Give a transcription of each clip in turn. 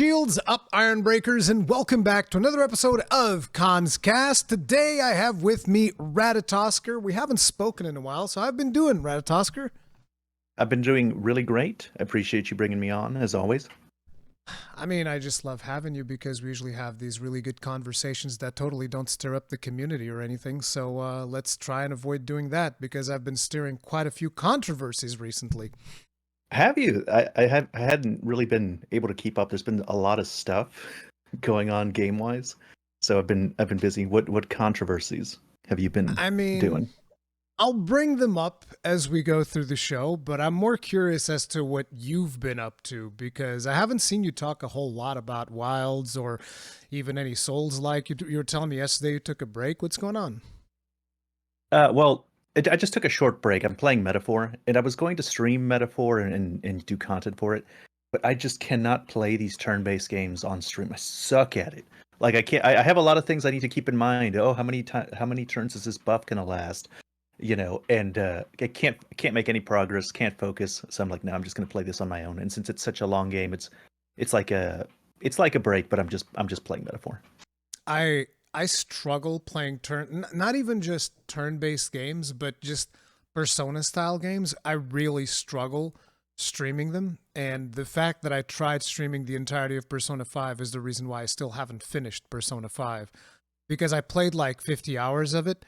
Shields up, Iron Breakers, and welcome back to another episode of Kast. Today I have with me Ratatoskr. We haven't spoken in a while, so I've been doing Ratatoskr. I've been doing really great. I appreciate you bringing me on, as always. I mean, I just love having you because we usually have these really good conversations that totally don't stir up the community or anything. So let's try and avoid doing that because I've been stirring quite a few controversies recently. Have you? I hadn't really been able to keep up. There's been a lot of stuff going on game-wise, so I've been busy. What controversies have you been doing? I'll bring them up as we go through the show, but I'm more curious as to what you've been up to because I haven't seen you talk a whole lot about Wilds or even any Souls-like. You were telling me yesterday you took a break. What's going on? I just took a short break. I'm playing Metaphor, and I was going to stream Metaphor and do content for it, but I just cannot play these turn-based games on stream. I suck at it. Like I can't. I have a lot of things I need to keep in mind. Oh, how many turns is this buff gonna last? You know, and I can't make any progress. Can't focus. So I'm like, no, I'm just gonna play this on my own. And since it's such a long game, it's like a break. But I'm just playing Metaphor. I struggle playing not even just turn-based games, but just Persona-style games. I really struggle streaming them, and the fact that I tried streaming the entirety of Persona 5 is the reason why I still haven't finished Persona 5, because I played like 50 hours of it,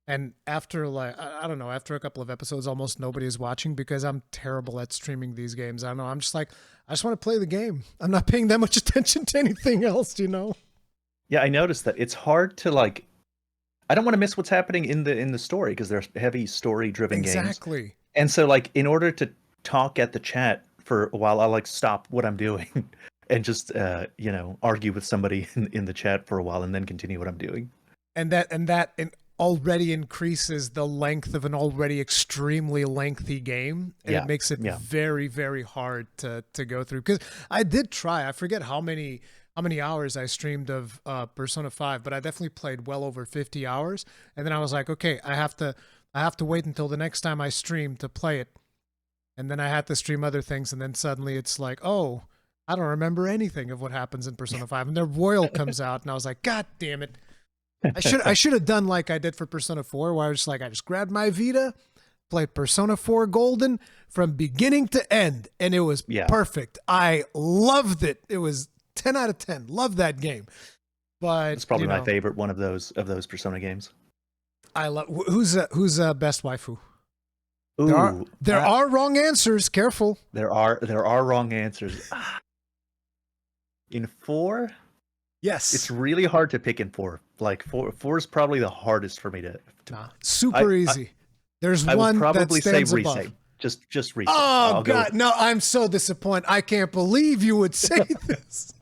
and after I don't know, after a couple of episodes, almost nobody is watching because I'm terrible at streaming these games. I don't know, I'm just like, I just want to play the game. I'm not paying that much attention to anything else, you know? Yeah, I noticed that it's hard to like. I don't want to miss what's happening in the story because they're heavy story-driven games. Exactly. And so, like, in order to talk at the chat for a while, I like stop what I'm doing and just argue with somebody in the chat for a while and then continue what I'm doing. And that already increases the length of an already extremely lengthy game, and it makes it very, very hard to go through. Because I did try. I forget how many hours I streamed of Persona 5, but I definitely played well over 50 hours. And then I was like, okay, I have to wait until the next time I stream to play it. And then I had to stream other things, and then suddenly it's like, oh, I don't remember anything of what happens in Persona 5. And then Royal comes out, and I was like, God damn it. I should have done like I did for Persona 4, where I was like, I just grabbed my Vita, played Persona 4 Golden from beginning to end, and it was perfect. I loved it. It was 10 out of 10. Love that game. But it's probably my favorite one of those Persona games. I love who's best waifu? Ooh, there are wrong answers. Careful. There are wrong answers. In 4, yes, it's really hard to pick in 4. Like 4 is probably the hardest for me to super easy. There's I one would probably that stands say above. Resay. Just Resay. Oh God, no! I'm so disappointed. I can't believe you would say this.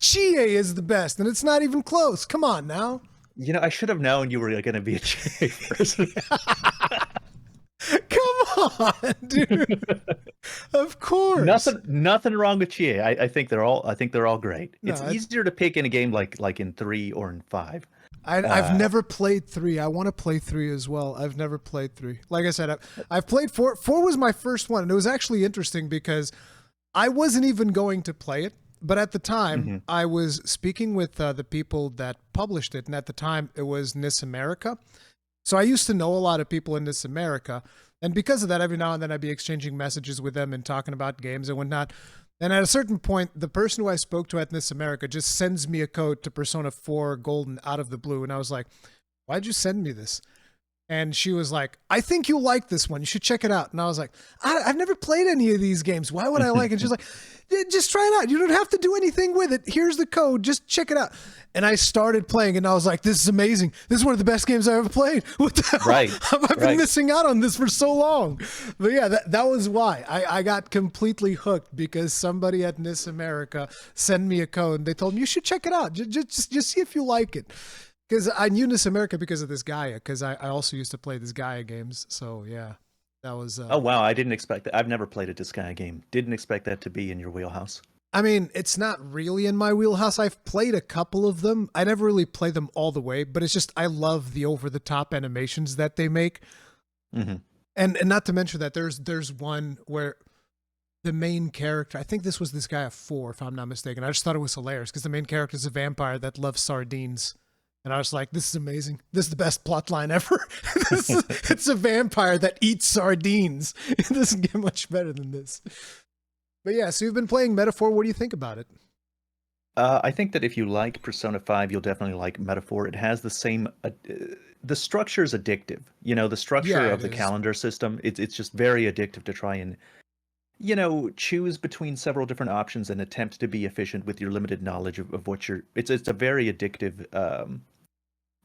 Chie is the best, and it's not even close. Come on now. You know, I should have known you were going to be a Chie person. Come on, dude. Of course. Nothing wrong with Chie. I think they're all great. No, it's easier to pick in a game like in 3 or in 5. I've never played 3. I want to play 3 as well. I've never played 3. Like I said, I've played 4. 4 was my first one, and it was actually interesting because I wasn't even going to play it. But at the time, I was speaking with the people that published it, and at the time, it was NIS America. So I used to know a lot of people in NIS America, and because of that, every now and then I'd be exchanging messages with them and talking about games and whatnot. And at a certain point, the person who I spoke to at NIS America just sends me a code to Persona 4 Golden out of the blue, and I was like, why'd you send me this? And she was like, I think you'll like this one. You should check it out. And I was like, I've never played any of these games. Why would I like it? And she's like, just try it out. You don't have to do anything with it. Here's the code. Just check it out. And I started playing, and I was like, this is amazing. This is one of the best games I've ever played. What the hell? Right. I've been missing out on this for so long. But yeah, that was why. I got completely hooked because somebody at NIS America sent me a code, and they told me, you should check it out. Just see if you like it. Because I knew NIS America because of this Gaia, because I also used to play this Gaia games. So yeah, that was... oh wow, I didn't expect that. I've never played a Gaia game. Didn't expect that to be in your wheelhouse. I mean, it's not really in my wheelhouse. I've played a couple of them. I never really played them all the way, but it's just I love the over-the-top animations that they make. And not to mention that there's one where the main character, I think this was this guy of 4, if I'm not mistaken. I just thought it was hilarious because the main character is a vampire that loves sardines. And I was like, this is amazing. This is the best plot line ever. It's a vampire that eats sardines. It doesn't get much better than this. But yeah, so you've been playing Metaphor. What do you think about it? I think that if you like Persona 5, you'll definitely like Metaphor. It has the same... the structure is addictive. You know, the structure of the calendar system, it's just very addictive to try and, you know, choose between several different options and attempt to be efficient with your limited knowledge of what you're... It's a very addictive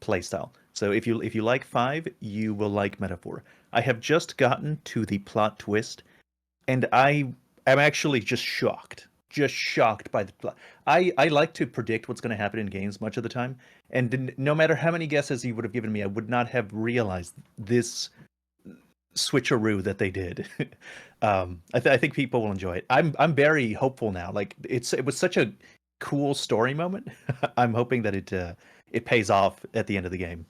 play style. So if you like 5, you will like Metaphor. I have just gotten to the plot twist, and I am actually just shocked by the plot. I like to predict what's going to happen in games much of the time, and no matter how many guesses you would have given me, I would not have realized this switcheroo that they did. I think people will enjoy it. I'm very hopeful now. Like it was such a cool story moment. I'm hoping that it pays off at the end of the game.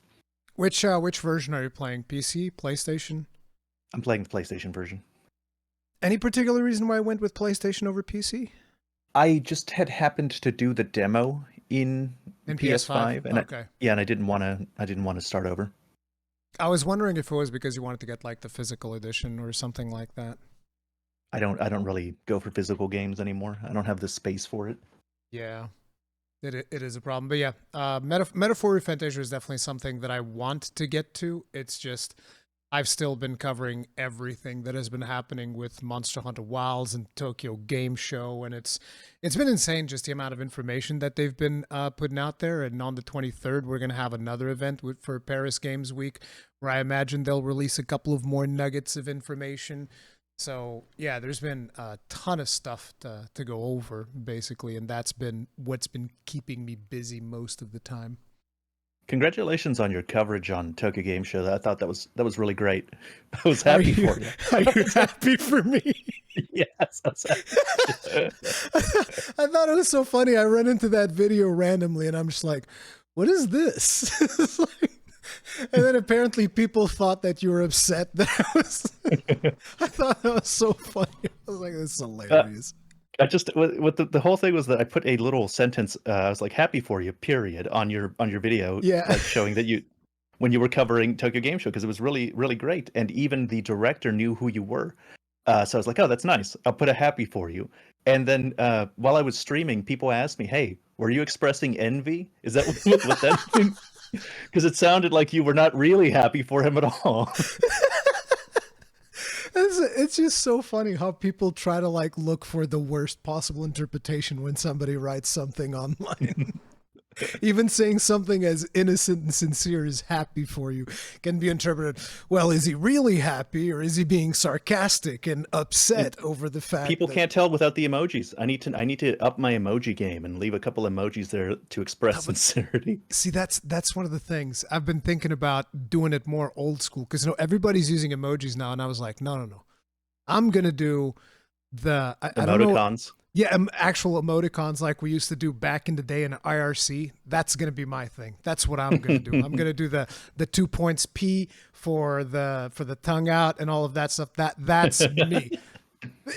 Which version are you playing? PC, PlayStation? I'm playing the PlayStation version. Any particular reason why I went with PlayStation over PC? I just had happened to do the demo in PS5, and okay. and I didn't want to start over. I was wondering if it was because you wanted to get like the physical edition or something like that. I don't really go for physical games anymore. I don't have the space for it. Yeah, it is a problem. But yeah, Metaphor Fantasia is definitely something that I want to get to. It's just I've still been covering everything that has been happening with Monster Hunter Wilds and Tokyo Game Show, and it's been insane just the amount of information that they've been putting out there. And on the 23rd, we're going to have another event for Paris Games Week, where I imagine they'll release a couple of more nuggets of information. So yeah, there's been a ton of stuff to go over, basically, and that's been what's been keeping me busy most of the time. Congratulations on your coverage on Tokyo Game Show. I thought that was really great. I was happy for you. Are you happy for me? Yes. I thought it was so funny. I ran into that video randomly, and I'm just like, "What is this?" And then apparently people thought that you were upset that I was. I thought that was so funny. I was like, "This is hilarious." I just what the whole thing was that I put a little sentence. I was like, "Happy for you," period, on your video, like showing that when you were covering Tokyo Game Show, because it was really great, and even the director knew who you were. So I was like, "Oh, that's nice. I'll put a happy for you." And then while I was streaming, people asked me, "Hey, were you expressing envy? Is that what that means?" Because it sounded like you were not really happy for him at all. It's just so funny how people try to like look for the worst possible interpretation when somebody writes something online. Even saying something as innocent and sincere as happy for you can be interpreted, well, is he really happy or is he being sarcastic and upset over the fact people can't tell without the emojis. I need to up my emoji game and leave a couple emojis there to express sincerity. See, that's one of the things. I've been thinking about doing it more old school because everybody's using emojis now, and I was like, no. I'm going to do the emoticons. Yeah, actual emoticons like we used to do back in the day in IRC. That's going to be my thing. That's what I'm going to do. I'm going to do the 2 points P for the tongue out and all of that stuff. That's me.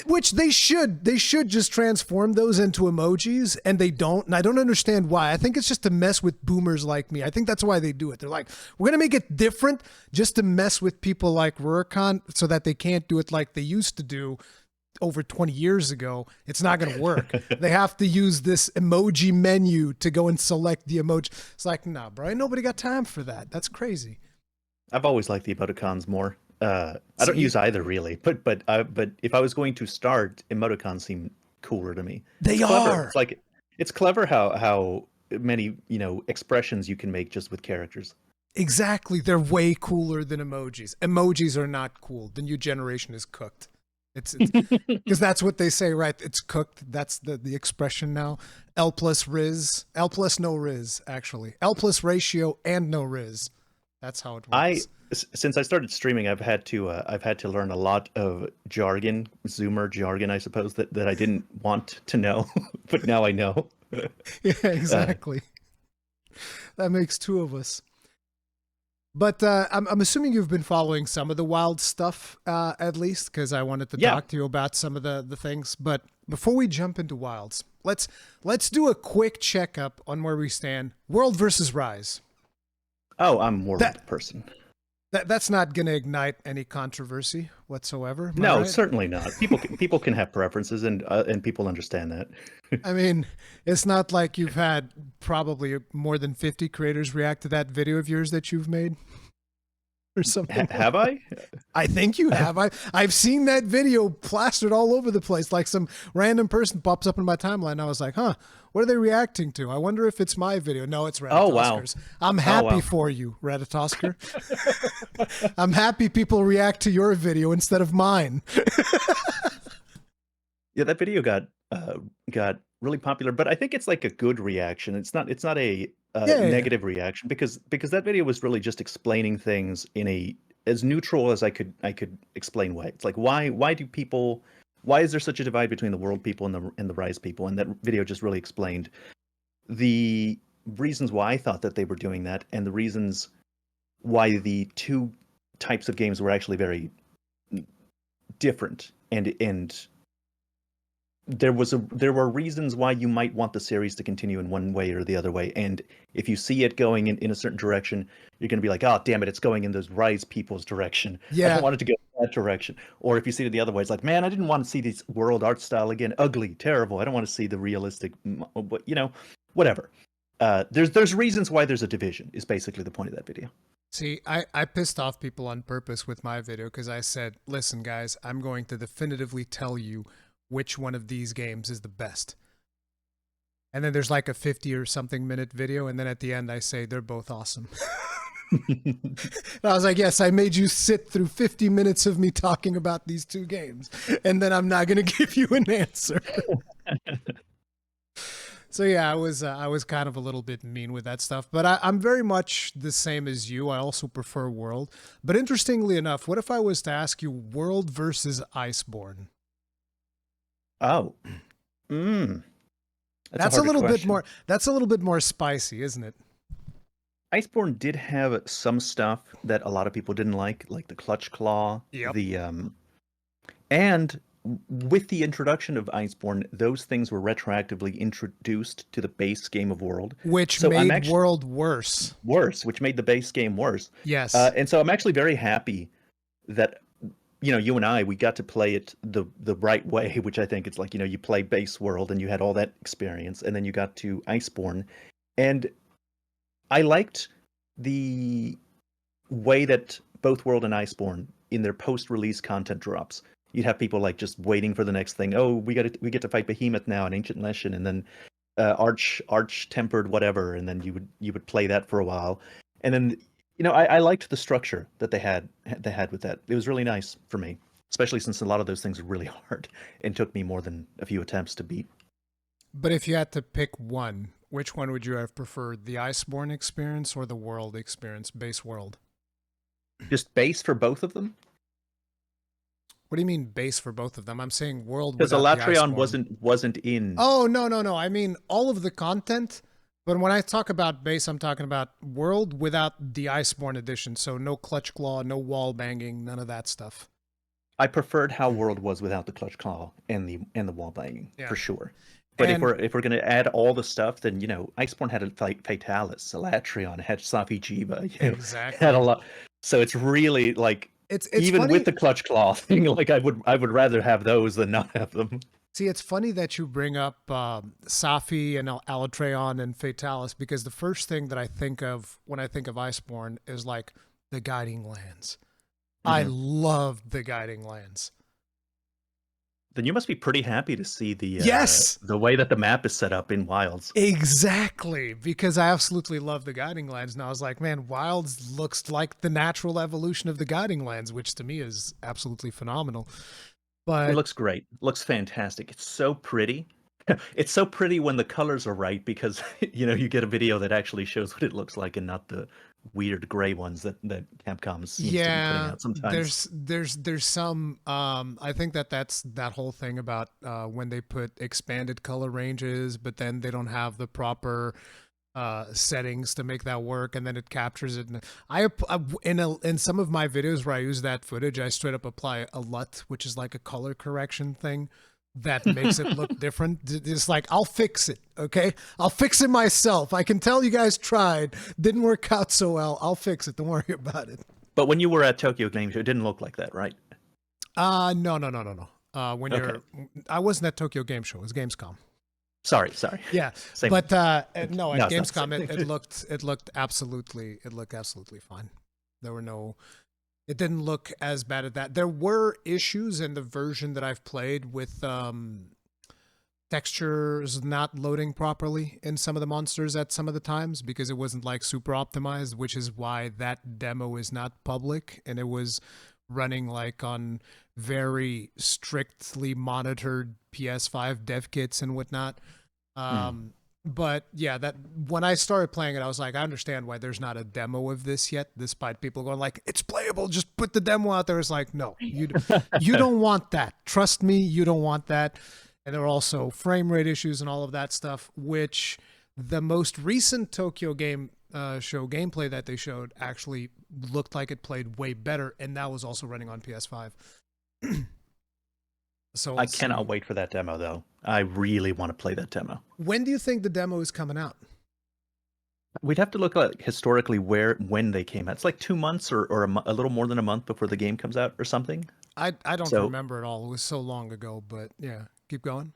Which they should just transform those into emojis, and they don't. And I don't understand why. I think it's just to mess with boomers like me. I think that's why they do it. They're like, we're going to make it different just to mess with people like Rurikhan so that they can't do it like they used to do over 20 years ago. It's not going to work. They have to use this emoji menu to go and select the emoji. It's like, nah, bro, ain't nobody got time for that. That's crazy. I've always liked the emoticons more. I don't use either really, but if I was going to start, emoticons seem cooler to me. They are. It's clever how many expressions you can make just with characters. Exactly, they're way cooler than emojis. Emojis are not cool. The new generation is cooked. It's because that's what they say, right? It's cooked. That's the expression now. L plus Riz, L plus no Riz, actually. L plus ratio and no Riz. That's how it works. Since I started streaming, I've had to learn a lot of jargon, Zoomer jargon, I suppose, that I didn't want to know, but now I know. Yeah, exactly. That makes two of us. But I'm assuming you've been following some of the wild stuff, at least, because I wanted to Yeah. talk to you about some of the things. But before we jump into wilds, let's do a quick checkup on where we stand. World versus Rise. Oh, I'm more of a person. That's not going to ignite any controversy whatsoever. Am I No, right? certainly not. People can have preferences, and people understand that. I mean, it's not like you've had probably more than 50 creators react to that video of yours that you've made or something. Have I? I think you have. I've seen that video plastered all over the place. Like some random person pops up in my timeline. And I was like, huh, what are they reacting to? I wonder if it's my video. No, it's Ratatoskr's. Oh, wow. I'm happy wow. for you, Ratatoskr. I'm happy people react to your video instead of mine. Yeah, that video got really popular, but I think it's like a good reaction. It's not a negative reaction because that video was really just explaining things in a as neutral as I could explain way. It's like why is there such a divide between the world people and the Rise people? And that video just really explained the reasons why I thought that they were doing that and the reasons why the two types of games were actually very different and there were reasons why you might want the series to continue in one way or the other way, and if you see it going in a certain direction, you're going to be like, oh damn it, it's going in those Rise people's direction. I don't want it to go in that direction. Or if you see it the other way, it's like, man, I didn't want to see this world art style again, ugly, terrible. I don't want to see the realistic, whatever. There's reasons why there's a division is basically the point of that video. See, I pissed off people on purpose with my video because I said, listen guys, I'm going to definitively tell you which one of these games is the best. And then there's like a 50 or something minute video, and then at the end I say they're both awesome. And I was like, yes, I made you sit through 50 minutes of me talking about these two games, and then I'm not going to give you an answer. So yeah, I was kind of a little bit mean with that stuff, but I'm very much the same as you. I also prefer World. But interestingly enough, what if I was to ask you World versus Iceborne? Oh, that's a little bit more. That's a little bit more spicy, isn't it? Iceborne did have some stuff that a lot of people didn't like the clutch claw. Yep. And with the introduction of Iceborne, those things were retroactively introduced to the base game of World, which made World worse. Which made the base game worse. Yes. And so I'm actually very happy that you and I, we got to play it the right way, which I think it's like, you play base World and you had all that experience, and then you got to Iceborne. And I liked the way that both World and Iceborne, in their post-release content drops, you'd have people like just waiting for the next thing. Oh, we get to fight Behemoth now in Ancient Leshen, and then Arch Tempered whatever, and then you would play that for a while. And then I liked the structure that they had with that. It was really nice for me, especially since a lot of those things are really hard and took me more than a few attempts to beat. But if you had to pick one, which one would you have preferred, the Iceborne experience or the World experience, base World? Just base for both of them? What do you mean base for both of them? I'm saying World because Alatreon wasn't in. Oh, no. I mean all of the content. But when I talk about base, I'm talking about World without the Iceborne edition. So no clutch claw, no wall banging, none of that stuff. I preferred how World was without the clutch claw and the wall banging, for sure. But if we're gonna add all the stuff, then Iceborne had a Fatalis, Alatreon had Safi Jiva, exactly, had a lot. So it's really like it's even funny. With the clutch claw thing, like I would rather have those than not have them. See, it's funny that you bring up Safi and Alatreon and Fatalis, because the first thing that I think of when I think of Iceborne is like the Guiding Lands. Mm-hmm. I loved the Guiding Lands. Then you must be pretty happy to see the the way that the map is set up in Wilds. Exactly, because I absolutely love the Guiding Lands, and I was like, man, Wilds looks like the natural evolution of the Guiding Lands, which to me is absolutely phenomenal. But it looks great. It looks fantastic. It's so pretty. It's so pretty when the colors are right, because you get a video that actually shows what it looks like and not the weird gray ones that Capcom seems to be putting out sometimes. There's some I think that's that whole thing about when they put expanded color ranges, but then they don't have the proper settings to make that work, and then it captures it. And in some of my videos where I use that footage, I straight up apply a LUT, which is like a color correction thing that makes it look different. It's like, I'll fix it, okay? I'll fix it myself. I can tell you guys tried, didn't work out so well. I'll fix it. Don't worry about it. But when you were at Tokyo Game Show, it didn't look like that, right? No. When Okay. I wasn't at Tokyo Game Show. It was Gamescom. Sorry. Yeah, Same. but no, at No, it's not the Gamescom same. it looked absolutely fine. There were no, it didn't look as bad at that. There were issues in the version that I've played with textures not loading properly in some of the monsters at some of the times because it wasn't like super optimized, which is why that demo is not public, and it was running like on very strictly monitored PS5 dev kits and whatnot. But yeah, that when I started playing it, I was like, I understand why there's not a demo of this yet, despite people going like, it's playable, just put the demo out there. It's like, no, you don't want that. Trust me, you don't want that. And there were also frame rate issues and all of that stuff, which the most recent Tokyo Game Show gameplay that they showed actually looked like it played way better, and that was also running on PS5. So I cannot wait for that demo, though. I really want to play that demo. When do you think the demo is coming out? We'd have to look at historically when they came out. It's like 2 months or a little more than a month before the game comes out or something. I don't remember at all. It was so long ago, but yeah, keep going.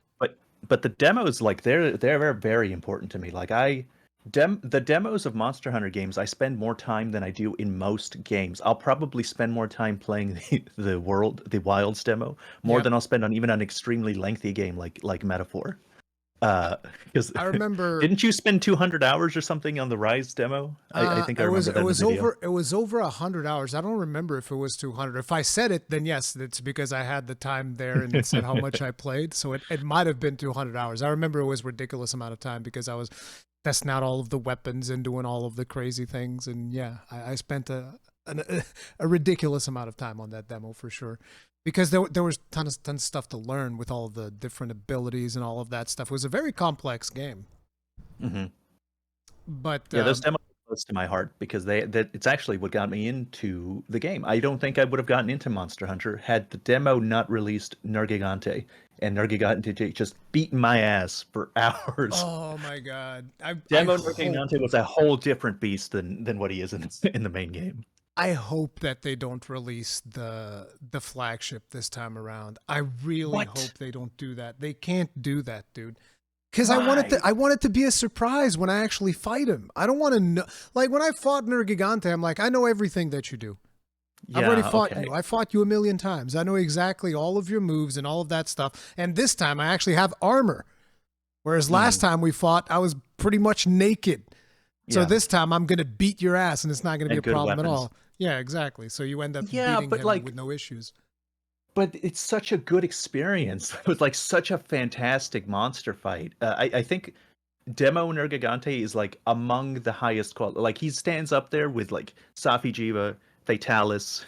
But the demos, like they're very important to me. Like the demos of Monster Hunter games, I spend more time than I do in most games. I'll probably spend more time playing the Wilds demo more than I'll spend on even an extremely lengthy game like Metaphor. Because I remember, didn't you spend 200 hours or something on the Rise demo? I think I remember that in the video. It was over 100 hours. I don't remember if it was 200. If I said it, then yes, it's because I had the time there and it said how much I played. So it might have been 200 hours. I remember it was a ridiculous amount of time because I was testing out all of the weapons and doing all of the crazy things. And yeah, I spent a ridiculous amount of time on that demo for sure. Because there was tons of stuff to learn with all of the different abilities and all of that stuff. It was a very complex game. Mm-hmm. But yeah, those demos are close to my heart because it's actually what got me into the game. I don't think I would have gotten into Monster Hunter had the demo not released Nergigante, and Nergigante just beaten my ass for hours. Oh my god! Nergigante was a whole different beast than what he is in the main game. I hope that they don't release the flagship this time around. I really hope they don't do that. They can't do that, dude. Because I want it to be a surprise when I actually fight him. I don't want to know. Like when I fought Nergigante, I'm like, I know everything that you do. Yeah, I've already fought you. I fought you a million times. I know exactly all of your moves and all of that stuff. And this time I actually have armor. Whereas last time we fought, I was pretty much naked. So this time I'm going to beat your ass and it's not going to be a problem at all. Yeah, exactly. So you end up beating him with no issues. But it's such a good experience. It was like such a fantastic monster fight. I think Demo Nergigante is like among the highest quality. Like he stands up there with like Safi Jiva, Fatalis,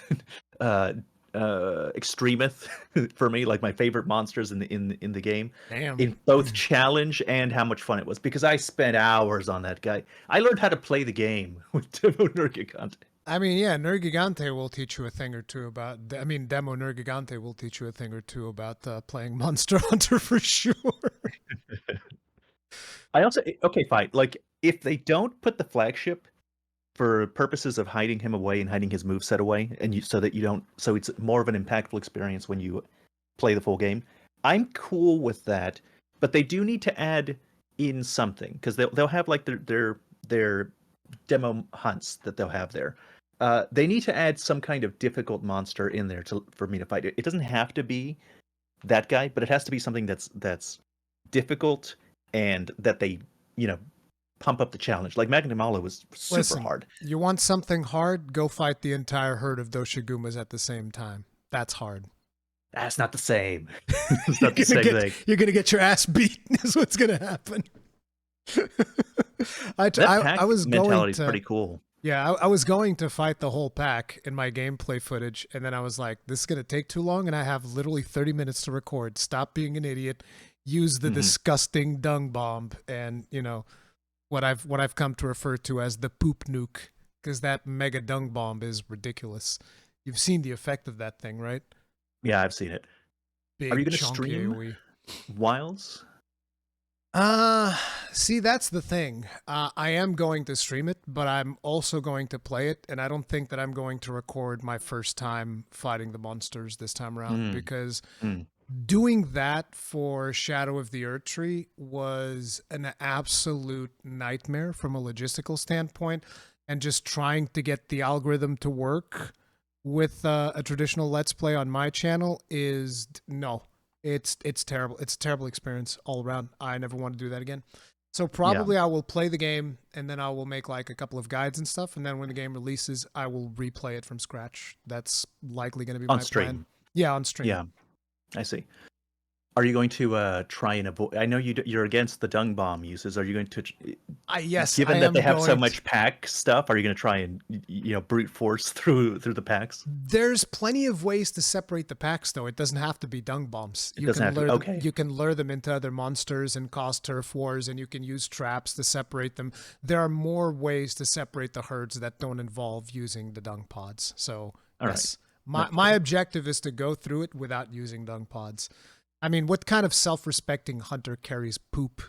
Extremith for me, like my favorite monsters in the game. Damn. In both challenge and how much fun it was because I spent hours on that guy. I learned how to play the game with Demo Nergigante. I mean, yeah, Nergigante will teach you a thing or two about. I mean, Demo Nergigante will teach you a thing or two about playing Monster Hunter for sure. I also fine. Like if they don't put the flagship for purposes of hiding him away and hiding his moveset away, and so it's more of an impactful experience when you play the full game. I'm cool with that, but they do need to add in something because they'll have like their demo hunts that they'll have there. They need to add some kind of difficult monster in there for me to fight it. It doesn't have to be that guy, but it has to be something that's difficult and that they, pump up the challenge. Like Magnamalo was super hard. You want something hard? Go fight the entire herd of Doshigumas at the same time. That's hard. That's not the same. It's not the same thing. You're gonna get your ass beat. Is what's gonna happen. I was mentality is pretty cool. Yeah, I was going to fight the whole pack in my gameplay footage, and then I was like, this is going to take too long, and I have literally 30 minutes to record. Stop being an idiot. Use the disgusting dung bomb, and, what I've come to refer to as the poop nuke, because that mega dung bomb is ridiculous. You've seen the effect of that thing, right? Yeah, I've seen it. Are you Big going to chunky stream AoE. Wilds? Uh, See, that's the thing. I am going to stream it, but I'm also going to play it, and I don't think that I'm going to record my first time fighting the monsters this time around, Mm, because mm. doing that for Shadow of the Earth Tree was an absolute nightmare from a logistical standpoint, and just trying to get the algorithm to work with a traditional Let's Play on my channel is no. It's terrible. It's a terrible experience all around. I never want to do that again. So Yeah, probably I will play the game, and then I will make like a couple of guides and stuff, and then when the game releases, I will replay it from scratch. That's likely going to be on my plan. stream. Yeah, on stream. Yeah, I see. Are you going to try and avoid? I know you're against the dung bomb uses. Are you going to, Yes, I given that they am have so going much pack stuff, are you going to try and brute force through the packs? There's plenty of ways to separate the packs, though. It doesn't have to be dung bombs. It doesn't have to. Okay. You can lure them into other monsters and cause turf wars, and you can use traps to separate them. There are more ways to separate the herds that don't involve using the dung pods. So All right. yes, my objective is to go through it without using dung pods. I mean, what kind of self-respecting hunter carries poop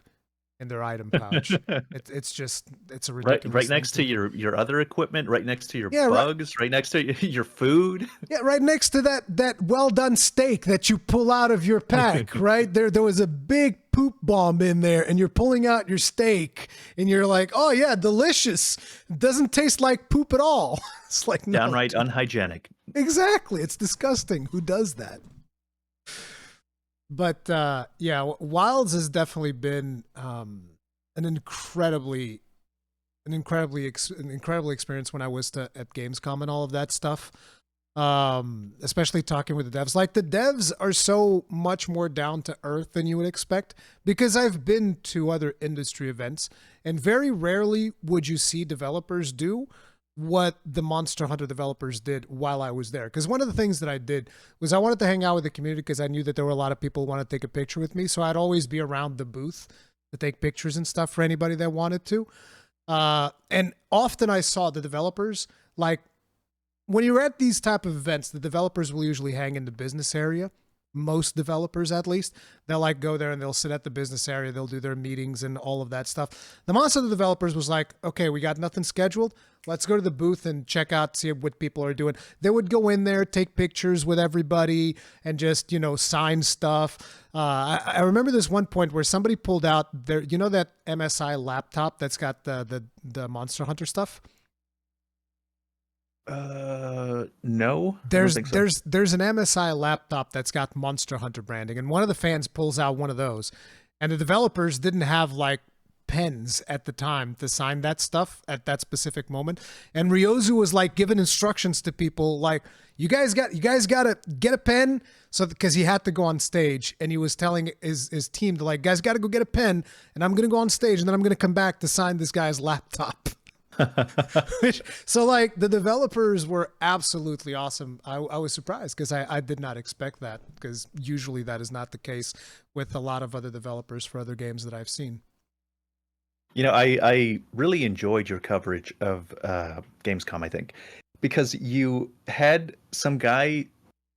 in their item pouch? It's a ridiculous Right thing next to your other equipment, right next to your Yeah, right. bugs, right next to your food. Yeah, right next to that well done steak that you pull out of your pack, right? There was a big poop bomb in there, and you're pulling out your steak, and you're like, oh yeah, delicious. Doesn't taste like poop at all. It's like no, Downright unhygienic. exactly. It's disgusting. Who does that? But yeah, Wilds has definitely been an incredible experience when I was at Gamescom and all of that stuff. Especially talking with the devs. Like the devs are so much more down to earth than you would expect, because I've been to other industry events, and very rarely would you see developers do what the Monster Hunter developers did while I was there. Because one of the things that I did was I wanted to hang out with the community, because I knew that there were a lot of people who wanted to take a picture with me. So I'd always be around the booth to take pictures and stuff for anybody that wanted to. And often I saw the developers, like when you're at these type of events, the developers will usually hang in the business area. Most developers, at least, they'll like go there and they'll sit at the business area. They'll do their meetings and all of that stuff. The Monster developers was like, okay, we got nothing scheduled. Let's go to the booth and check out, see what people are doing. They would go in there, take pictures with everybody, and just, sign stuff. I remember this one point where somebody pulled out their, that MSI laptop that's got the Monster Hunter stuff. No. There's I don't think so. there's an MSI laptop that's got Monster Hunter branding, and one of the fans pulls out one of those, and the developers didn't have like pens at the time to sign that stuff at that specific moment, and Ryozu was like giving instructions to people like, you guys got to get a pen, so because he had to go on stage, and he was telling his team to like, guys got to go get a pen, and I'm gonna go on stage, and then I'm gonna come back to sign this guy's laptop. So like the developers were absolutely awesome. I was surprised because I did not expect that, because usually that is not the case with a lot of other developers for other games that I've seen. I really enjoyed your coverage of Gamescom, I think, because you had some guy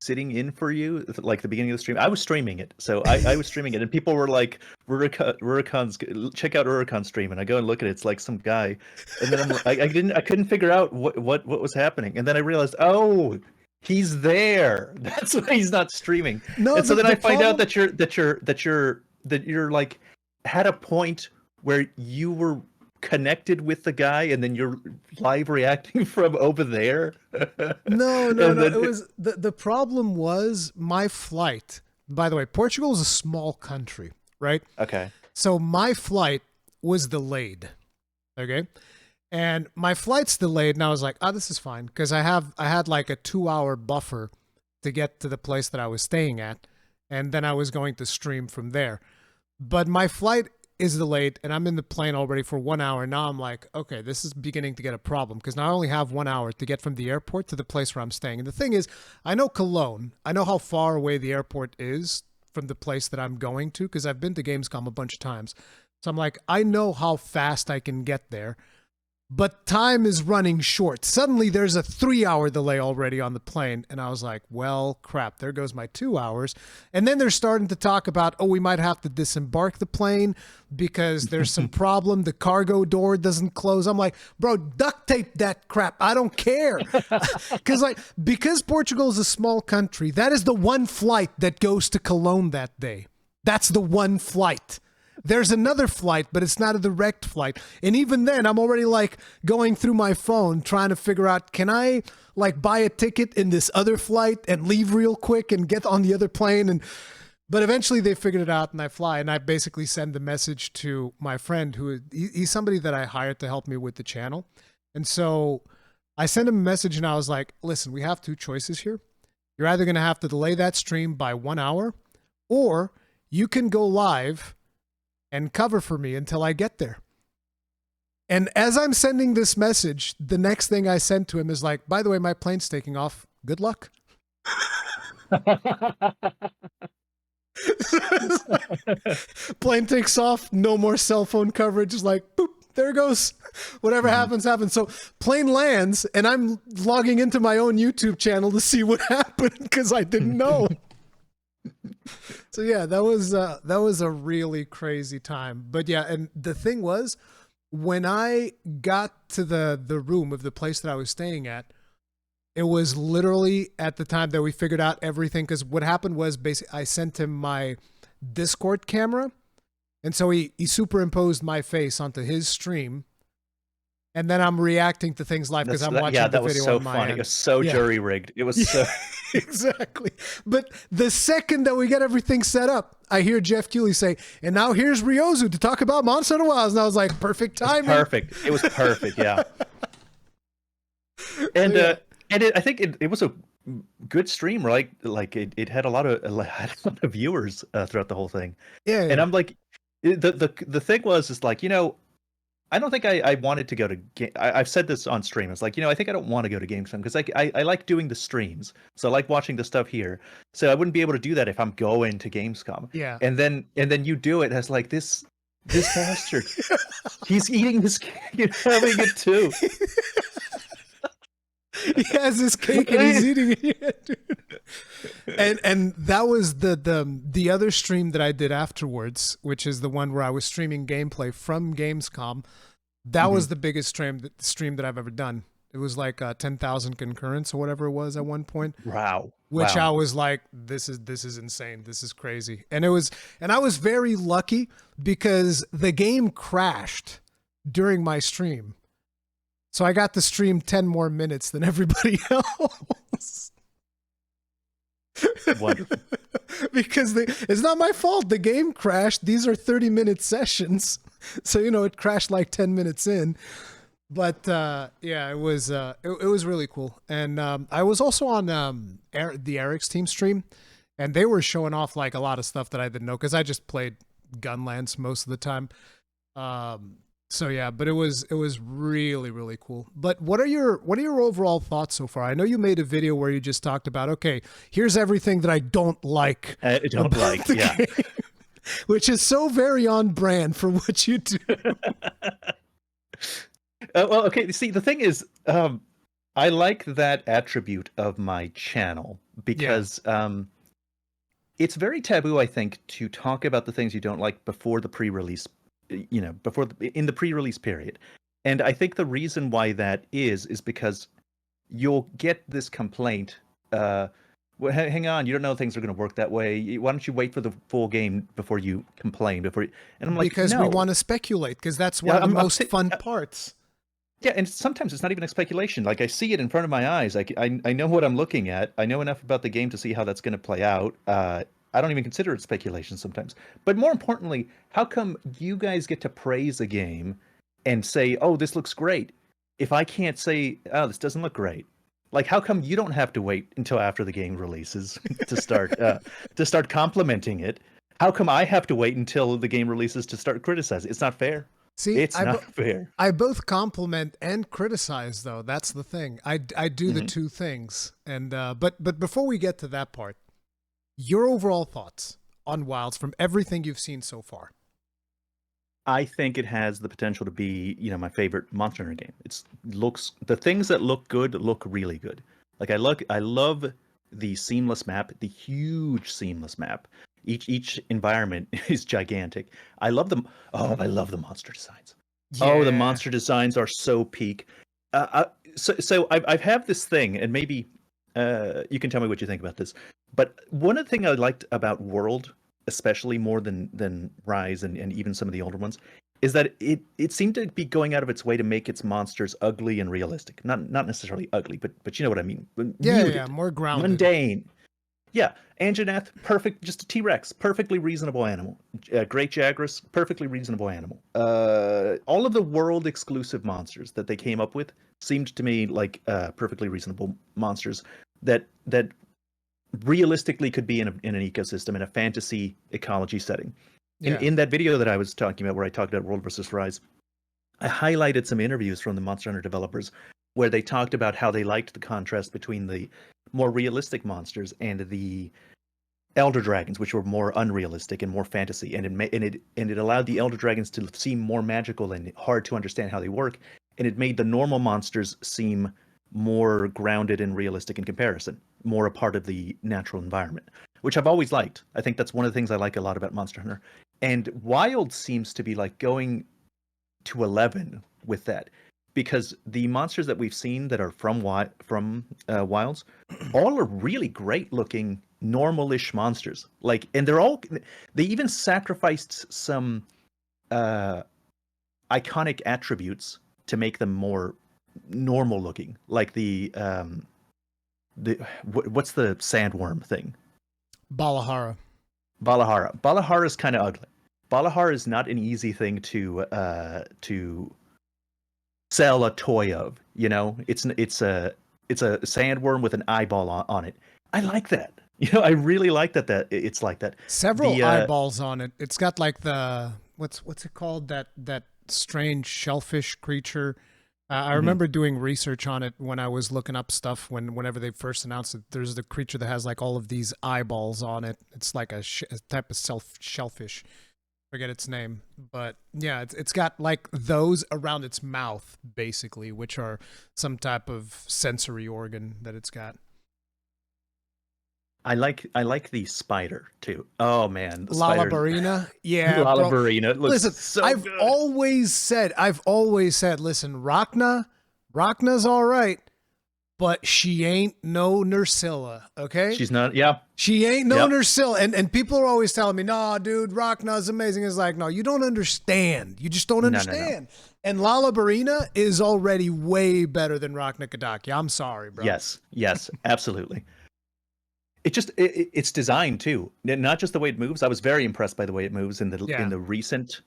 sitting in for you, like the beginning of the stream. I was streaming it, so I was streaming it, and people were like, Rurikhan's, check out Rurikhan's stream, and I go and look at it. It's like some guy, and then I couldn't figure out what was happening, and then I realized, oh, he's there. That's why he's not streaming. No, and so then I find out problem- that you're like had a point where you were connected with the guy, and then you're live reacting from over there. No. Then, It was the problem was my flight. By the way, Portugal is a small country, right? okay. So my flight was delayed. Okay. And my flight's delayed, and I was like, oh, this is fine, because I had like a 2-hour buffer to get to the place that I was staying at, and then I was going to stream from there. But my flight is delayed, and I'm in the plane already for 1 hour. Now I'm like, okay, this is beginning to get a problem, because now I only have 1 hour to get from the airport to the place where I'm staying. And the thing is, I know Cologne. I know how far away the airport is from the place that I'm going to, because I've been to Gamescom a bunch of times. So I'm like, I know how fast I can get there, but time is running short. Suddenly there's a 3-hour delay already on the plane. And I was like, well, crap, there goes my 2 hours. And then they're starting to talk about, oh, we might have to disembark the plane because there's some problem. The cargo door doesn't close. I'm like, bro, duct tape that crap. I don't care. Because Portugal is a small country, that is the one flight that goes to Cologne that day. That's the one flight. There's another flight, but it's not a direct flight. And even then, I'm already like going through my phone trying to figure out, can I like buy a ticket in this other flight and leave real quick and get on the other plane? But eventually they figured it out and I fly. And I basically send the message to my friend he's somebody that I hired to help me with the channel. And so I sent him a message and I was like, listen, we have two choices here. You're either going to have to delay that stream by 1 hour, or you can go live and cover for me until I get there. And as I'm sending this message, the next thing I sent to him is like, by the way, my plane's taking off. Good luck. Plane takes off. No more cell phone coverage. It's like, boop, there it goes. Whatever happens, happens. So plane lands and I'm logging into my own YouTube channel to see what happened because I didn't know. So yeah, that was a really crazy time. But yeah, and the thing was, when I got to the room of the place that I was staying at, it was literally at the time that we figured out everything. Because what happened was basically I sent him my Discord camera, and so he superimposed my face onto his stream. And then I'm reacting to things live because I'm watching the video on my end. Yeah, that was so funny. It was so jury-rigged. It was so... Exactly. But the second that we get everything set up, I hear Jeff Keighley say, and now here's Ryozu to talk about Monster Hunter Wilds. And I was like, perfect timing. Perfect. It was perfect, yeah. And I think it was a good stream, right? Like it had a lot of viewers throughout the whole thing. Yeah. And I'm like, the thing was, is like, I don't think I wanted to go to I've said this on stream. It's like, I think I don't want to go to Gamescom because I like doing the streams. So I like watching the stuff here. So I wouldn't be able to do that if I'm going to Gamescom. Yeah. And then you do it as like this bastard. He's eating his cake and having it too. He has his cake and he's eating it. Yeah, dude. And that was the other stream that I did afterwards, which is the one where I was streaming gameplay from Gamescom. That was the biggest stream that I've ever done. It was like 10,000 concurrents or whatever it was at one point. Wow. Which I was like, this is insane. This is crazy. And I was very lucky because the game crashed during my stream. So I got to stream 10 more minutes than everybody else. Wonderful. Because it's not my fault. The game crashed. These are 30-minute sessions. So, it crashed like 10 minutes in. But yeah, it was really cool. And I was also on the Eric's team stream, and they were showing off like a lot of stuff that I didn't know because I just played Gunlance most of the time. So yeah, but it was really, really cool. But what are your overall thoughts so far? I know you made a video where you just talked about, okay, here's everything that I don't like. Yeah. Game, which is so very on brand for what you do. Well, okay. See, the thing is, I like that attribute of my channel because it's very taboo, I think, to talk about the things you don't like before the pre-release. In the pre-release period. And I think the reason why that is because you'll get this complaint, well, hang on, you don't know things are going to work that way. Why don't you wait for the full game before you complain? And I'm like, because no. We want to speculate, because that's one of the most fun parts. Yeah, and sometimes it's not even a speculation. Like, I see it in front of my eyes. I know what I'm looking at. I know enough about the game to see how that's going to play out. I don't even consider it speculation sometimes. But more importantly, how come you guys get to praise a game and say, oh, this looks great, if I can't say, oh, this doesn't look great? Like, how come you don't have to wait until after the game releases to start complimenting it? How come I have to wait until the game releases to start criticizing? It's not fair. See, it's not fair. I both compliment and criticize, though. That's the thing. I do the two things. And but before we get to that part, your overall thoughts on Wilds from everything you've seen so far. I think it has the potential to be, my favorite Monster Hunter game. The things that look good look really good. Like I love the seamless map, the huge seamless map. Each environment is gigantic. I love them. Oh, I love the monster designs. Oh, the Yeah. monster designs are so peak. So I've have this thing, and maybe you can tell me what you think about this. But one of the things I liked about World, especially more than Rise and even some of the older ones, is that it seemed to be going out of its way to make its monsters ugly and realistic. Not necessarily ugly, but you know what I mean. Yeah, Muted, yeah, more grounded. mundane. Yeah, Anjanath, perfect, just a T-Rex, perfectly reasonable animal. Great Jagras, perfectly reasonable animal. All of the world-exclusive monsters that they came up with seemed to me like perfectly reasonable monsters that realistically could be in an ecosystem, in a fantasy ecology setting. Yeah. In that video that I was talking about, where I talked about World versus Rise, I highlighted some interviews from the Monster Hunter developers where they talked about how they liked the contrast between the more realistic monsters and the elder dragons, which were more unrealistic and more fantasy, and it allowed the elder dragons to seem more magical and hard to understand how they work, and it made the normal monsters seem more grounded and realistic in comparison, more a part of the natural environment, which I've always liked. I think that's one of the things I like a lot about Monster Hunter. And Wild seems to be like going to 11 with that, because the monsters that we've seen that are from Wilds all are really great looking normal-ish monsters, like, and they even sacrificed some iconic attributes to make them more normal looking, like what's the sandworm thing? Balahara. Balahara is kind of ugly. Balahar is not an easy thing to sell a toy of. It's a sandworm with an eyeball on it. I like that. I really like that it's like that. Several eyeballs on it. It's got like the what's it called, that strange shellfish creature. I remember doing research on it when I was looking up stuff whenever they first announced it. There's the creature that has like all of these eyeballs on it. It's like a type of shellfish. Forget its name, but yeah, it's got like those around its mouth, basically, which are some type of sensory organ that it's got. I like the spider too. Oh man, the Lalabarina, yeah, Lalabarina. Listen, so I've good. always said, listen, Rachna's all right, but she ain't no Nursilla, okay? She's not. Yeah, she ain't no Nursilla, and people are always telling me, "No, dude, Rachna's amazing." It's like, no, you don't understand. You just don't understand. No. And Lalabarina is already way better than Rachna Kadaki. I'm sorry, bro. Yes, absolutely. It's designed too, not just the way it moves. I was very impressed by the way it moves in the recent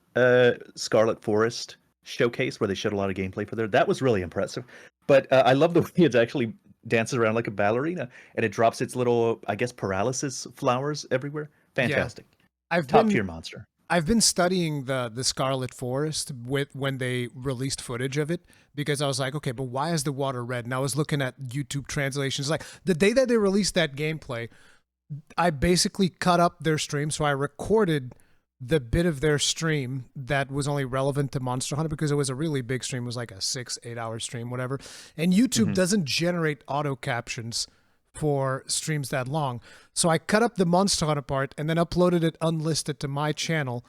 Scarlet Forest showcase, where they showed a lot of gameplay for there. That was really impressive. But I love the way it actually dances around like a ballerina, and it drops its little, I guess, paralysis flowers everywhere. Fantastic. Yeah. Top tier monster. I've been studying the Scarlet Forest when they released footage of it, because I was like, okay, but why is the water red? And I was looking at YouTube translations. Like the day that they released that gameplay, I basically cut up their stream. So I recorded the bit of their stream that was only relevant to Monster Hunter, because it was a really big stream. It was like a 6-8 hour stream, whatever. And YouTube doesn't generate auto captions for streams that long. So I cut up the Monster Hunter part and then uploaded it unlisted to my channel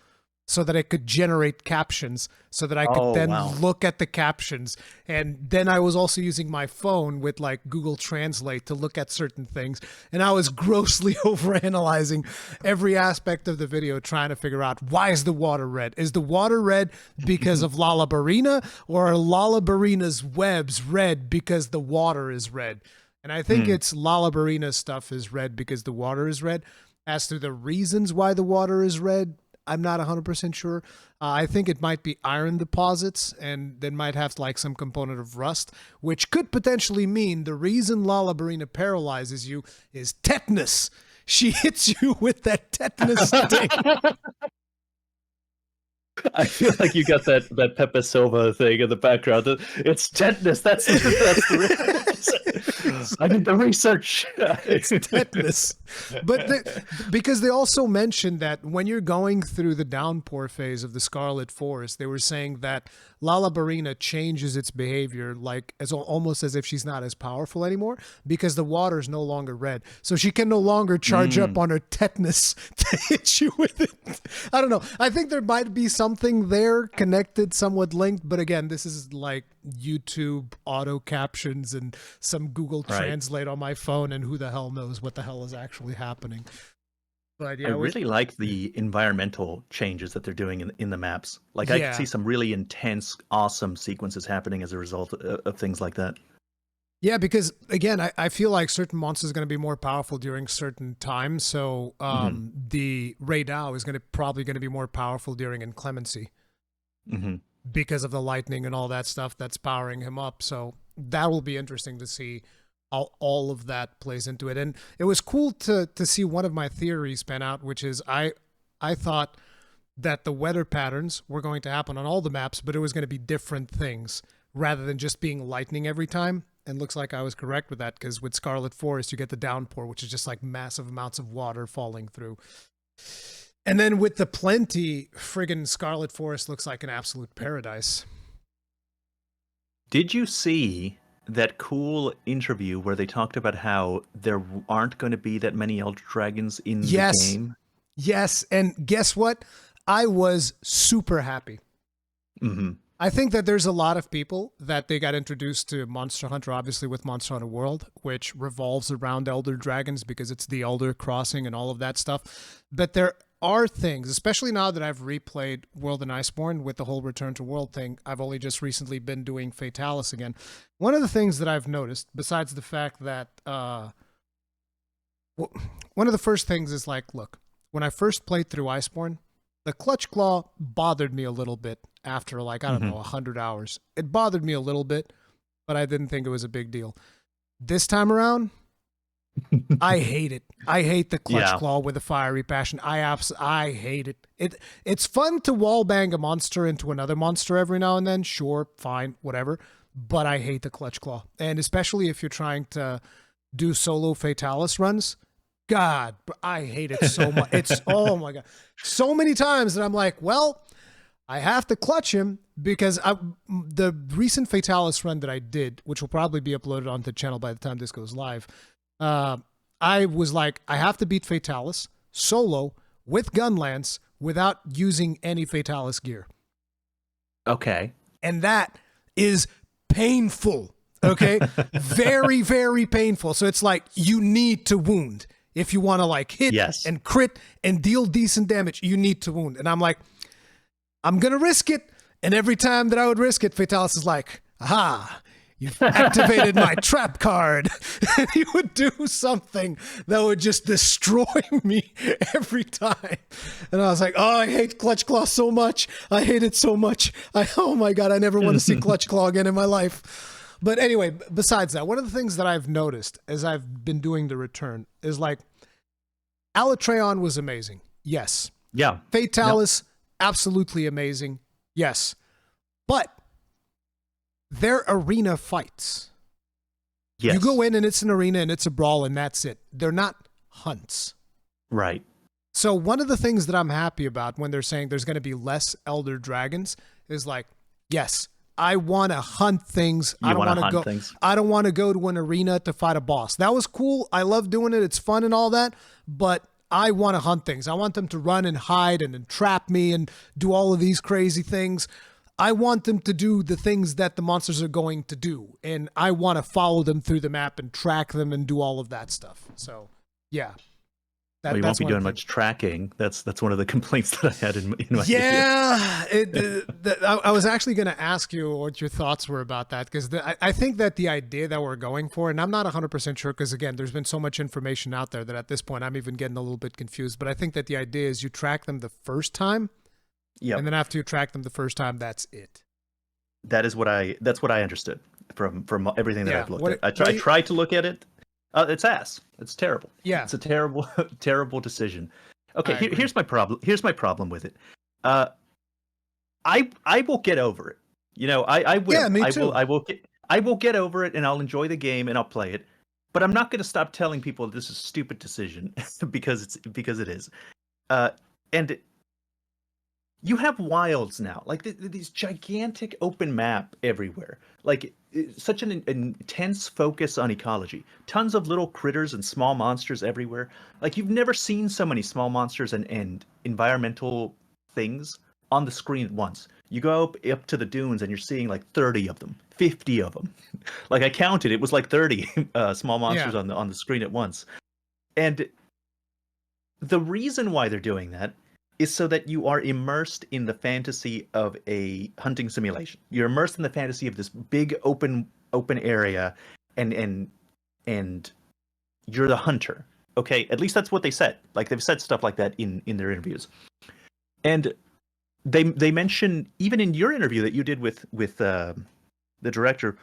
so that I could generate captions, so that I could look at the captions. And then I was also using my phone with like Google Translate to look at certain things. And I was grossly overanalyzing every aspect of the video, trying to figure out, why is the water red? Is the water red because of Lalabarina, or are Lalabarina's webs red because the water is red? And I think it's Lalabarina's stuff is red because the water is red. As to the reasons why the water is red, I'm not 100% sure. I think it might be iron deposits, and they might have like some component of rust, which could potentially mean the reason Lalabarina paralyzes you is tetanus. She hits you with that tetanus sting. I feel like you got that Pepe Silva thing in the background. It's tetanus. That's the I did the research. It's tetanus. But because they also mentioned that when you're going through the downpour phase of the Scarlet Forest, they were saying that Lalabarina changes its behavior like as almost as if she's not as powerful anymore because the water is no longer red. So she can no longer charge up on her tetanus to hit you with it. I don't know. I think there might be something there connected, somewhat linked. But again, this is like YouTube auto captions and some Google Translate on my phone, and who the hell knows what the hell is actually happening. But yeah, I really like the environmental changes that they're doing in the maps. Like I can see some really intense, awesome sequences happening as a result of things like that. Yeah, because again, I feel like certain monsters are going to be more powerful during certain times. So the Raidao is probably going to be more powerful during inclemency because of the lightning and all that stuff that's powering him up. So that will be interesting to see how all of that plays into it. And it was cool to see one of my theories pan out, which is I thought that the weather patterns were going to happen on all the maps, but it was going to be different things rather than just being lightning every time. And looks like I was correct with that, because with Scarlet Forest, you get the downpour, which is just like massive amounts of water falling through. And then with the plenty, friggin' Scarlet Forest looks like an absolute paradise. Did you see that cool interview where they talked about how there aren't going to be that many Elder Dragons in the game? Yes, and guess what? I was super happy. I think that there's a lot of people that they got introduced to Monster Hunter, obviously with Monster Hunter World, which revolves around Elder Dragons because it's the Elder Crossing and all of that stuff. But there are things, especially now that I've replayed World and Iceborne with the whole Return to World thing. I've only just recently been doing Fatalis again. One of the things that I've noticed, besides the fact that one of the first things is like, look, when I first played through Iceborne, the Clutch Claw bothered me a little bit after, like, I don't know, 100 hours. It bothered me a little bit, but I didn't think it was a big deal. This time around, I hate it. I hate the Clutch Claw with a fiery passion. I hate it. It's fun to wallbang a monster into another monster every now and then. Sure, fine, whatever. But I hate the Clutch Claw. And especially if you're trying to do solo Fatalis runs, God, I hate it so much. It's, oh my God. So many times that I'm like, well, I have to clutch him because the recent Fatalis run that I did, which will probably be uploaded onto the channel by the time this goes live, I was like, I have to beat Fatalis solo with Gunlance without using any Fatalis gear. Okay. And that is painful. Okay. Very, very painful. So it's like you need to wound. If you want to like hit and crit and deal decent damage, you need to wound. And I'm like, I'm going to risk it. And every time that I would risk it, Fatalis is like, aha, you've activated my trap card. And he would do something that would just destroy me every time. And I was like, oh, I hate Clutch Claw so much. I hate it so much. Oh my God, I never want to see Clutch Claw again in my life. But anyway, besides that, one of the things that I've noticed as I've been doing the return is like, Alatreon was amazing. Yes. Yeah. Fatalis, absolutely amazing. Yes. But they're arena fights. Yes. You go in and it's an arena and it's a brawl and that's it. They're not hunts. Right. So one of the things that I'm happy about when they're saying there's going to be less Elder Dragons is like, yes, I want to hunt things. I don't want to go to an arena to fight a boss. That was cool. I love doing it. It's fun and all that. But I want to hunt things. I want them to run and hide and entrap me and do all of these crazy things. I want them to do the things that the monsters are going to do. And I want to follow them through the map and track them and do all of that stuff. So, yeah. Well, you won't be doing much tracking. That's one of the complaints that I had in my video. I was actually going to ask you what your thoughts were about that, because I think that the idea that we're going for, and I'm not 100% sure because, again, there's been so much information out there that at this point I'm even getting a little bit confused, but I think that the idea is you track them the first time, and then after you track them the first time, that's it. That's what I understood from everything that I've looked at. I tried to look at it. It's ass. It's terrible. Yeah. It's a terrible, terrible decision. Okay, here's my problem. Here's my problem with it. I will get over it. You know, I will. Yeah, me too. I will get. I will get over it and I'll enjoy the game and I'll play it. But I'm not going to stop telling people this is a stupid decision because it is. And you have wilds now, like these gigantic open map everywhere, like such an intense focus on ecology, tons of little critters and small monsters everywhere. Like you've never seen so many small monsters and environmental things on the screen at once. You go up to the dunes and you're seeing like 30 of them, 50 of them. Like I counted, it was like 30 small monsters Yeah. on the screen at once. And the reason why they're doing that is so that you are immersed in the fantasy of a hunting simulation. You're immersed in the fantasy of this big open area, and you're the hunter. Okay, at least that's what they said. Like they've said stuff like that in their interviews, and they mention even in your interview that you did with the director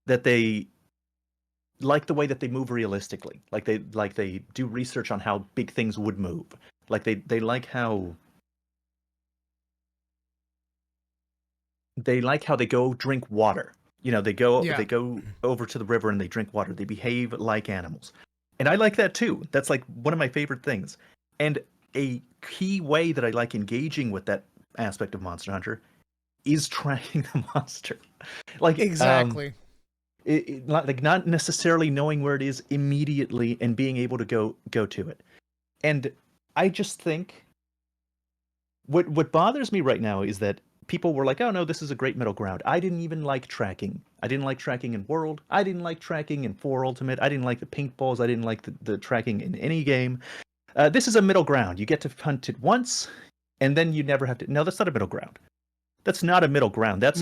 that they like the way that they move realistically. Like they do research on how big things would move. Like they like how they go drink water. You know, they go over to the river and they drink water. They behave like animals. And I like that too. That's like one of my favorite things. And a key way that I like engaging with that aspect of Monster Hunter is tracking the monster. Like Exactly. like not necessarily knowing where it is immediately and being able to go to it. And I just think what bothers me right now is that people were like, "Oh no, this is a great middle ground." I didn't even like tracking. I didn't like tracking in World. I didn't like tracking in 4 Ultimate. I didn't like the pink balls. I didn't like the tracking in any game. This is a middle ground. You get to hunt it once, and then you never have to. No, that's not a middle ground. That's not a middle ground. That's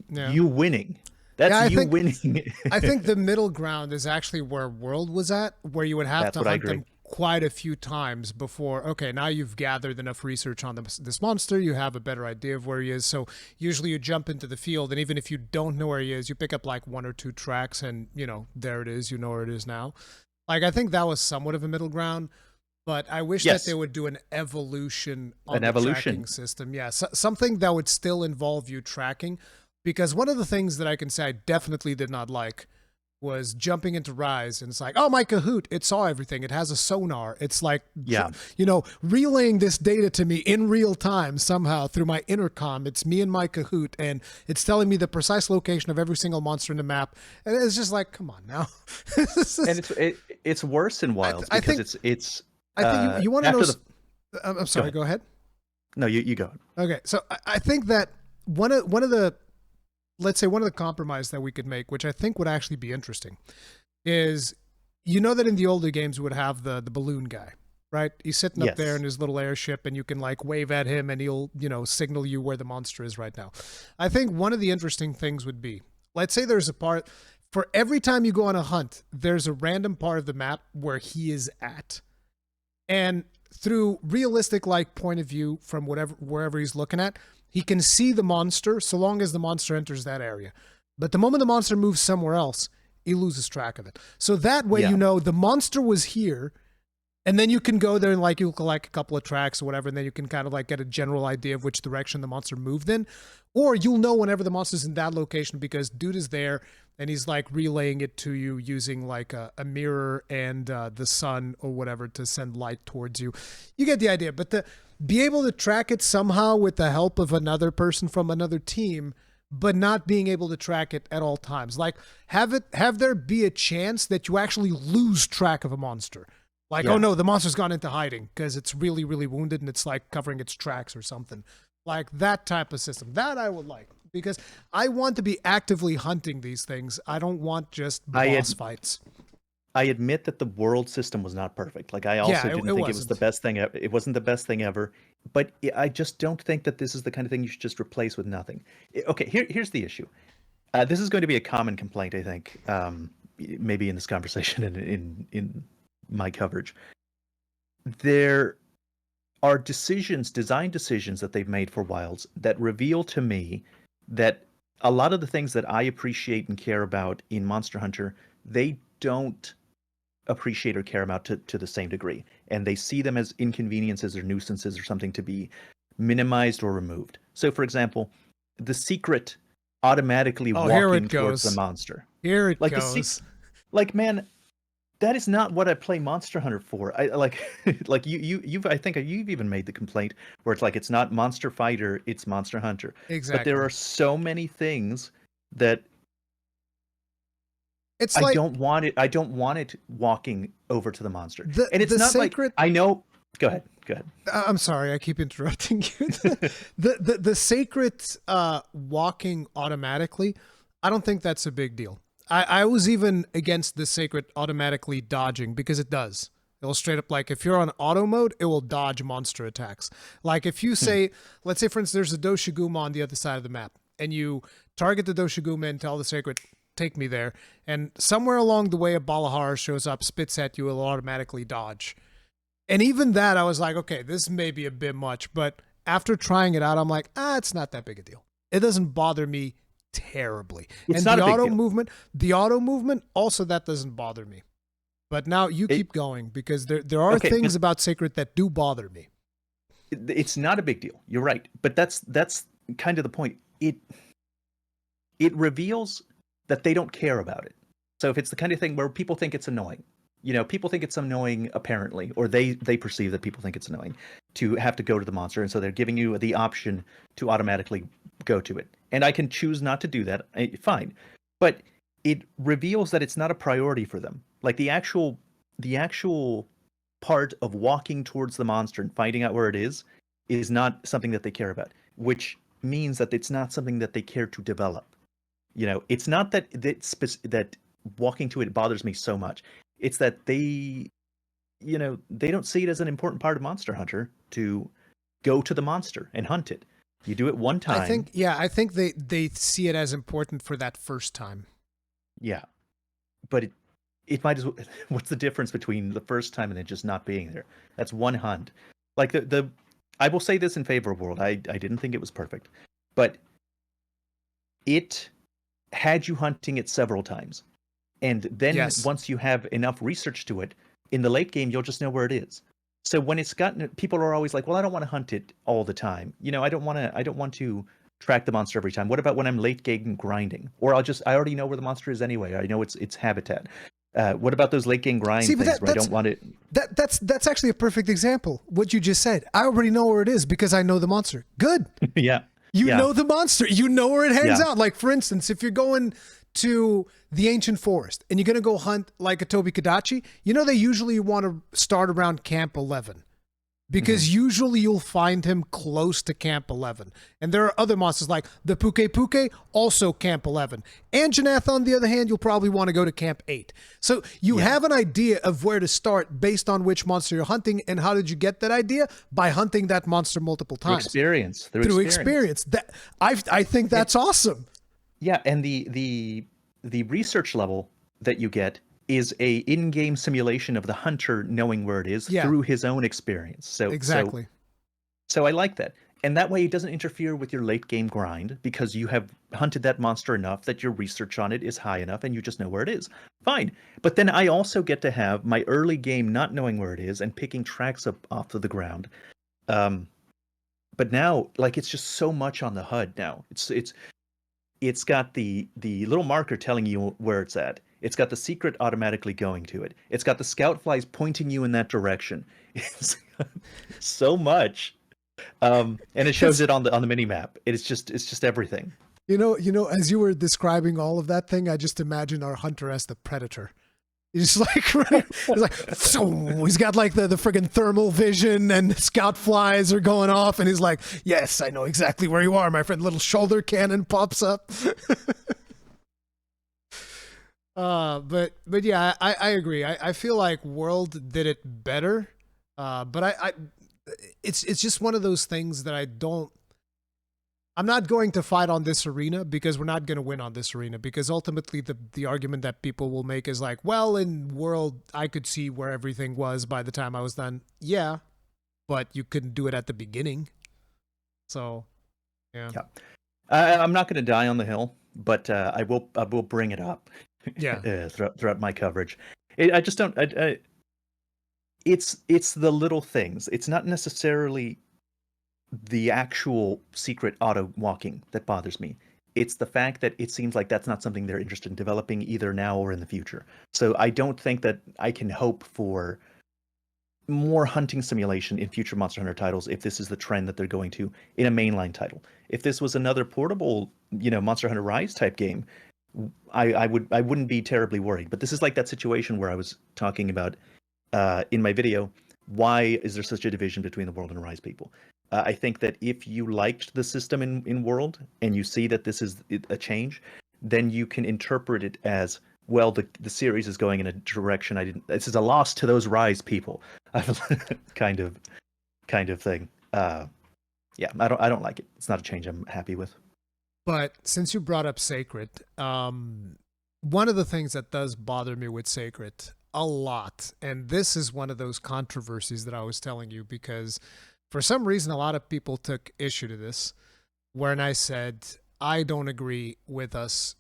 you winning. That's you winning. I think the middle ground is actually where World was at, where you would have to hunt them quite a few times before, okay, now you've gathered enough research on this monster, you have a better idea of where he is. So usually you jump into the field, and even if you don't know where he is, you pick up like 1 or 2 tracks and, you know, there it is, you know where it is now. Like, I think that was somewhat of a middle ground, but I wish that they would do an evolution on the tracking system. Yeah, something that would still involve you tracking, because one of the things that I can say I definitely did not like was jumping into Rise, and it's like, oh, my Kahoot, it saw everything. It has a sonar. It's like, you know, relaying this data to me in real time somehow through my intercom. It's me and my Kahoot, and it's telling me the precise location of every single monster in the map. And it's just like, come on now. And it's worse in Wilds because it's. I think you want to know. I'm sorry. Go ahead. No, you go. Okay, so I think that one of the, let's say one of the compromise that we could make, which I think would actually be interesting, is, you know that in the older games we would have the balloon guy, right? He's sitting up there in his little airship, and you can like wave at him and he'll, you know, signal you where the monster is right now. I think one of the interesting things would be, let's say there's a part, for every time you go on a hunt, there's a random part of the map where he is at. And through realistic like point of view from wherever he's looking at, he can see the monster so long as the monster enters that area. But the moment the monster moves somewhere else, he loses track of it. So that way, you know, the monster was here, and then you can go there and like you'll collect a couple of tracks or whatever, and then you can kind of like get a general idea of which direction the monster moved in. Or you'll know whenever the monster's in that location because dude is there and he's like relaying it to you using like a mirror and the sun or whatever to send light towards you. You get the idea. But be able to track it somehow with the help of another person from another team, but not being able to track it at all times. Like have there be a chance that you actually lose track of a monster. Like, oh no, the monster's gone into hiding because it's really, really wounded and it's like covering its tracks or something. Like that type of system. That I would like, because I want to be actively hunting these things. I don't want just boss fights. I admit that the world system was not perfect. Like I also didn't think it was the best thing. It wasn't the best thing ever. But I just don't think that this is the kind of thing you should just replace with nothing. Okay, here's the issue. This is going to be a common complaint, I think, maybe in this conversation and in my coverage. There are design decisions that they've made for Wilds that reveal to me that a lot of the things that I appreciate and care about in Monster Hunter, they don't appreciate or care about to the same degree. And they see them as inconveniences or nuisances or something to be minimized or removed. So, for example, the secret automatically Oh, here walking it towards the goes. monster. Here it Like goes. like man, that is not what I play Monster Hunter for. I like like you've I think you've even made the complaint where it's like it's not Monster Fighter, it's Monster Hunter. But there Exactly. are so many things that It's I like don't want it. I don't want it walking over to the monster. And it's the not like sacred. I know. Go ahead. Go ahead. I'm sorry, I keep interrupting you. The sacred walking automatically, I don't think that's a big deal. I was even against the sacred automatically dodging because it does. It'll straight up, like, if you're on auto mode, it will dodge monster attacks. Like if you say, let's say for instance, there's a Doshiguma on the other side of the map, and you target the Doshiguma and tell the sacred, take me there, and somewhere along the way a Balahar shows up, spits at you, it'll automatically dodge. And even that, I was like, okay, this may be a bit much, but after trying it out, I'm like, it's not that big a deal. It doesn't bother me terribly. It's And not the a big auto deal. movement, also that doesn't bother me. But now you keep going because there are Okay, things about Sacred that do bother me. it's not a big deal. You're right, but that's kind of the point. It reveals that they don't care about it. So if it's the kind of thing where people think it's annoying, people think it's annoying apparently, or they perceive that people think it's annoying to have to go to the monster, and so they're giving you the option to automatically go to it. And I can choose not to do that. Fine, but it reveals that it's not a priority for them. Like the actual part of walking towards the monster and finding out where it is not something that they care about, which means that it's not something that they care to develop. It's not that walking to it bothers me so much. It's that they don't see it as an important part of Monster Hunter to go to the monster and hunt it. You do it one time. I think they see it as important for that first time. Yeah, but it might as well. What's the difference between the first time and it just not being there? That's one hunt. Like the I will say this in favor of World. I didn't think it was perfect, but it had you hunting it several times. And then Yes. once you have enough research to it, in the late game, you'll just know where it is. So when it's gotten, people are always like, well, I don't want to hunt it all the time. I don't want to track the monster every time. What about when I'm late game grinding? Or I already know where the monster is anyway. I know its habitat. What about those late game grind things where I don't want it? That's actually a perfect example. What you just said. I already know where it is because I know the monster. Good. Yeah. You Yeah. know the monster. You know where it hangs Yeah. out. Like, for instance, if you're going to the ancient forest and you're going to go hunt like a Tobi Kadachi, they usually want to start around Camp 11 because usually you'll find him close to Camp 11. And there are other monsters like the Puke Puke, also Camp 11. Anjanath, on the other hand, you'll probably want to go to Camp 8. So you have an idea of where to start based on which monster you're hunting. And how did you get that idea? By hunting that monster multiple times. Through experience. That I think that's awesome. Yeah, and the research level that you get is a in-game simulation of the hunter knowing where it is through his own experience. So exactly. So I like that. And that way it doesn't interfere with your late game grind because you have hunted that monster enough that your research on it is high enough and you just know where it is. Fine. But then I also get to have my early game not knowing where it is and picking tracks up off of the ground. But now, like, it's just so much on the HUD now. It's got the little marker telling you where it's at. It's got the secret automatically going to it. It's got the scout flies pointing you in that direction. It's so much, and it shows it on the mini map. It's just everything. As you were describing all of that thing, I just imagine our hunter as the predator. He's like, he's got like the friggin' thermal vision, and the scout flies are going off, and he's like, yes, I know exactly where you are, my friend. Little shoulder cannon pops up. But yeah, I agree. I feel like World did it better. But it's just one of those things that I'm not going to fight on this arena because we're not going to win on this arena, because ultimately the argument that people will make is like, well, in World, I could see where everything was by the time I was done. Yeah, but you couldn't do it at the beginning. So, yeah. I'm not going to die on the hill, but I will bring it up. Yeah. Throughout my coverage. I just don't. It's the little things. It's not necessarily the actual secret auto walking that bothers me. It's the fact that it seems like that's not something they're interested in developing either now or in the future. So I don't think that I can hope for more hunting simulation in future Monster Hunter titles if this is the trend that they're going to in a mainline title. If this was another portable, Monster Hunter Rise type game, I wouldn't be terribly worried. But this is like that situation where I was talking about in my video. Why is there such a division between the World and Rise people? I think that if you liked the system in World and you see that this is a change, then you can interpret it as, well, the series is going in a direction I didn't. This is a loss to those Rise people, kind of thing. Yeah, I don't like it. It's not a change I'm happy with. But since you brought up Sacred, one of the things that does bother me with Sacred a lot, and this is one of those controversies that I was telling you, because for some reason a lot of people took issue to this, when I said I don't agree with us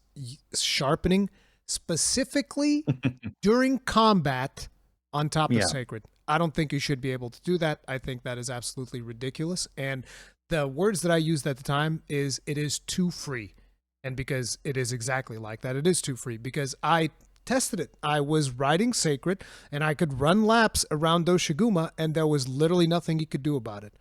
sharpening specifically during combat on top of Sacred. I don't think you should be able to do that. I think that is absolutely ridiculous. And the words that I used at the time is, it is too free. And because it is exactly like that, it is too free, because I tested it. I was riding Sacred and I could run laps around Doshiguma and there was literally nothing you could do about it.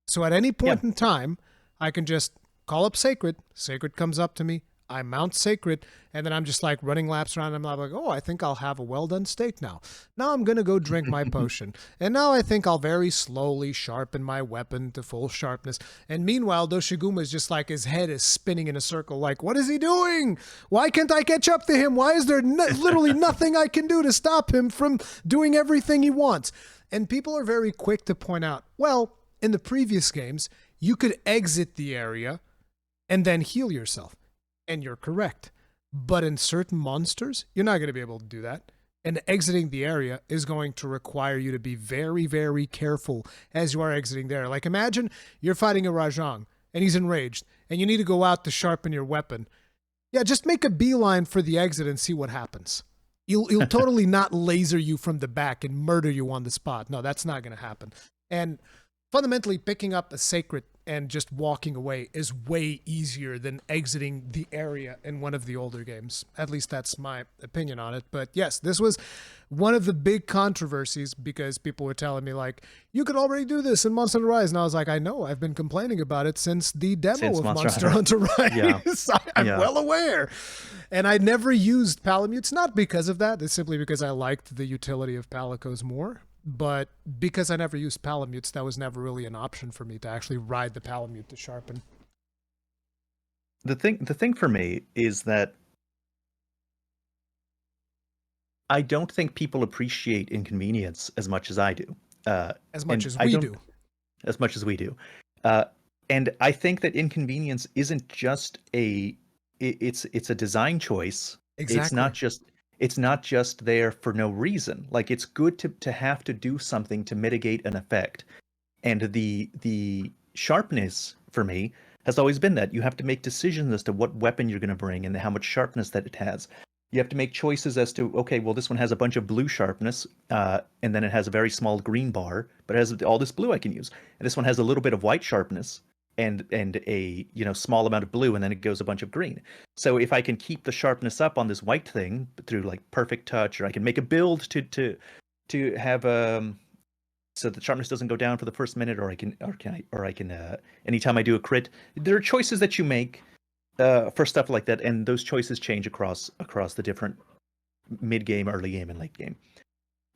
So at any point in time, I can just call up Sacred. Sacred comes up to me. I mount Sacred, and then I'm just like running laps around. And I'm like, oh, I think I'll have a well-done steak now. Now I'm going to go drink my potion. And now I think I'll very slowly sharpen my weapon to full sharpness. And meanwhile, Doshiguma is just like, his head is spinning in a circle. Like, what is he doing? Why can't I catch up to him? Why is there literally nothing I can do to stop him from doing everything he wants? And people are very quick to point out, well, in the previous games, you could exit the area and then heal yourself. And you're correct. But in certain monsters, you're not going to be able to do that. And exiting the area is going to require you to be very, very careful as you are exiting there. Like, imagine you're fighting a Rajang and he's enraged and you need to go out to sharpen your weapon. Yeah, just make a beeline for the exit and see what happens. He'll totally not laser you from the back and murder you on the spot. No, that's not going to happen. And fundamentally, picking up a Sacred and just walking away is way easier than exiting the area in one of the older games. At least that's my opinion on it. But yes, this was one of the big controversies, because people were telling me, like, you could already do this in Monster Hunter Rise. And I was like, I know, I've been complaining about it since the demo of Monster Hunter Rise. Yeah. I'm well aware. And I never used Palamutes, not because of that. It's simply because I liked the utility of Palicos more. But because I never used Palamutes, that was never really an option for me to actually ride the Palamute to sharpen. The thing for me is that I don't think people appreciate inconvenience as much as I do. As much as we do. As much as we do. And I think that inconvenience isn't just it's a design choice. Exactly. It's not just there for no reason. Like, it's good to have to do something to mitigate an effect. And the sharpness for me has always been that you have to make decisions as to what weapon you're going to bring and how much sharpness that it has. You have to make choices as to, okay, well, this one has a bunch of blue sharpness, and then it has a very small green bar, but it has all this blue I can use. And this one has a little bit of white sharpness and a small amount of blue, and then it goes a bunch of green. So if I can keep the sharpness up on this white thing through like perfect touch, or I can make a build to have so the sharpness doesn't go down for the first minute, or I can anytime I do a crit, there are choices that you make for stuff like that, and those choices change across the different mid game, early game, and late game.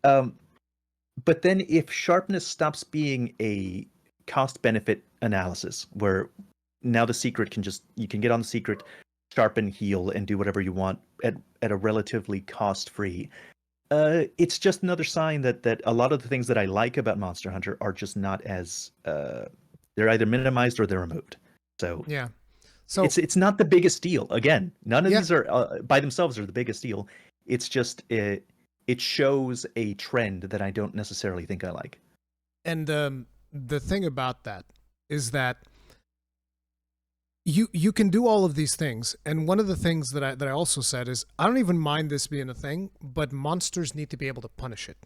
But then if sharpness stops being a cost benefit analysis, where now the secret you can get on the secret, sharpen, heal, and do whatever you want at a relatively cost free, it's just another sign that a lot of the things that I like about Monster Hunter are just not as they're either minimized or they're removed. So yeah, so it's not the biggest deal. Again, none of these are by themselves are the biggest deal. It's just it shows a trend that I don't necessarily think I like. And the thing about that is that you can do all of these things, and one of the things that I also said is, I don't even mind this being a thing, but monsters need to be able to punish it.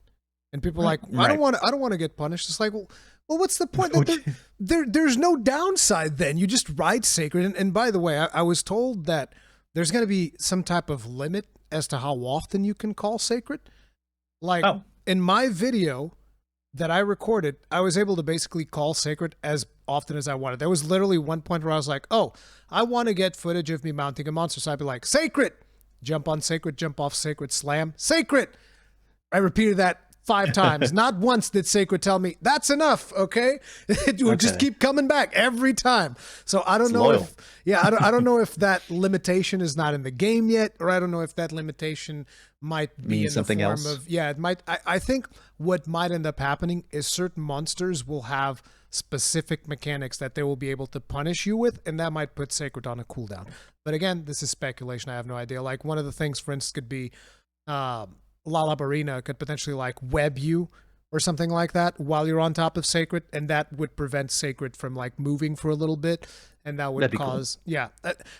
And people are like, Right. I don't want to get punished. It's like, well, what's the point? There's no downside then. You just ride sacred. And by the way, I was told that there's going to be some type of limit as to how often you can call sacred. Like in my video that I recorded, I was able to basically call sacred as often as I wanted. There was literally one point where I was like, oh, I want to get footage of me mounting a monster. So I'd be like, sacred, jump on sacred, jump off sacred, slam, sacred. I repeated that 5 times. Not once did sacred tell me that's enough. Okay, it would just keep coming back every time. So I don't know if I don't know if that limitation is not in the game yet, or I don't know if that limitation might be in something the form else. of it might. I think what might end up happening is certain monsters will have specific mechanics that they will be able to punish you with, and that might put sacred on a cooldown. But again, this is speculation. I have no idea. Like one of the things, for instance, could be Lalabarina could potentially like web you or something like that while you're on top of sacred, and that would prevent sacred from like moving for a little bit, and that would cause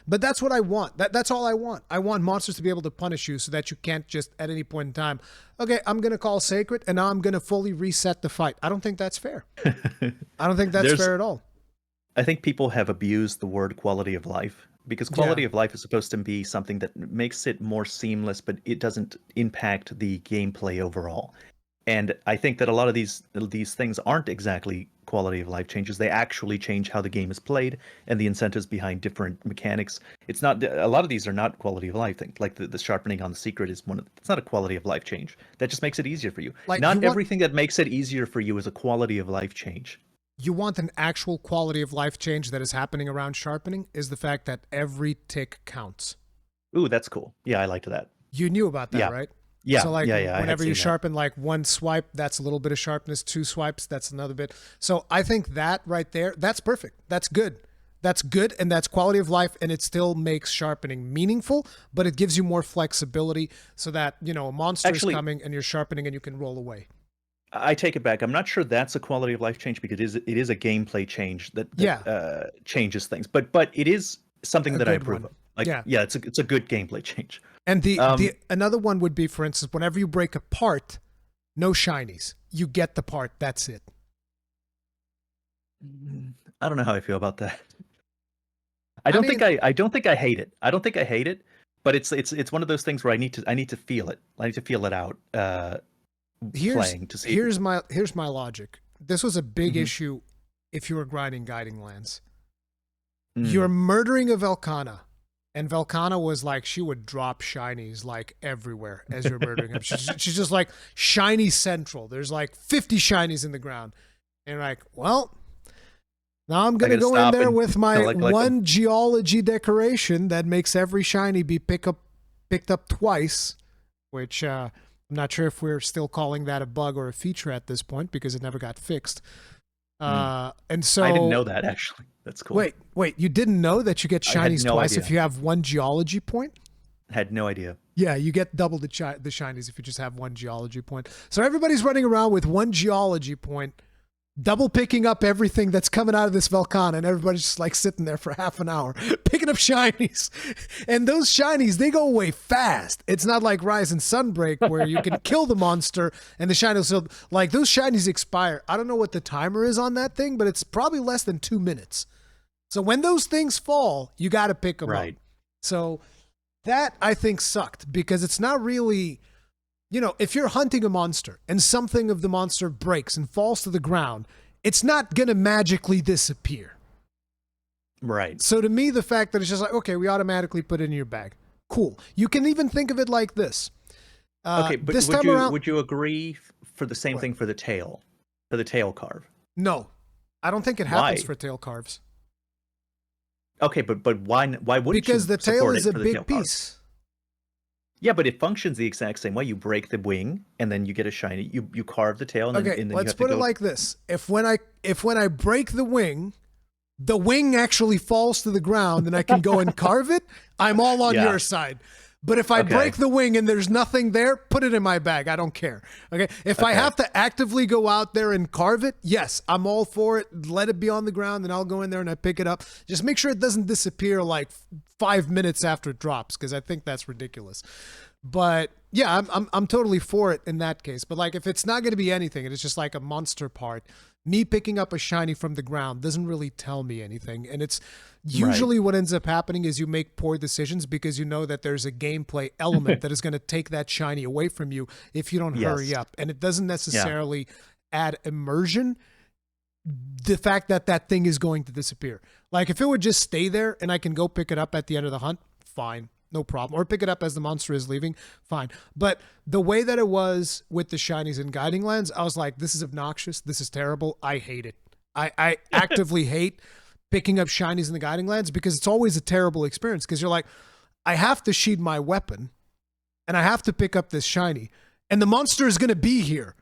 but that's what I want. That's all I want. I want monsters to be able to punish you so that you can't just at any point in time, okay, I'm gonna call sacred and now I'm gonna fully reset the fight. I don't think that's fair. I don't think that's fair at all. I think people have abused the word quality of life, because quality of life is supposed to be something that makes it more seamless, but it doesn't impact the gameplay overall. And I think that a lot of these things aren't exactly quality of life changes. They actually change how the game is played and the incentives behind different mechanics. It's not, a lot of these are not quality of life things. Like the sharpening on the secret is it's not a quality of life change. That just makes it easier for you. Like not everything that makes it easier for you is a quality of life change. You want an actual quality of life change that is happening around sharpening is the fact that every tick counts. Ooh, that's cool. Yeah, I liked that. You knew about that, right? Yeah. So like whenever you sharpen like 1 swipe, that's a little bit of sharpness. 2 swipes, that's another bit. So I think that right there, that's perfect. That's good. That's good, and that's quality of life, and it still makes sharpening meaningful, but it gives you more flexibility so that, you know, a monster is coming and you're sharpening and you can roll away. I take it back. I'm not sure that's a quality of life change, because it is a gameplay change that changes things. But it is something that I approve of. Like it's a good gameplay change. And the another one would be, for instance, whenever you break a part, no shinies. You get the part. That's it. I don't know how I feel about that. I don't think I hate it. I don't think I hate it, but it's one of those things where I need to feel it. I need to feel it out. Playing to see. Here's my logic. This was a big issue if you were grinding Guiding Lands. You're murdering a Velkhana, and Velkhana was like, she would drop shinies like everywhere as you're murdering him. She's just like shiny central. There's like 50 shinies in the ground. And you're like, well, now I'm going to go in there with my one geology decoration that makes every shiny be picked up twice, which I'm not sure if we're still calling that a bug or a feature at this point because it never got fixed. And so I didn't know that, actually. That's cool. Wait, you didn't know that you get shinies twice if you have 1 geology point? I had no idea. Yeah, you get double the shinies if you just have 1 geology point. So everybody's running around with 1 geology point, double picking up everything that's coming out of this Velkhana, and everybody's just like sitting there for half an hour picking up shinies. And those shinies, they go away fast. It's not like Rise and Sunbreak where you can kill the monster and the shinies will, like, those shinies expire. I don't know what the timer is on that thing, but it's probably less than 2 minutes. So when those things fall, you got to pick them up. So that, I think, sucked because it's not really... You know, if you're hunting a monster and something of the monster breaks and falls to the ground, it's not going to magically disappear. Right. So to me, the fact that it's just like, okay, we automatically put it in your bag. Cool. You can even think of it like this. Okay, but would you agree for the same thing for the tail? For the tail carve? No. I don't think it happens for tail carves. Okay, but why wouldn't you? Because the tail is a big piece. Yeah, but it functions the exact same way. You break the wing, and then you get a shiny. You carve the tail, and then let's put it like this: if when I break the wing actually falls to the ground, and I can go and carve it, I'm all on your side. But if I break the wing and there's nothing there, put it in my bag. I don't care. Okay. If I have to actively go out there and carve it, yes, I'm all for it. Let it be on the ground, and I'll go in there and I pick it up. Just make sure it doesn't disappear like 5 minutes after it drops, because I think that's ridiculous. But yeah, I'm totally for it in that case. But like if it's not going to be anything, and it's just like a monster part, me picking up a shiny from the ground doesn't really tell me anything. And it's usually what ends up happening is you make poor decisions because you know that there's a gameplay element that is going to take that shiny away from you if you don't hurry up. And it doesn't necessarily add immersion. The fact that that thing is going to disappear. Like if it would just stay there and I can go pick it up at the end of the hunt, fine. No problem. Or pick it up as the monster is leaving, fine. But the way that it was with the shinies in Guiding Lands, I was like, this is obnoxious. This is terrible. I hate it. I actively hate picking up shinies in the Guiding Lands because it's always a terrible experience because you're like, I have to sheath my weapon and I have to pick up this shiny and the monster is going to be here.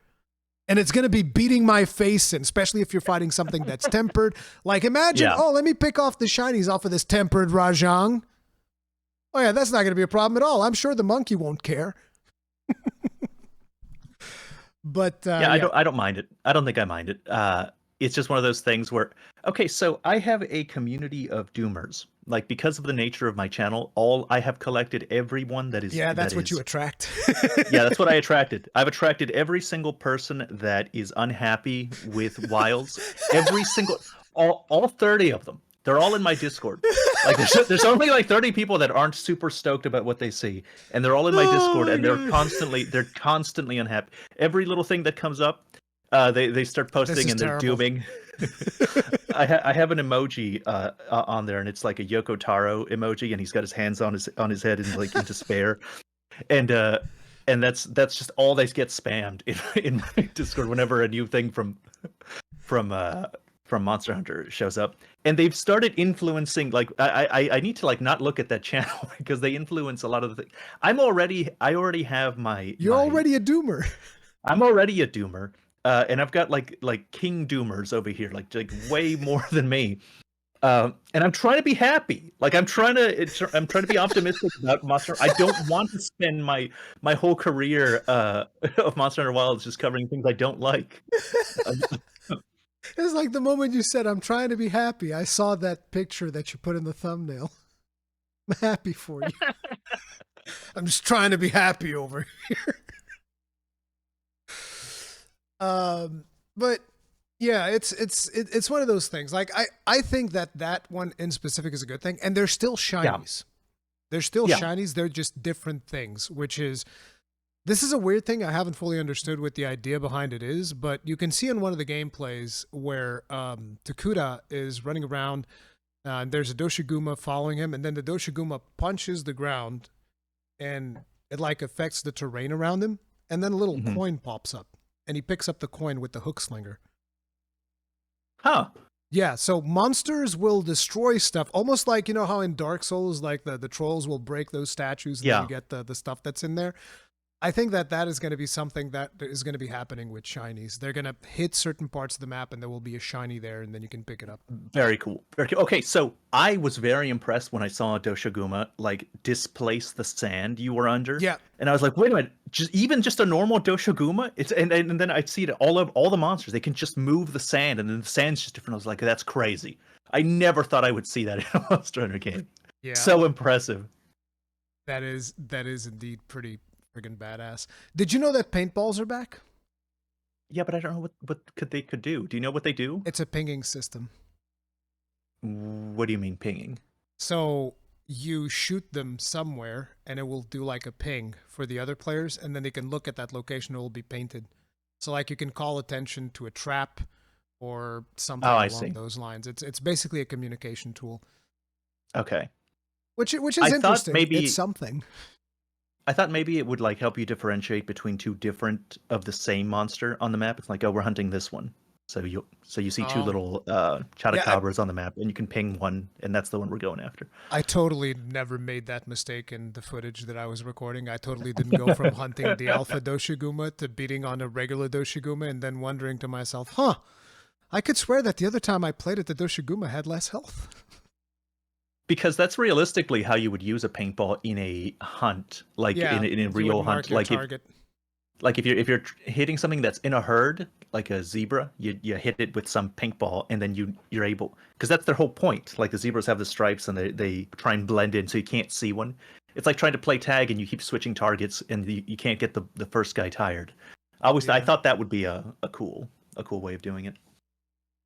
And it's going to be beating my face in, especially if you're fighting something that's tempered. Like imagine, let me pick off the shinies off of this tempered Rajang. Oh yeah, that's not going to be a problem at all. I'm sure the monkey won't care. But I don't mind it. I don't think I mind it. It's just one of those things where, okay, so I have a community of doomers. Like because of the nature of my channel, I have collected everyone that is. Yeah, that's what you attract. Yeah, that's what I attracted. I've attracted every single person that is unhappy with Wilds. Every single, all 30 of them. They're all in my Discord. Like there's only like 30 people that aren't super stoked about what they see, and they're all in my Discord, and they're constantly unhappy. Every little thing that comes up, they start posting and they're dooming. I have an emoji on there, and it's like a Yoko Taro emoji, and he's got his hands on his head and like in despair, and that's just all they get spammed in my Discord whenever a new thing from Monster Hunter shows up. And they've started influencing, like I need to like not look at that channel because they influence a lot of the things. I already have my. You're already a doomer. I'm already a doomer, and I've got like king doomers over here, like way more than me. And I'm trying to be happy. Like I'm trying to be optimistic about Monster. I don't want to spend my whole career of Monster Hunter Wilds just covering things I don't like. It's like the moment you said, I'm trying to be happy. I saw that picture that you put in the thumbnail. I'm happy for you. I'm just trying to be happy over here. But yeah, it's one of those things. Like I think that one in specific is a good thing. And they're still shinies. They're still shinies. They're just different things, which is, this is a weird thing I haven't fully understood what the idea behind it is, but you can see in one of the gameplays where Takuda is running around and there's a Doshiguma following him, and then the Doshiguma punches the ground and it like affects the terrain around him, and then a little coin pops up and he picks up the coin with the hook slinger. Huh. Yeah, so monsters will destroy stuff, almost like, you know how in Dark Souls, like the trolls will break those statues and then you get the stuff that's in there. I think that is going to be something that is going to be happening with shinies. They're going to hit certain parts of the map and there will be a shiny there and then you can pick it up. Very cool. Very cool. Okay, so I was very impressed when I saw Doshiguma like displace the sand you were under. Yeah. And I was like, wait a minute, just a normal Doshiguma? And then I'd see it all the monsters, they can just move the sand and then the sand's just different. I was like, that's crazy. I never thought I would see that in a Monster Hunter game. Yeah. So impressive. That is indeed pretty friggin' badass. Did you know that paintballs are back? Yeah, but I don't know what they could do. Do you know what they do? It's a pinging system. What do you mean pinging? So you shoot them somewhere and it will do like a ping for the other players, and then they can look at that location. It will be painted. So like you can call attention to a trap or something along those lines. It's basically a communication tool. Okay. Which is interesting. It's something. I thought maybe it would like help you differentiate between two different of the same monster on the map. It's like, oh, we're hunting this one. So you see two little Chotacabras on the map, and you can ping one, and that's the one we're going after. I totally never made that mistake in the footage that I was recording. I totally didn't go from hunting the alpha Doshiguma to beating on a regular Doshiguma and then wondering to myself, I could swear that the other time I played it, the Doshiguma had less health. Because that's realistically how you would use a paintball in a hunt, like in a real hunt. Like if you're hitting something that's in a herd, like a zebra, you hit it with some paintball, and then you're able, because that's their whole point. Like the zebras have the stripes and they try and blend in, so you can't see one. It's like trying to play tag and you keep switching targets and you can't get the first guy tired. I thought that would be a cool way of doing it.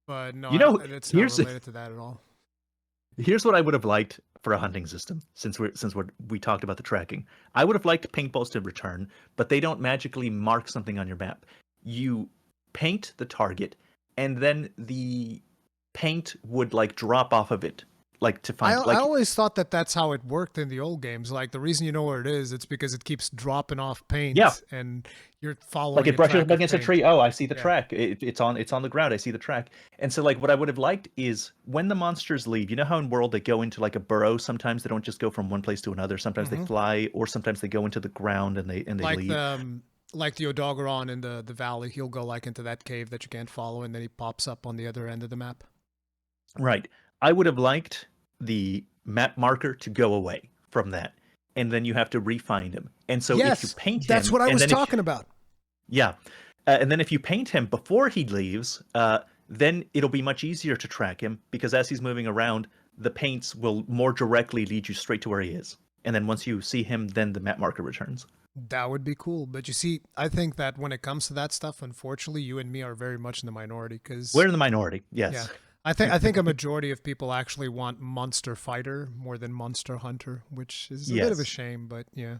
But no, You know, it's not related to that at all. Here's what I would have liked for a hunting system, since we talked about the tracking. I would have liked paintballs to return, but they don't magically mark something on your map. You paint the target, and then the paint would like drop off of it, like to find. I always thought that that's how it worked in the old games. Like the reason you know where it is, it's because it keeps dropping off paint. Yeah. And you're following. Like it brushes up against a tree. Oh, I see the Yeah. track. It's on the ground. I see the track. And so like what I would have liked is when the monsters leave. You know how in World they go into like a burrow. Sometimes they don't just go from one place to another. Sometimes they fly, or sometimes they go into the ground and they like leave. Like the Odogaron in the valley, he'll go like into that cave that you can't follow, and then he pops up on the other end of the map. Right. I would have liked the map marker to go away from that, and then you have to re-find him. And so if you paint him, that's what I was talking about. Yeah, and then if you paint him before he leaves, then it'll be much easier to track him, because as he's moving around, the paints will more directly lead you straight to where he is. And then once you see him, then the map marker returns. That would be cool. But you see, I think that when it comes to that stuff, unfortunately, you and me are very much in the minority. Because we're in the minority, yes. Yeah. I think a majority of people actually want Monster Fighter more than Monster Hunter, which is a bit of a shame, but yeah.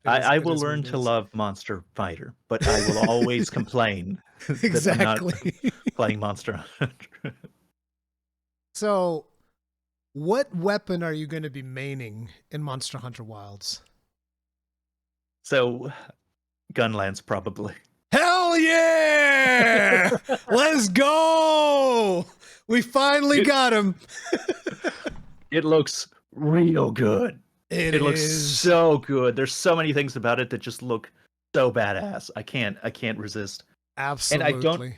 I will learn to love Monster Fighter, but I will always complain that I'm not playing Monster Hunter. So, what weapon are you going to be maining in Monster Hunter Wilds? So, Gunlance probably. Hell yeah! Let's go! We finally got him. It looks real good. It looks so good. There's so many things about it that just look so badass. I can't resist. Absolutely.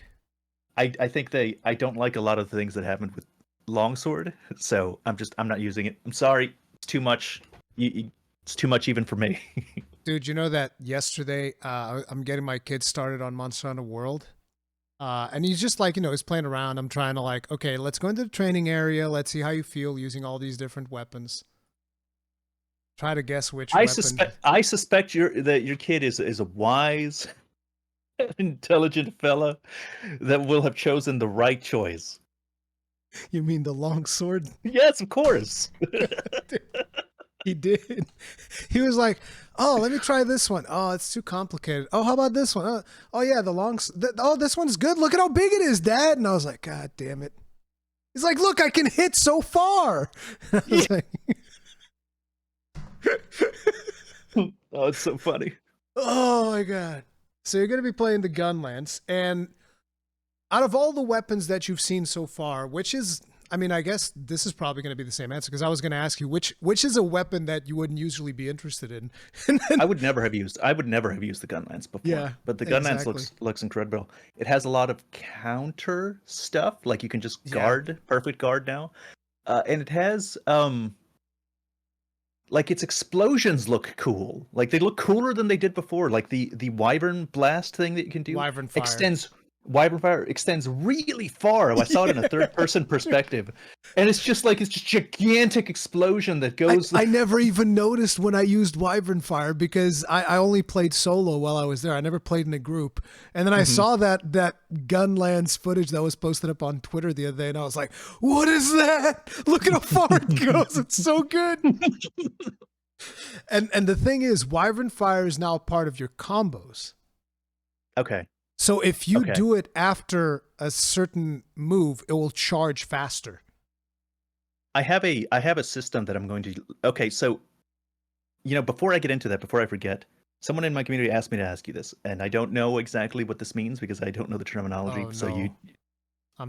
And I think I don't like a lot of the things that happened with Longsword, so I'm not using it. I'm sorry. It's too much. It's too much even for me. Dude, you know that yesterday I'm getting my kids started on Monster Hunter World. And he's just like, he's playing around. I'm trying to like, okay, let's go into the training area. Let's see how you feel using all these different weapons. Try to guess which weapon. I suspect that your kid is a wise, intelligent fella that will have chosen the right choice. You mean the long sword? Yes, of course. He did. He was like, "Oh, let me try this one. Oh, it's too complicated. Oh, how about this one? Oh yeah, this one's good. Look at how big it is, Dad." And I was like, "God damn it." He's like, "Look, I can hit so far." I was like, oh, it's so funny. Oh my God. So you're going to be playing the Gunlance, and out of all the weapons that you've seen so far, which is, I mean, I guess this is probably going to be the same answer, because I was going to ask you which is a weapon that you wouldn't usually be interested in. I would never have used the Gunlance before. Yeah, but the Gunlance looks incredible. It has a lot of counter stuff, like you can just perfect guard now, and it has like its explosions look cool. Like they look cooler than they did before. Like the Wyvern blast thing that you can do Wyvern Fire extends really far. I saw it in a third-person perspective, and it's just gigantic explosion that goes. I never even noticed when I used Wyvern Fire, because I only played solo while I was there. I never played in a group, and then I saw that Gunlance footage that was posted up on Twitter the other day, and I was like, "What is that? Look at how far it goes! It's so good." And the thing is, Wyvern Fire is now part of your combos. Okay. So if you do it after a certain move, it will charge faster. I have a system that I'm going to. Okay, so before I get into that, before I forget, someone in my community asked me to ask you this, and I don't know exactly what this means because I don't know the terminology. Oh, so no.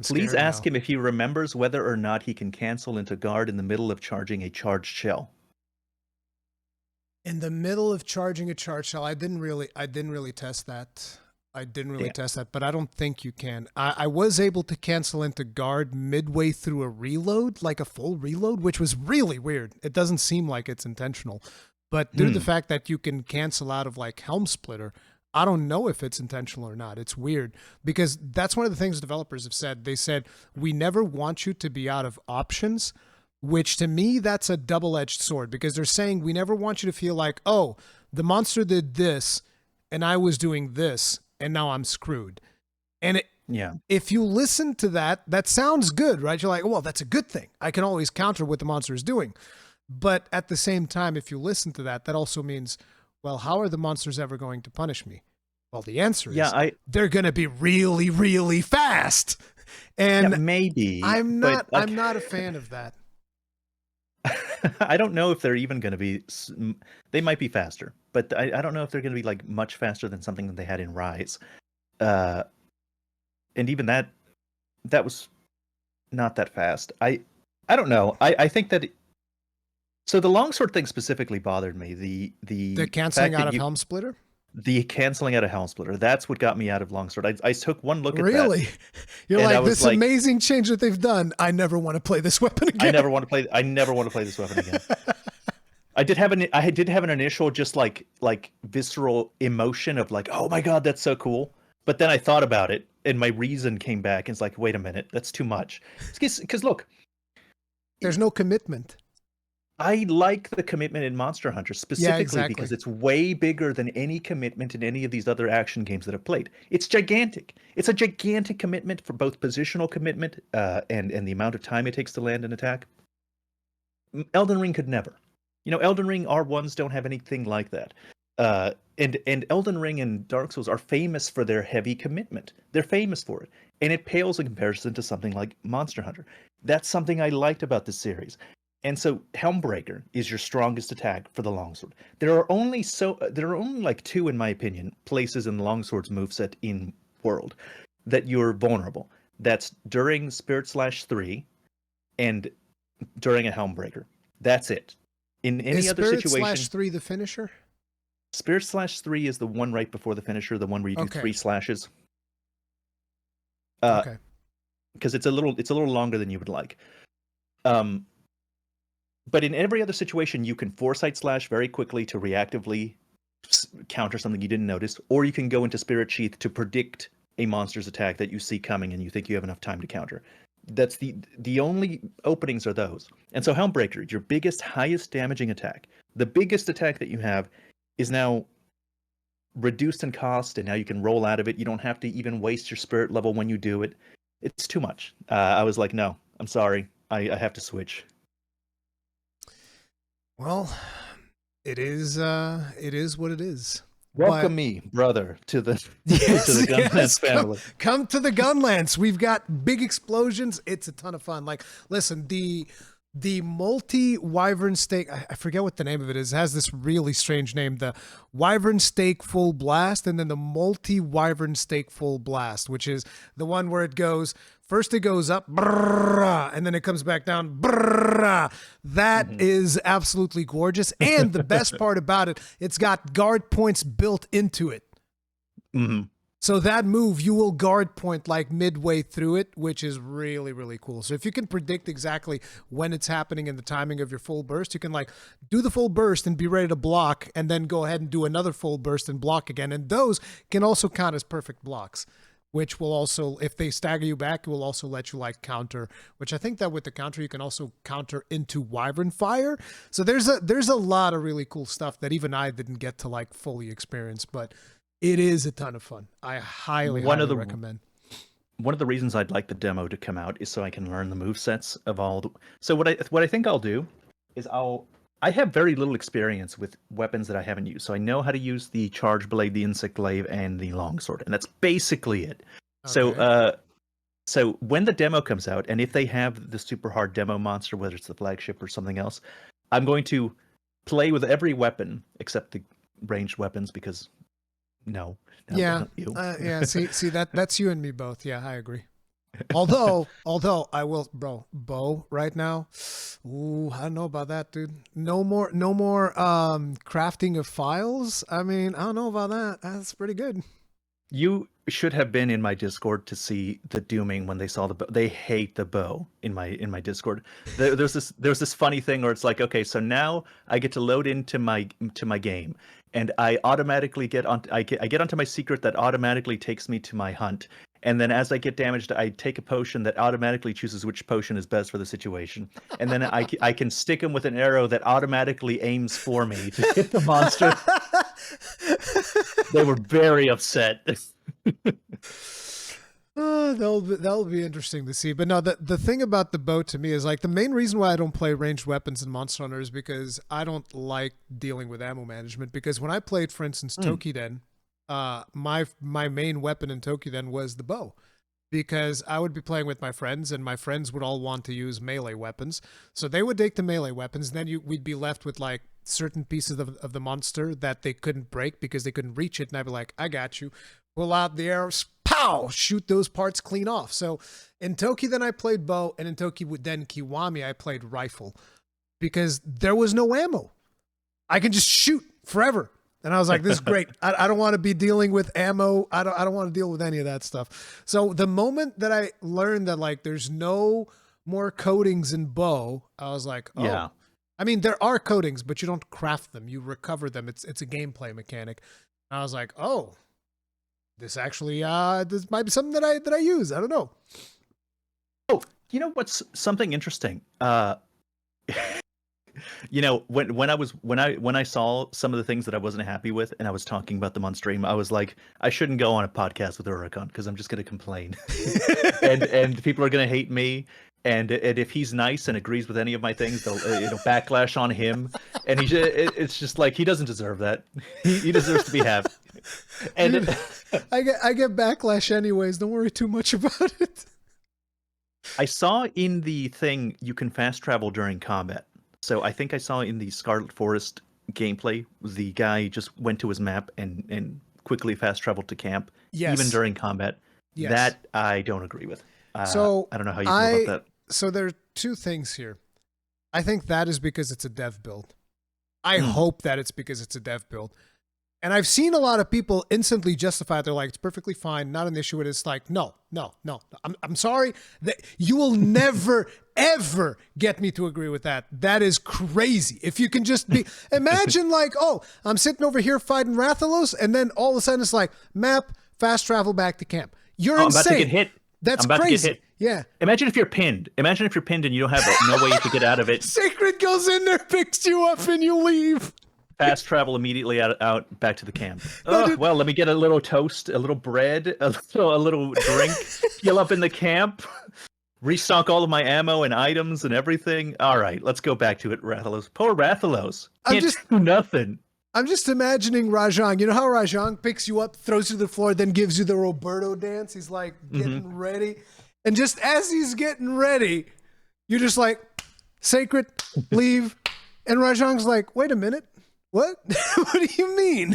Please ask him if he remembers whether or not he can cancel into guard in the middle of charging a charged shell. In the middle of charging a charged shell, I didn't really test that. Test that, but I don't think you can. I was able to cancel into guard midway through a reload, like a full reload, which was really weird. It doesn't seem like it's intentional. But due to the fact that you can cancel out of like Helm Splitter, I don't know if it's intentional or not. It's weird, because that's one of the things developers have said. They said, we never want you to be out of options, which to me, that's a double-edged sword because they're saying we never want you to feel like, oh, the monster did this and I was doing this and now I'm screwed. And if you listen to that, that sounds good, right? You're like, well, that's a good thing. I can always counter what the monster is doing. But at the same time, if you listen to that, that also means, well, how are the monsters ever going to punish me? Well, the answer is they're going to be really, really fast. And maybe I'm not a fan of that. I don't know if they're even going to be. They might be faster, but I don't know if they're going to be like much faster than something that they had in Rise. And even that was not that fast. I don't know. I think that. So the longsword thing specifically bothered me. The canceling out of Helm Splitter. The canceling out of Helm Splitter. That's what got me out of longsword. I took one look at that. Really? You're like, this amazing change that they've done. I never want to play this weapon again. I never want to play this weapon again. I did have an initial just like visceral emotion of like, oh my god, that's so cool. But then I thought about it, and my reason came back, and it's like, wait a minute, that's too much. Because look, there's no commitment. I like the commitment in Monster Hunter specifically because it's way bigger than any commitment in any of these other action games that I've played. It's gigantic. It's a gigantic commitment for both positional commitment and the amount of time it takes to land an attack. Elden Ring could never. Elden Ring R1s don't have anything like that. And Elden Ring and Dark Souls are famous for their heavy commitment. They're famous for it. And it pales in comparison to something like Monster Hunter. That's something I liked about this series. And so Helmbreaker is your strongest attack for the longsword. There are only like two, in my opinion, places in the longsword's moveset in world that you're vulnerable. That's during Spirit Slash 3 and during a Helmbreaker. That's it. In any other situation. Spirit Slash 3 the finisher? Spirit Slash 3 is the one right before the finisher, the one where you do 3 slashes. Okay. Because it's a little longer than you would like. But in every other situation, you can foresight slash very quickly to reactively counter something you didn't notice, or you can go into Spirit Sheath to predict a monster's attack that you see coming and you think you have enough time to counter. That's the only openings are those. And so Helmbreaker, your biggest, highest damaging attack, the biggest attack that you have is now reduced in cost, and now you can roll out of it. You don't have to even waste your spirit level when you do it. It's too much. I was like, no, I'm sorry. I have to switch. Well, it is what it is. Welcome me, brother, to the Gunlance family. Come to the Gunlance. We've got big explosions. It's a ton of fun. Like, listen, the multi-wyvern stake, I forget what the name of it is. It has this really strange name. The wyvern stake full blast, and then the multi-wyvern stake full blast, which is the one where it goes, first it goes up, brrrr, and then it comes back down, brrrr. That is absolutely gorgeous. And the best part about it, it's got guard points built into it. Mm-hmm. So that move, you will guard point like midway through it, which is really, really cool. So if you can predict exactly when it's happening and the timing of your full burst, you can like do the full burst and be ready to block, and then go ahead and do another full burst and block again. And those can also count as perfect blocks, which will also, if they stagger you back, it will also let you like counter, which I think that with the counter, you can also counter into Wyvern Fire. So there's a lot of really cool stuff that even I didn't get to like fully experience, but it is a ton of fun. I highly recommend. One of the reasons I'd like the demo to come out is so I can learn the movesets of all the... So what I think I'll do is I have very little experience with weapons that I haven't used. So I know how to use the Charge Blade, the Insect Glaive, and the Longsword, and that's basically it. Okay. So when the demo comes out, and if they have the super hard demo monster, whether it's the flagship or something else, I'm going to play with every weapon except the ranged weapons because... No, yeah, See, that's you and me both. Yeah, I agree. Although I will, bro, bow right now. Ooh, I don't know about that, dude. No more crafting of files. I mean, I don't know about that. That's pretty good. You should have been in my Discord to see the dooming when they saw the bow. They hate the bow in my Discord. There's this funny thing where it's like, okay, so now I get to load into my game, and I automatically get onto my secret that automatically takes me to my hunt, and then as I get damaged, I take a potion that automatically chooses which potion is best for the situation, and then I can stick him with an arrow that automatically aims for me to hit the monster. They were very upset. That'll be interesting to see. But no, the thing about the bow to me is like the main reason why I don't play ranged weapons in Monster Hunter is because I don't like dealing with ammo management. Because when I played, for instance, Tokiden, my main weapon in Tokiden was the bow. Because I would be playing with my friends, and my friends would all want to use melee weapons. So they would take the melee weapons, and then we'd be left with like certain pieces of the monster that they couldn't break because they couldn't reach it. And I'd be like, I got you. Pull out the arrows, pow, shoot those parts clean off. So in Tokiden I played bow, and in Tokiden Kiwami I played rifle because there was no ammo. I can just shoot forever. And I was like, this is great. I don't want to be dealing with ammo. I don't want to deal with any of that stuff. So the moment that I learned that like there's no more coatings in bow, I was like, oh. Yeah. I mean, there are coatings, but you don't craft them. You recover them. It's a gameplay mechanic. And I was like, oh, this actually this might be something that I use. I don't know. Oh, you know what's something interesting? You know, when I saw some of the things that I wasn't happy with, and I was talking about them on stream, I was like, I shouldn't go on a podcast with Rurikhan because I'm just going to complain, and people are going to hate me. And if he's nice and agrees with any of my things, they'll backlash on him. And it's just like he doesn't deserve that. He deserves to be happy. And I get backlash anyways. Don't worry too much about it. I saw in the thing you can fast travel during combat. So I think I saw in the Scarlet Forest gameplay, the guy just went to his map and quickly fast traveled to camp, even during combat. Yes. That I don't agree with. So I don't know how you feel about that. So there are two things here. I think that is because it's a dev build. I hope that it's because it's a dev build. And I've seen a lot of people instantly justify it. They're like, it's perfectly fine, not an issue. It's like, no. I'm sorry. You will never, ever get me to agree with that. That is crazy. If you can just be... Imagine like, oh, I'm sitting over here fighting Rathalos, and then all of a sudden it's like, map, fast travel back to camp. You're insane. I'm about to get hit. That's I'm about crazy. To get hit. Yeah. Imagine if you're pinned. Imagine if you're pinned and you don't have no way to get out of it. Sacred goes in there, picks you up, and you leave. Fast travel immediately out back to the camp. Oh, well, let me get a little toast, a little bread, a little drink, heal up in the camp, restock all of my ammo and items and everything. All right, let's go back to it, Rathalos. Poor Rathalos. Can't do nothing. I'm just imagining Rajang. You know how Rajang picks you up, throws you to the floor, then gives you the Roberto dance? He's like getting ready. And just as he's getting ready, you're just like, Sacred, leave. And Rajang's like, wait a minute. What? What do you mean?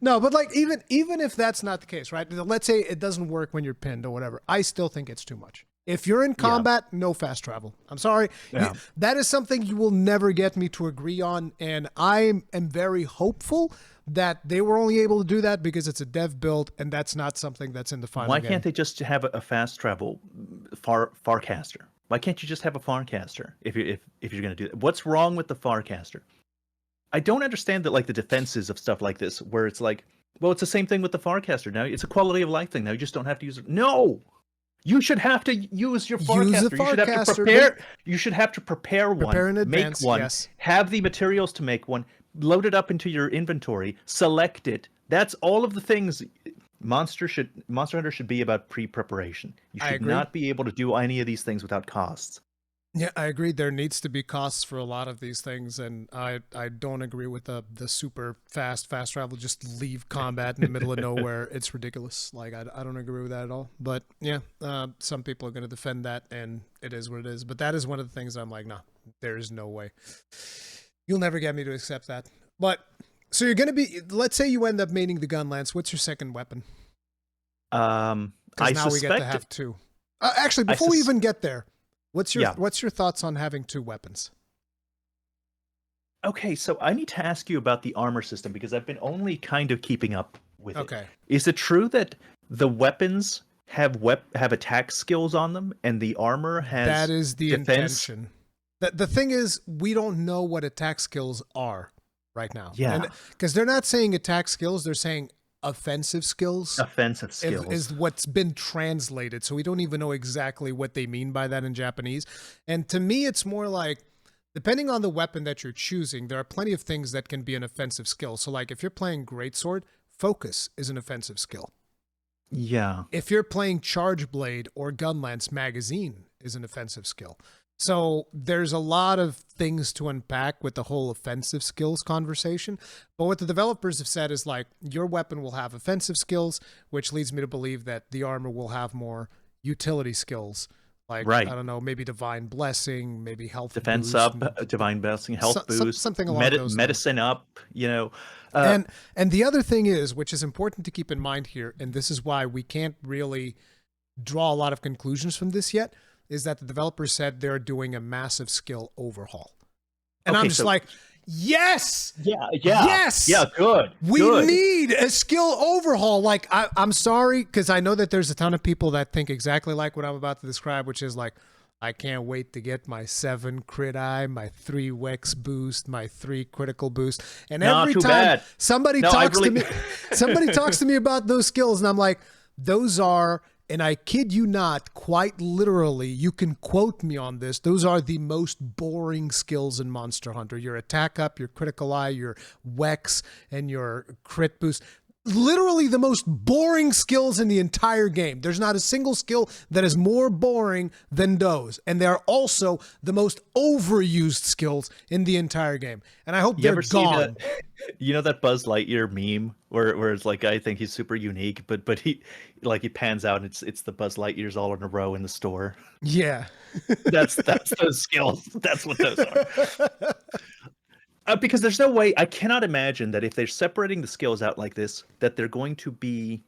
No, but like even if that's not the case, right? Let's say it doesn't work when you're pinned or whatever. I still think it's too much. If you're in combat, no fast travel. I'm sorry. Yeah. That is something you will never get me to agree on. And I am very hopeful that they were only able to do that because it's a dev build and that's not something that's in the final game. Why can't they just have a fast travel Farcaster? Why can't you just have a Farcaster if you're going to do that? What's wrong with the Farcaster? I don't understand that, like, the defenses of stuff like this, where it's like, well, it's the same thing with the Farcaster now. It's a quality of life thing now. You just don't have to use it. No! You should have to use your Farcaster. You should have to prepare one, in advance, make one, yes. Have the materials to make one, load it up into your inventory, select it. That's all of the things. Monster Hunter should be about pre-preparation. You should not be able to do any of these things without costs. Yeah, I agree. There needs to be costs for a lot of these things, and I don't agree with the super fast travel. Just leave combat in the middle of nowhere. It's ridiculous. Like I don't agree with that at all. But yeah, some people are going to defend that, and it is what it is. But that is one of the things I'm like, nah, there is no way. You'll never get me to accept that. But so you're going to be. Let's say you end up maining the gun lance. What's your second weapon? I now we get to have two. Actually, before we even get there. What's your thoughts on having two weapons? Okay, so I need to ask you about the armor system because I've been only kind of keeping up with it. Is it true that the weapons have attack skills on them and the armor has That is the defense? intention. The thing is, we don't know what attack skills are right now. Yeah. Because they're not saying attack skills, they're saying offensive skills. Offensive skills Is what's been translated. So we don't even know exactly what they mean by that in Japanese. And to me, it's more like, depending on the weapon that you're choosing, there are plenty of things that can be an offensive skill. So like if you're playing Greatsword, focus is an offensive skill. Yeah. If you're playing Charge Blade or Gunlance, magazine is an offensive skill. So there's a lot of things to unpack with the whole offensive skills conversation. But what the developers have said is like, your weapon will have offensive skills, which leads me to believe that the armor will have more utility skills. Like, right. I don't know, maybe Divine Blessing, maybe health defense boost, up, Divine Blessing, health boost, something along those lines. Medicine up, you know. And the other thing is, which is important to keep in mind here, and this is why we can't really draw a lot of conclusions from this yet, is that the developers said they're doing a massive skill overhaul. And I'm just like, yes! Yeah. Yes! Yeah, good. We need a skill overhaul. Like, I'm sorry, because I know that there's a ton of people that think exactly like what I'm about to describe, which is like, I can't wait to get my 7 crit eye, my 3 Wex boost, my 3 critical boost. And every time somebody talks to me about those skills, and I'm like, those are, and I kid you not, quite literally, you can quote me on this, those are the most boring skills in Monster Hunter. Your attack up, your critical eye, your Wex, and your crit boost. Literally the most boring skills in the entire game. There's not a single skill that is more boring than those. And they're also the most overused skills in the entire game. And I hope they're gone. You know that Buzz Lightyear meme where it's like, I think he's super unique, but he pans out and it's the Buzz Lightyears all in a row in the store. Yeah. That's those skills. That's what those are. Because there's no way, I cannot imagine that if they're separating the skills out like this, that they're going to be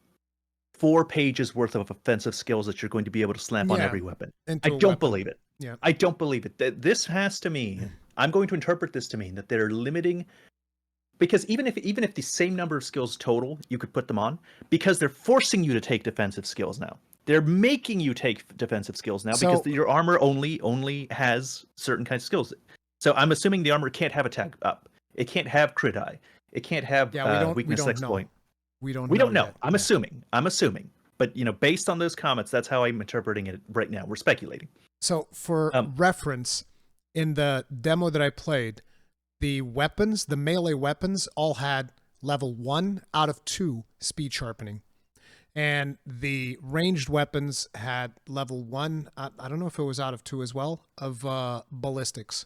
4 pages worth of offensive skills that you're going to be able to slap on every weapon. I don't believe it. Yeah. I don't believe it. This has to mean, I'm going to interpret this to mean that they're limiting, because even if the same number of skills total, you could put them on, because they're forcing you to take defensive skills now. They're making you take defensive skills now because your armor only has certain kinds of skills. So I'm assuming the armor can't have attack up. It can't have crit eye. It can't have weakness exploit. We don't know. Yet. I'm assuming. But based on those comments, that's how I'm interpreting it right now. We're speculating. So for reference, in the demo that I played, the weapons, the melee weapons, all had level 1 out of 2 speed sharpening. And the ranged weapons had level 1, I don't know if it was out of 2 as well, of ballistics.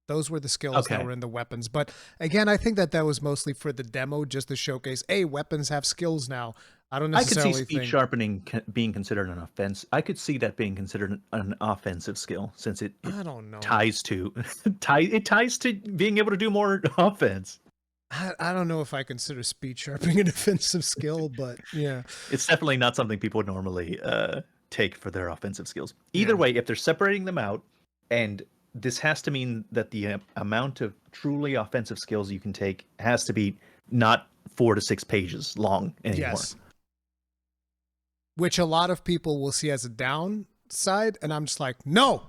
Those were the skills that were in the weapons. But again, I think that was mostly for the demo, just to showcase, hey, weapons have skills now. I don't necessarily I could see speed sharpening being considered an offense. I could see that being considered an offensive skill, since it I don't know. ties to being able to do more offense. I don't know if I consider speed sharpening an offensive skill, but yeah. It's definitely not something people would normally take for their offensive skills. Either way, if they're separating them out, and this has to mean that the amount of truly offensive skills you can take has to be not 4 to 6 pages long anymore. Yes. Which a lot of people will see as a downside, and I'm just like, no,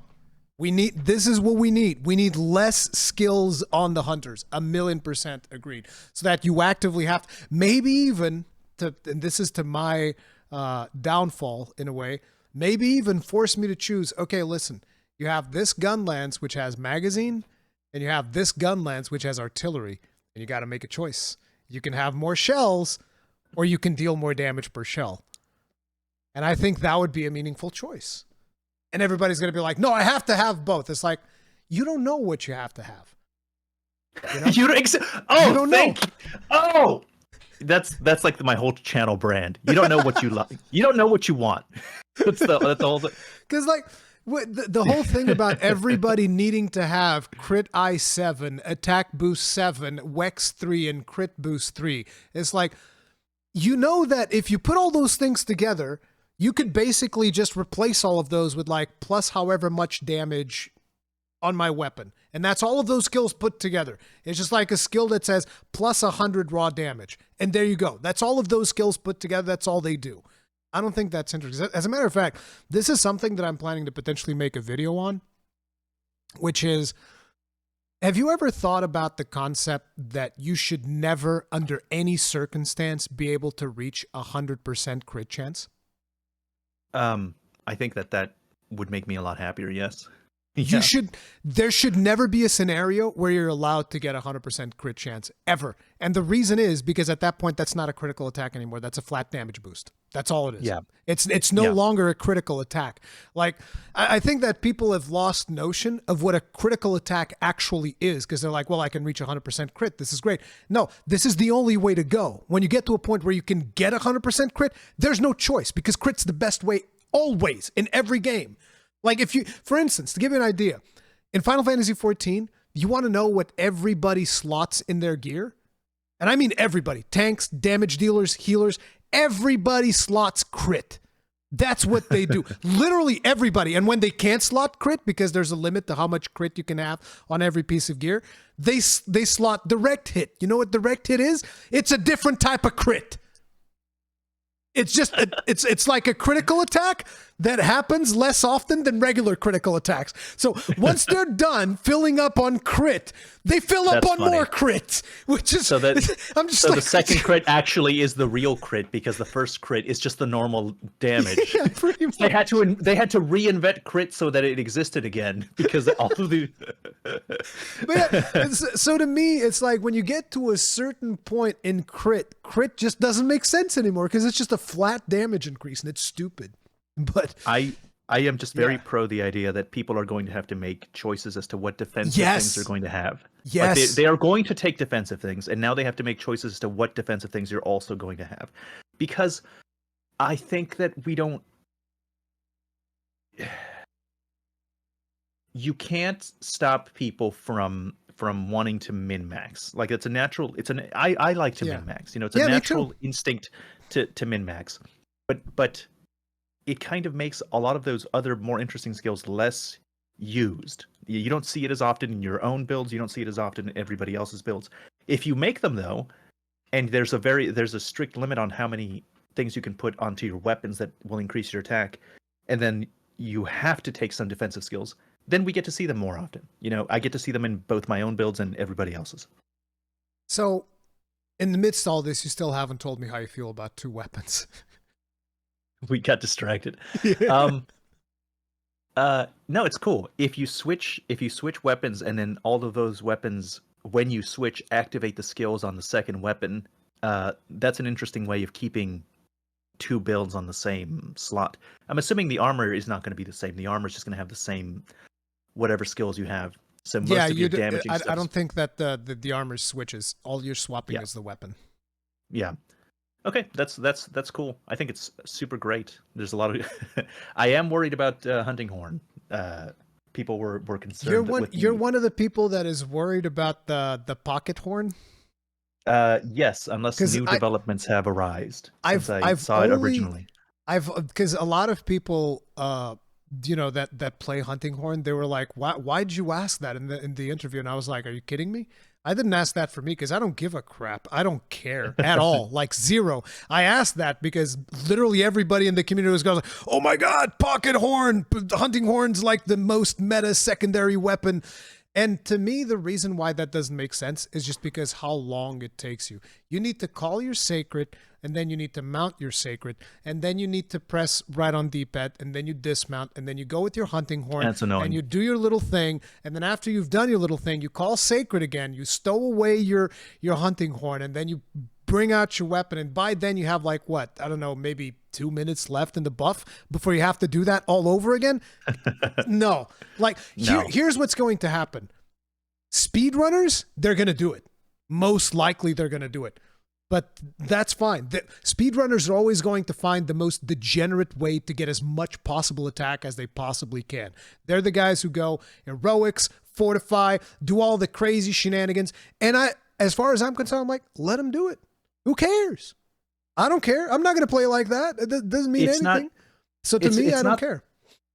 this is what we need. We need less skills on the hunters. 1,000,000% agreed. So that you actively have, maybe even, and this is to my downfall in a way, maybe even force me to choose, okay, listen, you have this gun lance, which has magazine, and you have this gun lance, which has artillery, and you got to make a choice. You can have more shells, or you can deal more damage per shell. And I think that would be a meaningful choice. And everybody's going to be like, no, I have to have both. It's like, you don't know what you have to have. You know? You don't know. Oh, that's like my whole channel brand. You don't know what you like. You don't know what you want. That's the whole thing. Because like, the whole thing about everybody needing to have crit eye 7, attack boost 7, Wex 3, and crit boost 3. It's like, you know that if you put all those things together, you could basically just replace all of those with like plus however much damage on my weapon. And that's all of those skills put together. It's just like a skill that says plus 100 raw damage. And there you go. That's all of those skills put together. That's all they do. I don't think that's interesting. As a matter of fact, this is something that I'm planning to potentially make a video on, which is Have you ever thought about the concept that you should never, under any circumstance, be able to reach 100% crit chance? I think that would make me a lot happier. Yes. You Yeah. should. There should never be a scenario where you're allowed to get 100% crit chance ever. And the reason is because at that point, that's not a critical attack anymore. That's a flat damage boost. That's all it is. Yeah. It's no Yeah. longer a critical attack. Like I think that people have lost notion of what a critical attack actually is because they're like, well, I can reach 100% crit. This is great. No, this is the only way to go. When you get to a point where you can get 100% crit, there's no choice because crit's the best way always in every game. Like if you, for instance, to give you an idea, in Final Fantasy XIV, you want to know what everybody slots in their gear? And I mean everybody. Tanks, damage dealers, healers, everybody slots crit. That's what they do. Literally everybody. And when they can't slot crit, because there's a limit to how much crit you can have on every piece of gear, they slot direct hit. You know what direct hit is? It's a different type of crit. It's just it's like a critical attack that happens less often than regular critical attacks. So once they're done filling up on crit, they fill up That's on funny. more crit, which is So that I'm just so like, the second crit actually is the real crit because the first crit is just the normal damage. yeah, pretty much. They had to reinvent crit so that it existed again because all of the But yeah, so to me, it's like when you get to a certain point in crit just doesn't make sense anymore because it's just a flat damage increase and it's stupid. But I am just very Yeah. pro the idea that people are going to have to make choices as to what defensive Yes. things they're going to have. Yes. Like they are going to take defensive things, and now they have to make choices as to what defensive things you're also going to have. Because I think that we don't. You can't stop people from wanting to min max. Like it's a natural. I like to Yeah. min max. You know, it's Yeah, a me natural too. instinct to min max. But it kind of makes a lot of those other more interesting skills less used. You don't see it as often in your own builds. You don't see it as often in everybody else's builds. If you make them though, and there's a strict limit on how many things you can put onto your weapons that will increase your attack, and then you have to take some defensive skills, then we get to see them more often. You know, I get to see them in both my own builds and everybody else's. So in the midst of all this, you still haven't told me how you feel about two weapons. We got distracted. No, it's cool. If you switch weapons and then all of those weapons when you switch activate the skills on the second weapon, that's an interesting way of keeping two builds on the same slot. I'm assuming the armor is not going to be the same. The armor is just going to have the same whatever skills you have. So most of your damaging I stuff. don't think that the armor switches. All you're swapping Yeah. is the weapon. Yeah. Okay, that's cool. I think it's super great. There's a lot of. I am worried about hunting horn. People were concerned. You're one of the people that is worried about the pocket horn. Yes, unless 'Cause new developments have arisen since I I've saw it only- originally. Because a lot of people that play hunting horn, they were like, why'd you ask that in the interview? And I was like, are you kidding me? I didn't ask that for me because I don't give a crap. I don't care at all, like zero. I asked that because literally everybody in the community was going, oh my God, pocket horn, hunting horn's like the most meta secondary weapon. And to me, the reason why that doesn't make sense is just because how long it takes you. You need to call your sacred, and then you need to mount your sacred, and then you need to press right on D-pad, and then you dismount, and then you go with your hunting horn, That's annoying. and you do your little thing, and then after you've done your little thing, you call sacred again, you stow away your hunting horn, and then you bring out your weapon, and by then you have like what? I don't know, maybe 2 minutes left in the buff before you have to do that all over again? No. Like, No. here's what's going to happen. Speedrunners, they're going to do it. Most likely they're going to do it. But that's fine. Speedrunners are always going to find the most degenerate way to get as much possible attack as they possibly can. They're the guys who go heroics, fortify, do all the crazy shenanigans. And as far as I'm concerned, I'm like, let them do it. Who cares? I don't care. I'm not going to play like that. It doesn't mean It's anything. not- So to me, I don't care.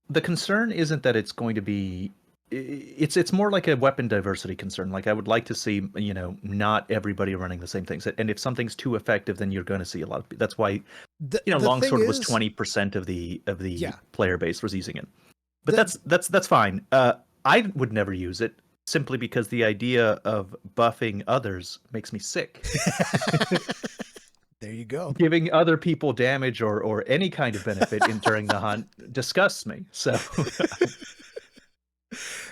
The concern isn't that it's going to be. It's more like a weapon diversity concern. Like I would like to see, not everybody running the same things. And if something's too effective, then you're going to see a lot of. That's why The longsword thing was is- 20% of the Yeah. player base was using it. But The- that's fine. I would never use it. simply because the idea of buffing others makes me sick. There you go. Giving other people damage or any kind of benefit in during the hunt disgusts me. So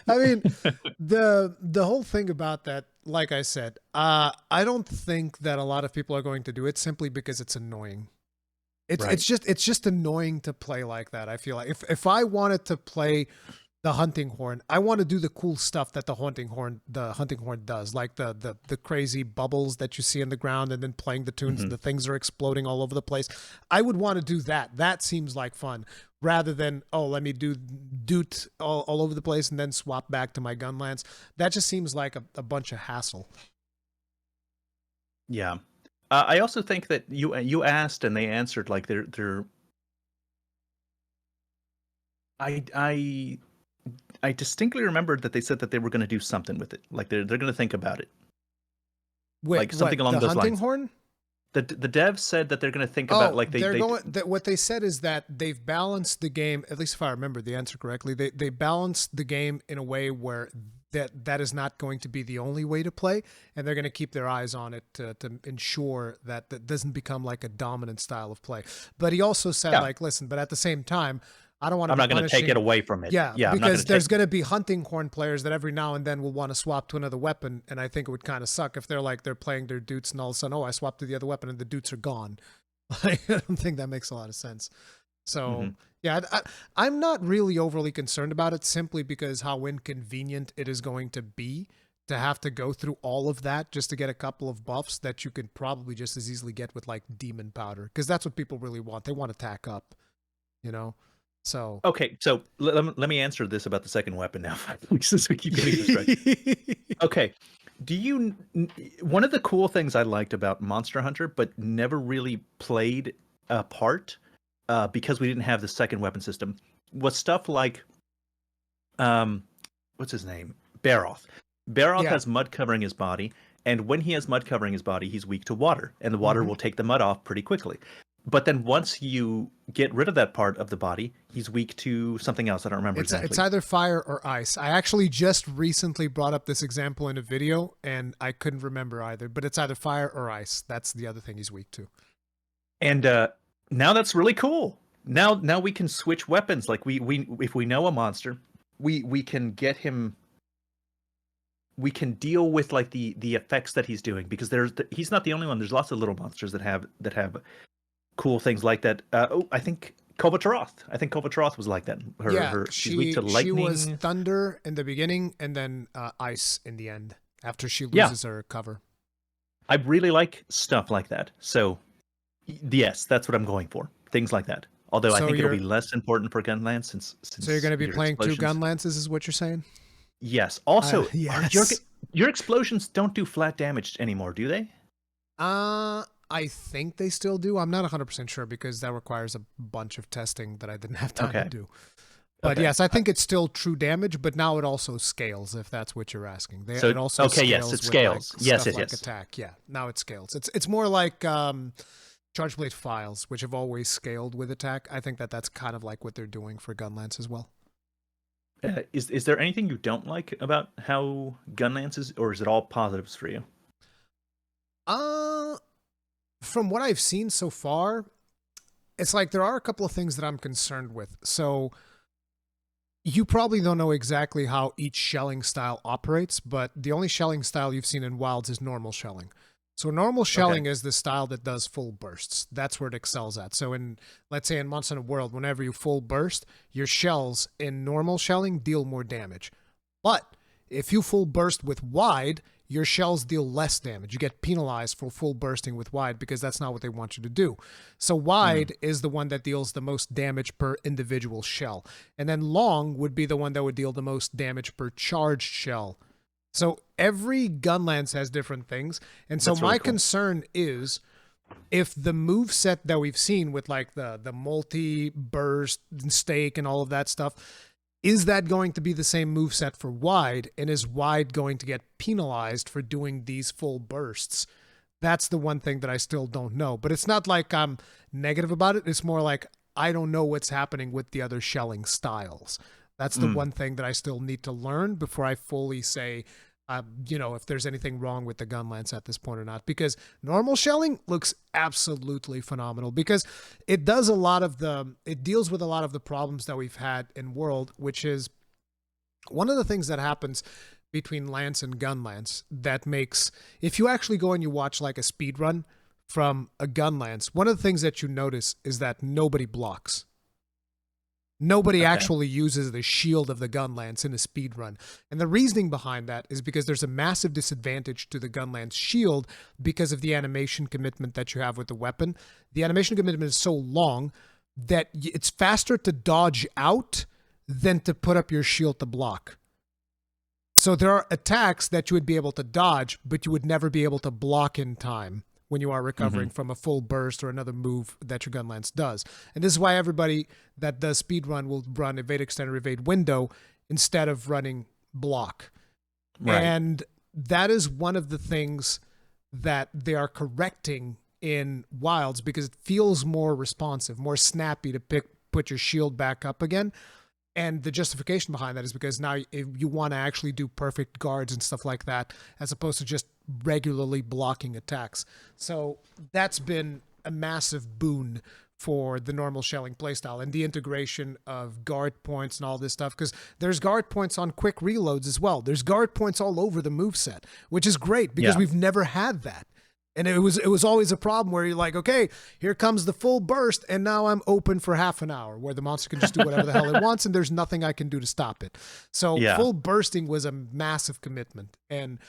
I mean, the whole thing about that, like I said, I don't think that a lot of people are going to do it simply because it's annoying. Right. It's just annoying to play like that. I feel like if I wanted to play the hunting horn, I want to do the cool stuff that the hunting horn does, like the crazy bubbles that you see in the ground and then playing the tunes and the things are exploding all over the place. I would want to do that. That seems like fun rather than, oh, let me do doot all over the place and then swap back to my gun lance. That just seems like a bunch of hassle. Yeah. I also think that you asked and they answered, like they're I distinctly remembered that they said that they were going to do something with it. Like they're going to think about it. Wait, like something what, along the those hunting lines. horn? The devs said that they're going to think about, like they're going. What they said is that they've balanced the game. At least if I remember the answer correctly, they balanced the game in a way where that is not going to be the only way to play, and they're going to keep their eyes on it to ensure that that doesn't become like a dominant style of play. But he also said, like, listen, but at the same time, I don't want to. I'm not going to take it away from it. Yeah, yeah, because there's going to be hunting horn players that every now and then will want to swap to another weapon, and I think it would kind of suck if they're playing their dutes and all of a sudden, oh, I swapped to the other weapon and the dutes are gone. I don't think that makes a lot of sense. So yeah, I'm not really overly concerned about it simply because how inconvenient it is going to be to have to go through all of that just to get a couple of buffs that you could probably just as easily get with like demon powder, because that's what people really want. They want to tack up, you know. So okay, so let me answer this about the second weapon now, since we keep getting distracted. Okay, one of the cool things I liked about Monster Hunter, but never really played a part, because we didn't have the second weapon system, was stuff like, what's his name, Baroth. Baroth has mud covering his body, and when he has mud covering his body, he's weak to water, and the water will take the mud off pretty quickly. But then once you get rid of that part of the body, he's weak to something else. I don't remember exactly. It's either fire or ice. I actually just recently brought up this example in a video, and I couldn't remember either. But it's either fire or ice. That's the other thing he's weak to. And now that's really cool. Now we can switch weapons. Like we if we know a monster, we can get him. We can deal with like the effects that he's doing, because he's not the only one. There's lots of little monsters that have cool things like that. I think Kovacharoth. I think Kovacharoth was like that. She's weak to lightning. She was thunder in the beginning, and then ice in the end after she loses her cover. I really like stuff like that. So yes, that's what I'm going for. Things like that. Although I think it'll be less important for Gunlance since. So you're going to be playing 2 Gunlances, is what you're saying? Yes. Also, yes. Your explosions don't do flat damage anymore, do they? I think they still do. I'm not 100% sure because that requires a bunch of testing that I didn't have time to do. But yes, I think it's still true damage, but now it also scales, if that's what you're asking. It also scales. Yes, it scales. Like yes, stuff like attack. Yeah, now it scales. It's more like Charge Blade Files, which have always scaled with attack. I think that's kind of like what they're doing for Gunlance as well. Is there anything you don't like about how Gunlance is, or is it all positives for you? From what I've seen so far, it's like there are a couple of things that I'm concerned with. So you probably don't know exactly how each shelling style operates, but the only shelling style you've seen in Wilds is normal shelling. So normal shelling is the style that does full bursts. That's where it excels at. So let's say in Monster Hunter World, whenever you full burst, your shells in normal shelling deal more damage. But if you full burst with wide, your shells deal less damage. You get penalized for full bursting with wide because that's not what they want you to do. So wide is the one that deals the most damage per individual shell. And then long would be the one that would deal the most damage per charged shell. So every Gunlance has different things. And so my concern is if the move set that we've seen with like the multi-burst and stake and all of that stuff, is that going to be the same move set for wide? And is wide going to get penalized for doing these full bursts? That's the one thing that I still don't know. But it's not like I'm negative about it. It's more like I don't know what's happening with the other shelling styles. That's the one thing that I still need to learn before I fully say, if there's anything wrong with the gun lance at this point or not. Because normal shelling looks absolutely phenomenal because it deals with a lot of the problems that we've had in World, which is one of the things that happens between lance and gun lance that makes, if you actually go and you watch like a speed run from a gun lance, one of the things that you notice is that nobody blocks. Nobody actually uses the shield of the gun lance in a speed run. And the reasoning behind that is because there's a massive disadvantage to the gun lance shield because of the animation commitment that you have with the weapon. The animation commitment is so long that it's faster to dodge out than to put up your shield to block. So there are attacks that you would be able to dodge, but you would never be able to block in time when you are recovering from a full burst or another move that your gun lance does. And this is why everybody that does speedrun will run evade extend or evade window instead of running block. Right. And that is one of the things that they are correcting in Wilds because it feels more responsive, more snappy to put your shield back up again. And the justification behind that is because now if you want to actually do perfect guards and stuff like that, as opposed to just regularly blocking attacks. So that's been a massive boon for the normal shelling playstyle and the integration of guard points and all this stuff, because there's guard points on quick reloads as well. There's guard points all over the moveset, which is great because we've never had that. And it was always a problem where you're like, okay, here comes the full burst, and now I'm open for half an hour where the monster can just do whatever the hell it wants, and there's nothing I can do to stop it. So full bursting was a massive commitment, and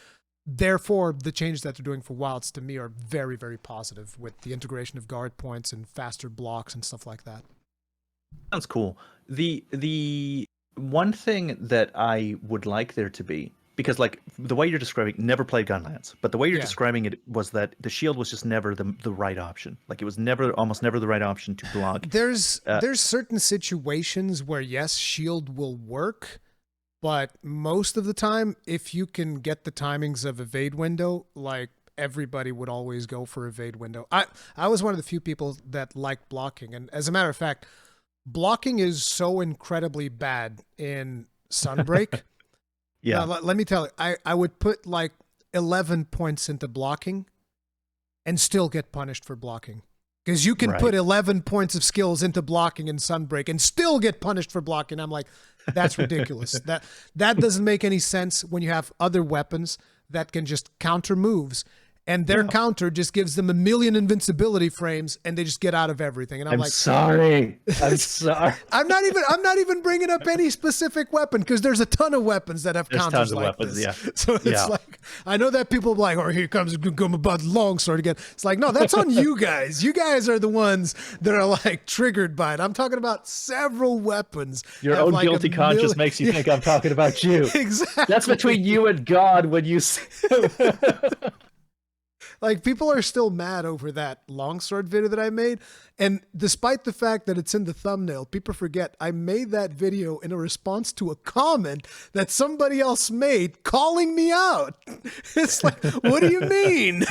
therefore the changes that they're doing for Wilds to me are very, very positive with the integration of guard points and faster blocks and stuff like that. Sounds cool. The one thing that I would like there to be, because like the way you're describing, never played gun lance, but the way you're describing it was that the shield was just never the right option. Like it was almost never the right option to block. There's certain situations where yes, shield will work, but most of the time, if you can get the timings of evade window, like everybody would always go for evade window. I was one of the few people that liked blocking, and as a matter of fact, blocking is so incredibly bad in Sunbreak. Yeah. Let me tell you, I would put like 11 points into blocking and still get punished for blocking. Because you can put 11 points of skills into blocking in Sunbreak and still get punished for blocking. I'm like, that's ridiculous. That doesn't make any sense when you have other weapons that can just counter moves. And their counter just gives them a million invincibility frames, and they just get out of everything. And I'm like, sorry. I'm sorry. I'm not even bringing up any specific weapon because there's a ton of weapons that have counters like this. Yeah. So it's like, I know that people are like, oh, here comes about longsword again. It's like, no, that's on you guys. You guys are the ones that are like triggered by it. I'm talking about several weapons. Your own like guilty conscience makes you think I'm talking about you. Exactly. That's between you and God when you. Like, people are still mad over that longsword video that I made. And despite the fact that it's in the thumbnail, people forget I made that video in a response to a comment that somebody else made calling me out. It's like, what do you mean?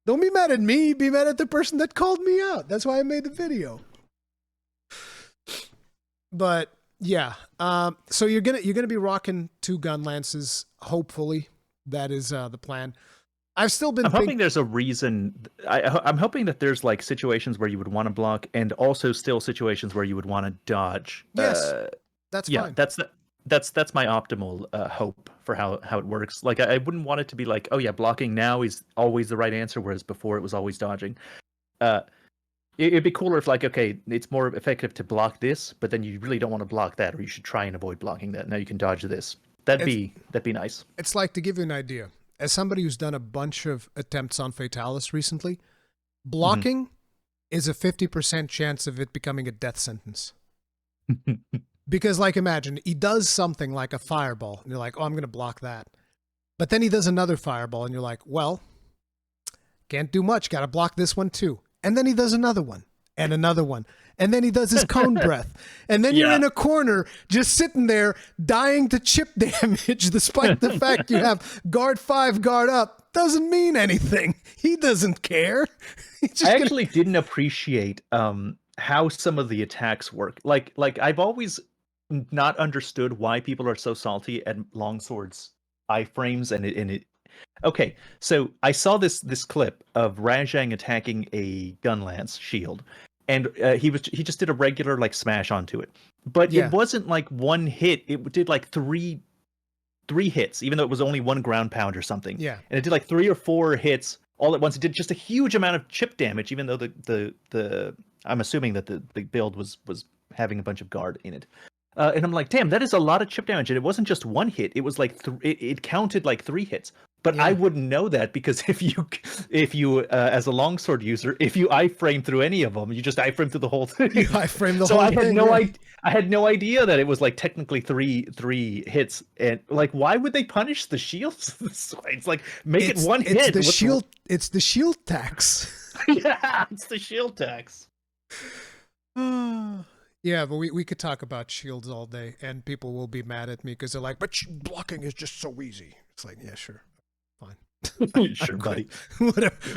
Don't be mad at me. Be mad at the person that called me out. That's why I made the video. But yeah, so you're gonna be rocking 2 gun lances. Hopefully, that is the plan. I've still been. I'm hoping there's a reason. I'm hoping that there's like situations where you would want to block, and also still situations where you would want to dodge. Yes, that's fine. That's my optimal hope for how it works. Like I wouldn't want it to be like, oh yeah, blocking now is always the right answer, whereas before it was always dodging. It'd be cooler if like, okay, it's more effective to block this, but then you really don't want to block that, or you should try and avoid blocking that. Now you can dodge this. That'd be nice. It's like, to give you an idea. As somebody who's done a bunch of attempts on Fatalis recently, blocking is a 50% chance of it becoming a death sentence. Because, like, imagine, he does something like a fireball, and you're like, oh, I'm going to block that. But then he does another fireball, and you're like, well, can't do much, got to block this one too. And then he does another one, and another one. And then he does his cone breath. And then you're in a corner just sitting there dying to chip damage despite the fact you have guard 5, guard up. Doesn't mean anything. He doesn't care. I actually didn't appreciate how some of the attacks work. Like I've always not understood why people are so salty at longswords iframes and it. Okay, so I saw this clip of Rajang attacking a gunlance shield, and he just did a regular like smash onto it, but it Yeah. wasn't like one hit. It did like three hits, even though it was only one ground pound or something. Yeah. And it did like 3 or 4 hits all at once. It did just a huge amount of chip damage, even though the I'm assuming that the build was having a bunch of guard in it. And I'm like, damn, that is a lot of chip damage. And it wasn't just one hit; it was like it counted like 3 hits. But I Yeah. wouldn't know that because if you as a longsword user, if you iframe through any of them, you just iframe through the whole thing. You iframe the So whole I had thing, no yeah. idea. I had no idea that it was like technically three hits, and like, why would they punish the shields this way? It's like make it one It's hit. the shield. It's the shield tax. Yeah, it's the shield tax. Yeah, but we could talk about shields all day, and people will be mad at me because they're like, "But blocking is just so easy." It's like, yeah, sure, fine, Sure, buddy.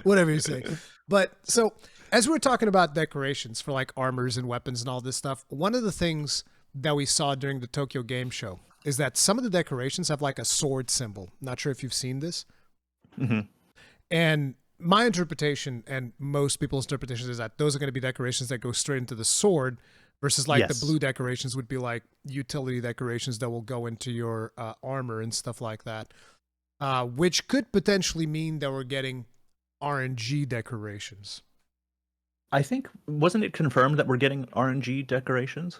whatever you say. But so as we're talking about decorations for like armors and weapons and all this stuff, one of the things that we saw during the Tokyo Game Show is that some of the decorations have like a sword symbol. Not sure if you've seen this. Hmm. And my interpretation and most people's interpretation is that those are going to be decorations that go straight into the sword versus like Yes. the blue decorations would be like utility decorations that will go into your armor and stuff like that, which could potentially mean that we're getting RNG decorations. I think wasn't it confirmed that we're getting RNG decorations?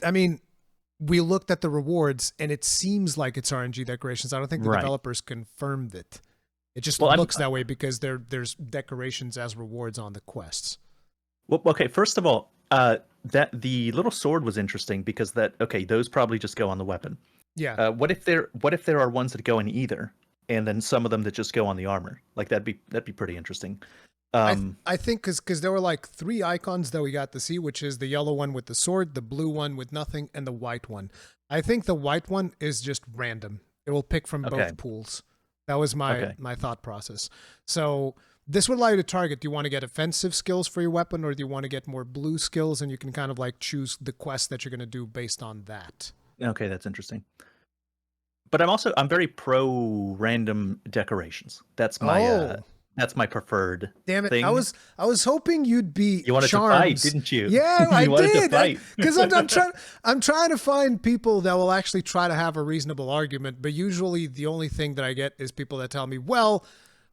I mean, we looked at the rewards and it seems like it's RNG decorations. I don't think the Right. developers confirmed it. It just Well, looks that way because there's decorations as rewards on the quests. Well, okay. First of all, that the little sword was interesting because those probably just go on the weapon. Yeah. What if there are ones that go in either, and then some of them that just go on the armor? Like that'd be pretty interesting. I think because there were like 3 icons that we got to see, which is the yellow one with the sword, the blue one with nothing, and the white one. I think the white one is just random. It will pick from Okay. both pools. That was Okay. my thought process. So this would allow you to target. Do you want to get offensive skills for your weapon, or do you want to get more blue skills? And you can kind of like choose the quest that you're going to do based on that. Okay, that's interesting. But I'm very pro random decorations. That's my preferred Damn it! thing. I was hoping you'd be You wanted Charms. to fight, didn't you? Yeah, I You wanted to did. fight. Because I'm trying to find people that will actually try to have a reasonable argument. But usually, the only thing that I get is people that tell me, "Well,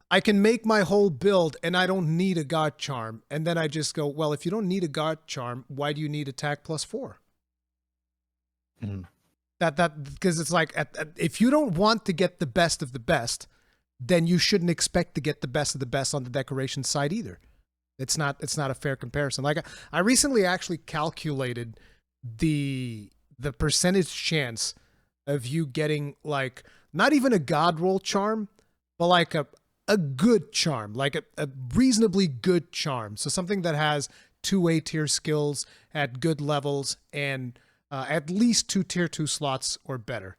I can make my whole build, and I don't need a God Charm." And then I just go, "Well, if you don't need a God Charm, why do you need attack +4?" Mhm. That because it's like if you don't want to get the best of the best, then you shouldn't expect to get the best of the best on the decoration side either. It's not a fair comparison. Like I recently actually calculated the percentage chance of you getting like not even a god roll charm, but like a good charm, like a reasonably good charm. So something that has 2 A tier skills at good levels and at least 2 tier 2 slots or better.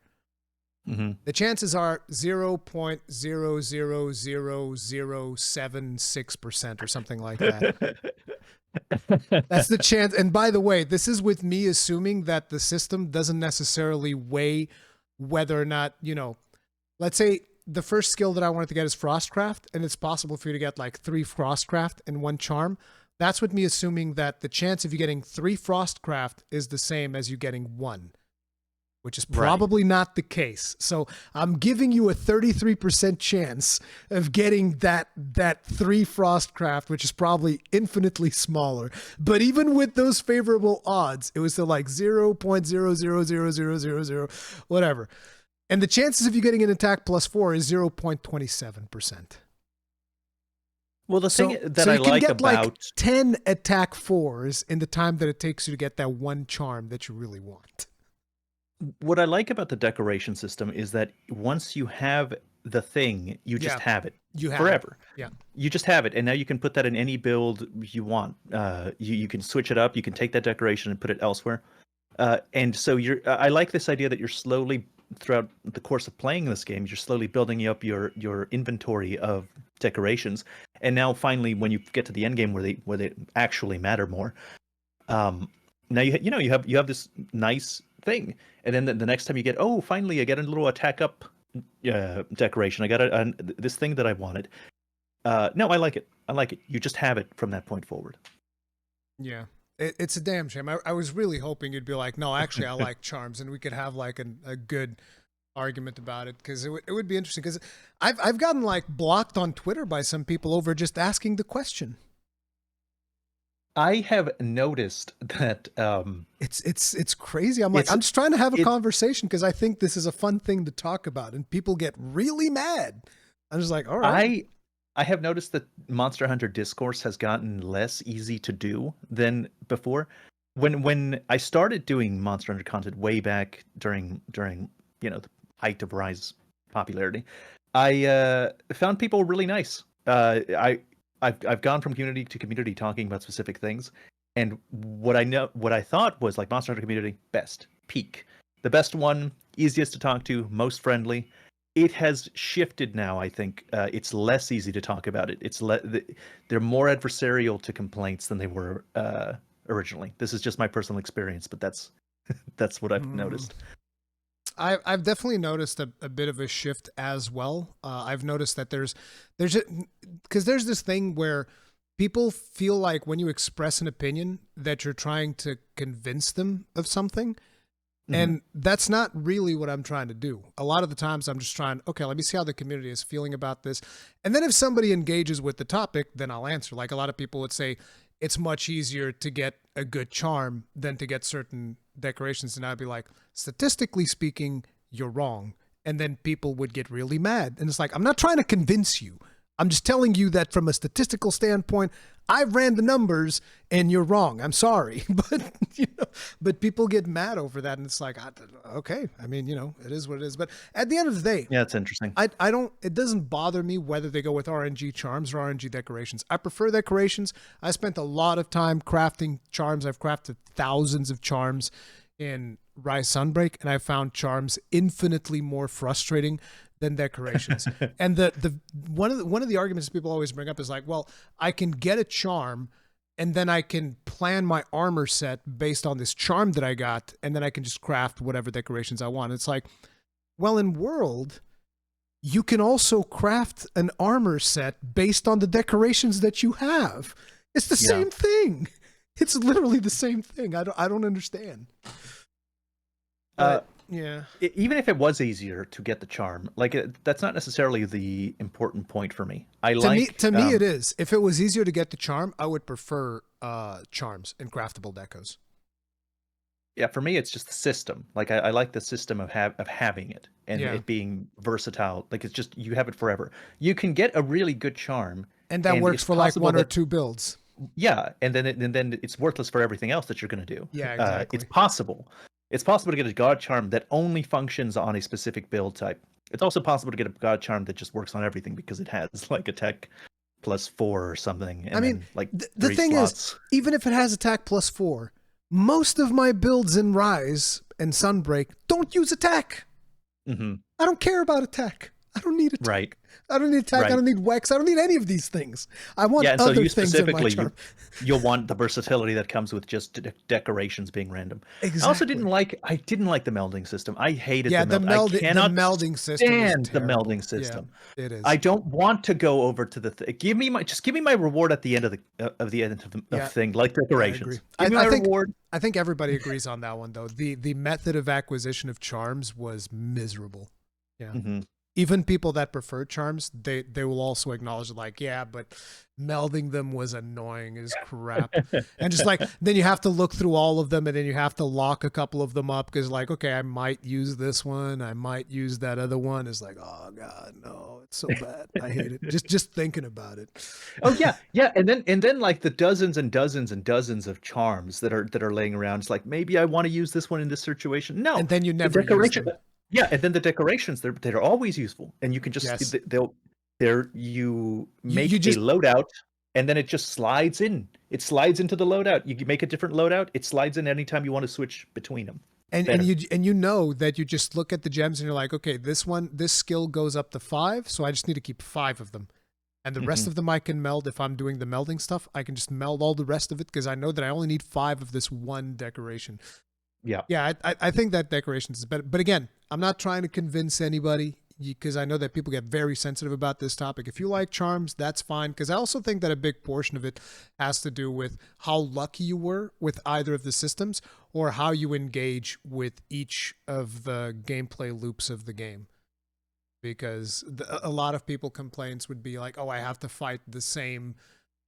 Mm-hmm. The chances are 0.000076% or something like that. That's the chance. And by the way, this is with me assuming that the system doesn't necessarily weigh whether or not, let's say the first skill that I wanted to get is Frostcraft, and it's possible for you to get like 3 Frostcraft and 1 Charm. That's with me assuming that the chance of you getting 3 Frostcraft is the same as you getting 1. Which is probably not the case. So I'm giving you a 33% chance of getting that 3 Frostcraft, which is probably infinitely smaller. But even with those favorable odds, it was still like 0.000000, whatever. And the chances of you getting an attack +4 is 0.27%. Well, the thing that so I you can like get about like 10 attack 4s in the time that it takes you to get that 1 charm that you really want. what I like about the decoration system is that once you have the thing, you just have it You have forever. It. Yeah. You just have it, and now you can put that in any build you want. You can switch it up. You can take that decoration and put it elsewhere. And so I like this idea that you're slowly throughout the course of playing this game, you're slowly building up your inventory of decorations, and now finally, when you get to the end game where they actually matter more, now you have this nice thing. And then the next time you get, oh, finally I get a little attack up decoration. I got this thing that I wanted. No, I like it. I like it. You just have it from that point forward. Yeah. It's a damn shame. I was really hoping you'd be like, no, actually, I like charms, and we could have like a good argument about it, because it would be interesting. Because I've gotten like blocked on Twitter by some people over just asking the question. I have noticed that it's crazy. I'm like, I'm just trying to have a conversation because I think this is a fun thing to talk about, and people get really mad. I'm just like, all right. I have noticed that Monster Hunter discourse has gotten less easy to do than before. When I started doing Monster Hunter content way back during the height of Rise popularity, I found people really nice. I've gone from community to community talking about specific things, and what I thought was like Monster Hunter community best peak, the best one, easiest to talk to, most friendly. It has shifted now. I think it's less easy to talk about it. They're more adversarial to complaints than they were originally. This is just my personal experience, but that's what I've noticed. I've definitely noticed a bit of a shift as well. I've noticed that there's this thing where people feel like when you express an opinion that you're trying to convince them of something. And that's not really what I'm trying to do. A lot of the times I'm just trying, okay, let me see how the community is feeling about this. And then if somebody engages with the topic, then I'll answer. Like a lot of people would say, it's much easier to get a good charm than to get certain decorations. And I'd be like, statistically speaking, you're wrong. And then people would get really mad. And it's like, I'm not trying to convince you. I'm just telling you that from a statistical standpoint, I ran the numbers and you're wrong. I'm sorry. But people get mad over that. And it's like, okay, I mean, it is what it is. But at the end of the day, yeah, it's interesting. It doesn't bother me whether they go with RNG charms or RNG decorations. I prefer decorations. I spent a lot of time crafting charms. I've crafted thousands of charms in Rise Sunbreak, and I found charms infinitely more frustrating than decorations. And the one of the arguments people always bring up is like, well, I can get a charm and then I can plan my armor set based on this charm that I got, and then I can just craft whatever decorations I want. It's like, well, in World, you can also craft an armor set based on the decorations that you have. It's the same thing. It's literally the same thing. I don't understand. Yeah. Even if it was easier to get the charm, like that's not necessarily the important point for me. To me, it is. If it was easier to get the charm, I would prefer charms and craftable decos. Yeah, for me, it's just the system. Like I like the system of having it and it being versatile. Like it's just you have it forever. You can get a really good charm, and that works for like one or two builds. Yeah, and then it's worthless for everything else that you're going to do. Yeah, exactly. It's possible. It's possible to get a god charm that only functions on a specific build type. It's also possible to get a god charm that just works on everything because it has like attack +4 or something. And I mean, then, like the thing is, even if it has attack +4, most of my builds in Rise and Sunbreak don't use attack. I don't care about attack. I don't need attack. Right. I don't need attack. Right. I don't need Wex. I don't need any of these things. I want and other so you things specifically, in my charm. You'll want the versatility that comes with just decorations being random. Exactly. I also didn't like the melding system. I hated the melding. I cannot the melding system. Stand the melding system. Yeah, it is. I don't want to go over to the give me my reward at the end of the thing, like decorations. Give me my reward. I think everybody agrees on that one though. The method of acquisition of charms was miserable. Yeah. Even people that prefer charms, they will also acknowledge like, yeah, but melding them was annoying as crap. And just like, then you have to look through all of them and then you have to lock a couple of them up because like, okay, I might use this one. I might use that other one. It's like, oh God, no, it's so bad. I hate it. Just thinking about it. Oh yeah. Yeah. And then like the dozens and dozens and dozens of charms that are laying around. It's like, maybe I want to use this one in this situation. No. And then you never use them. Yeah, and then the decorations they're always useful, and you can just you make a loadout, and then it just slides in. It slides into the loadout. You make a different loadout. It slides in anytime you want to switch between them. And you know that you just look at the gems and you're like, okay, this skill goes up to 5, so I just need to keep 5 of them, and the rest of them I can meld. If I'm doing the melding stuff, I can just meld all the rest of it because I know that I only need 5 of this one decoration. Yeah. Yeah, I think that decorations is better. But again, I'm not trying to convince anybody because I know that people get very sensitive about this topic. If you like charms, that's fine. Because I also think that a big portion of it has to do with how lucky you were with either of the systems or how you engage with each of the gameplay loops of the game. Because a lot of people complaints would be like, oh, I have to fight the same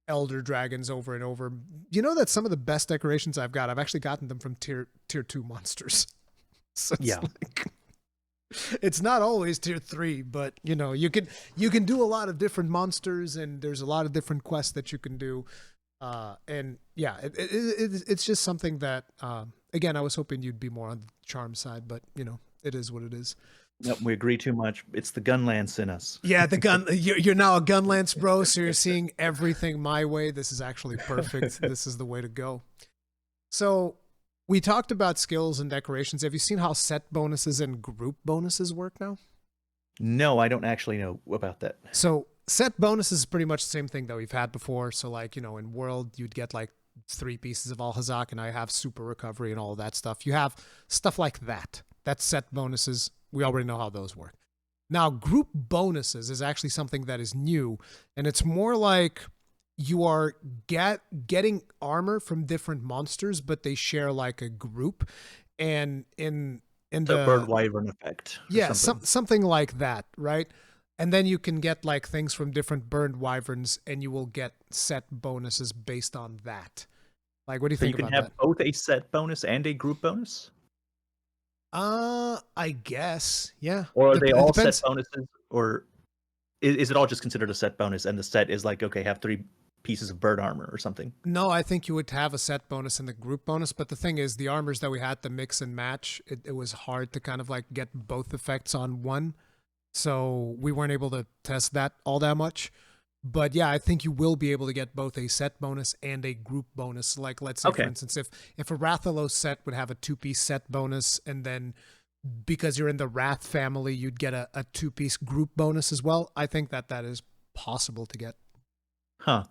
elder dragons over and over. You know that some of the best decorations I've actually gotten them from tier 2 monsters. So it's Yeah. like it's not always tier 3, but you can do a lot of different monsters and there's a lot of different quests that you can do. And yeah, it's just something that again, I was hoping you'd be more on the charm side, but it is what it is. Nope, we agree too much. It's the Gunlance in us. Yeah, the gun. You're now a Gunlance bro, so you're seeing everything my way. This is actually perfect. This is the way to go. So we talked about skills and decorations. Have you seen how set bonuses and group bonuses work now? No, I don't actually know about that. So set bonuses is pretty much the same thing that we've had before. So like in World, you'd get like 3 pieces of Al-Hazak, and I have super recovery and all of that stuff. You have stuff like that. That's set bonuses. We already know how those work. Now, group bonuses is actually something that is new, and it's more like you are getting armor from different monsters, but they share like a group. And in The bird wyvern effect. Yeah, something. something like that, right? And then you can get like things from different burned wyverns, and you will get set bonuses based on that. Like, what do you So you think can about have that? both a set bonus and a group bonus? I guess, yeah. Or are they It all set depends. bonuses? Or is it all just considered a set bonus and the set is like, okay, have 3 pieces of bird armor or something? No, I think you would have a set bonus and the group bonus, but the thing is, the armors that we had to mix and match, it was hard to kind of like get both effects on one, so we weren't able to test that all that much. But yeah, I think you will be able to get both a set bonus and a group bonus. Like, let's say, for Okay. instance, if a Rathalos set would have a 2-piece set bonus, and then because you're in the Wrath family, you'd get a 2-piece group bonus as well. I think that is possible to get. Huh.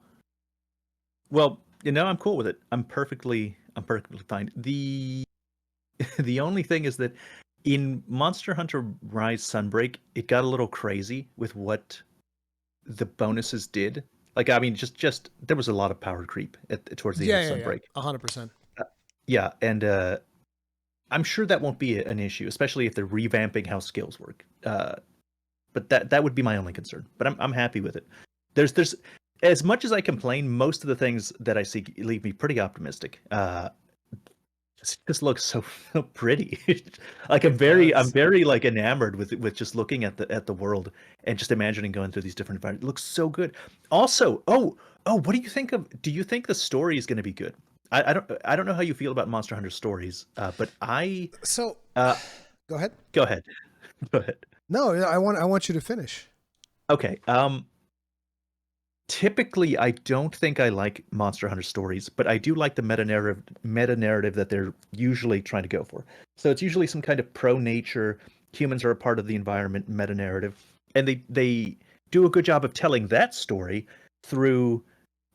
Well, I'm cool with it. I'm perfectly fine. The only thing is that in Monster Hunter Rise Sunbreak, it got a little crazy with what the bonuses did. Like, I mean, just there was a lot of power creep towards the end of Yeah, Sunbreak. 100%. Yeah, and I'm sure that won't be an issue, especially if they're revamping how skills work. But that would be my only concern. But I'm happy with it. There's as much as I complain, most of the things that I see leave me pretty optimistic. Just looks so pretty. Like I'm very like enamored with just looking at the world and just imagining going through these different environments. It looks so good. Also, what do you think of? Do you think the story is going to be good? I don't know how you feel about Monster Hunter stories, but So, uh, go ahead. go ahead. Go ahead. No, I want you to finish. Okay. Typically, I don't think I like Monster Hunter stories, but I do like the meta narrative that they're usually trying to go for. So it's usually some kind of pro nature, humans are a part of the environment meta narrative, and they do a good job of telling that story through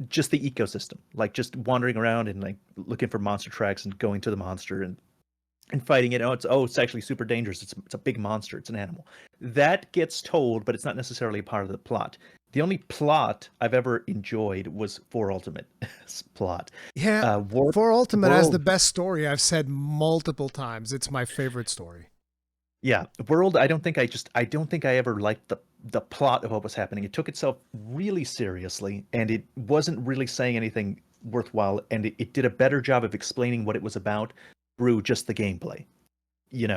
just the ecosystem, like just wandering around and like looking for monster tracks and going to the monster and fighting it. It's actually super dangerous. It's a big monster. It's an animal. That gets told, but it's not necessarily a part of the plot. The only plot I've ever enjoyed was For Ultimate's plot. Yeah, World, For Ultimate has the World, best story. I've said multiple times. It's my favorite story. yeah, World. I don't think I ever liked the plot of what was happening. It took itself really seriously, and it wasn't really saying anything worthwhile. And it did a better job of explaining what it was about through just the gameplay.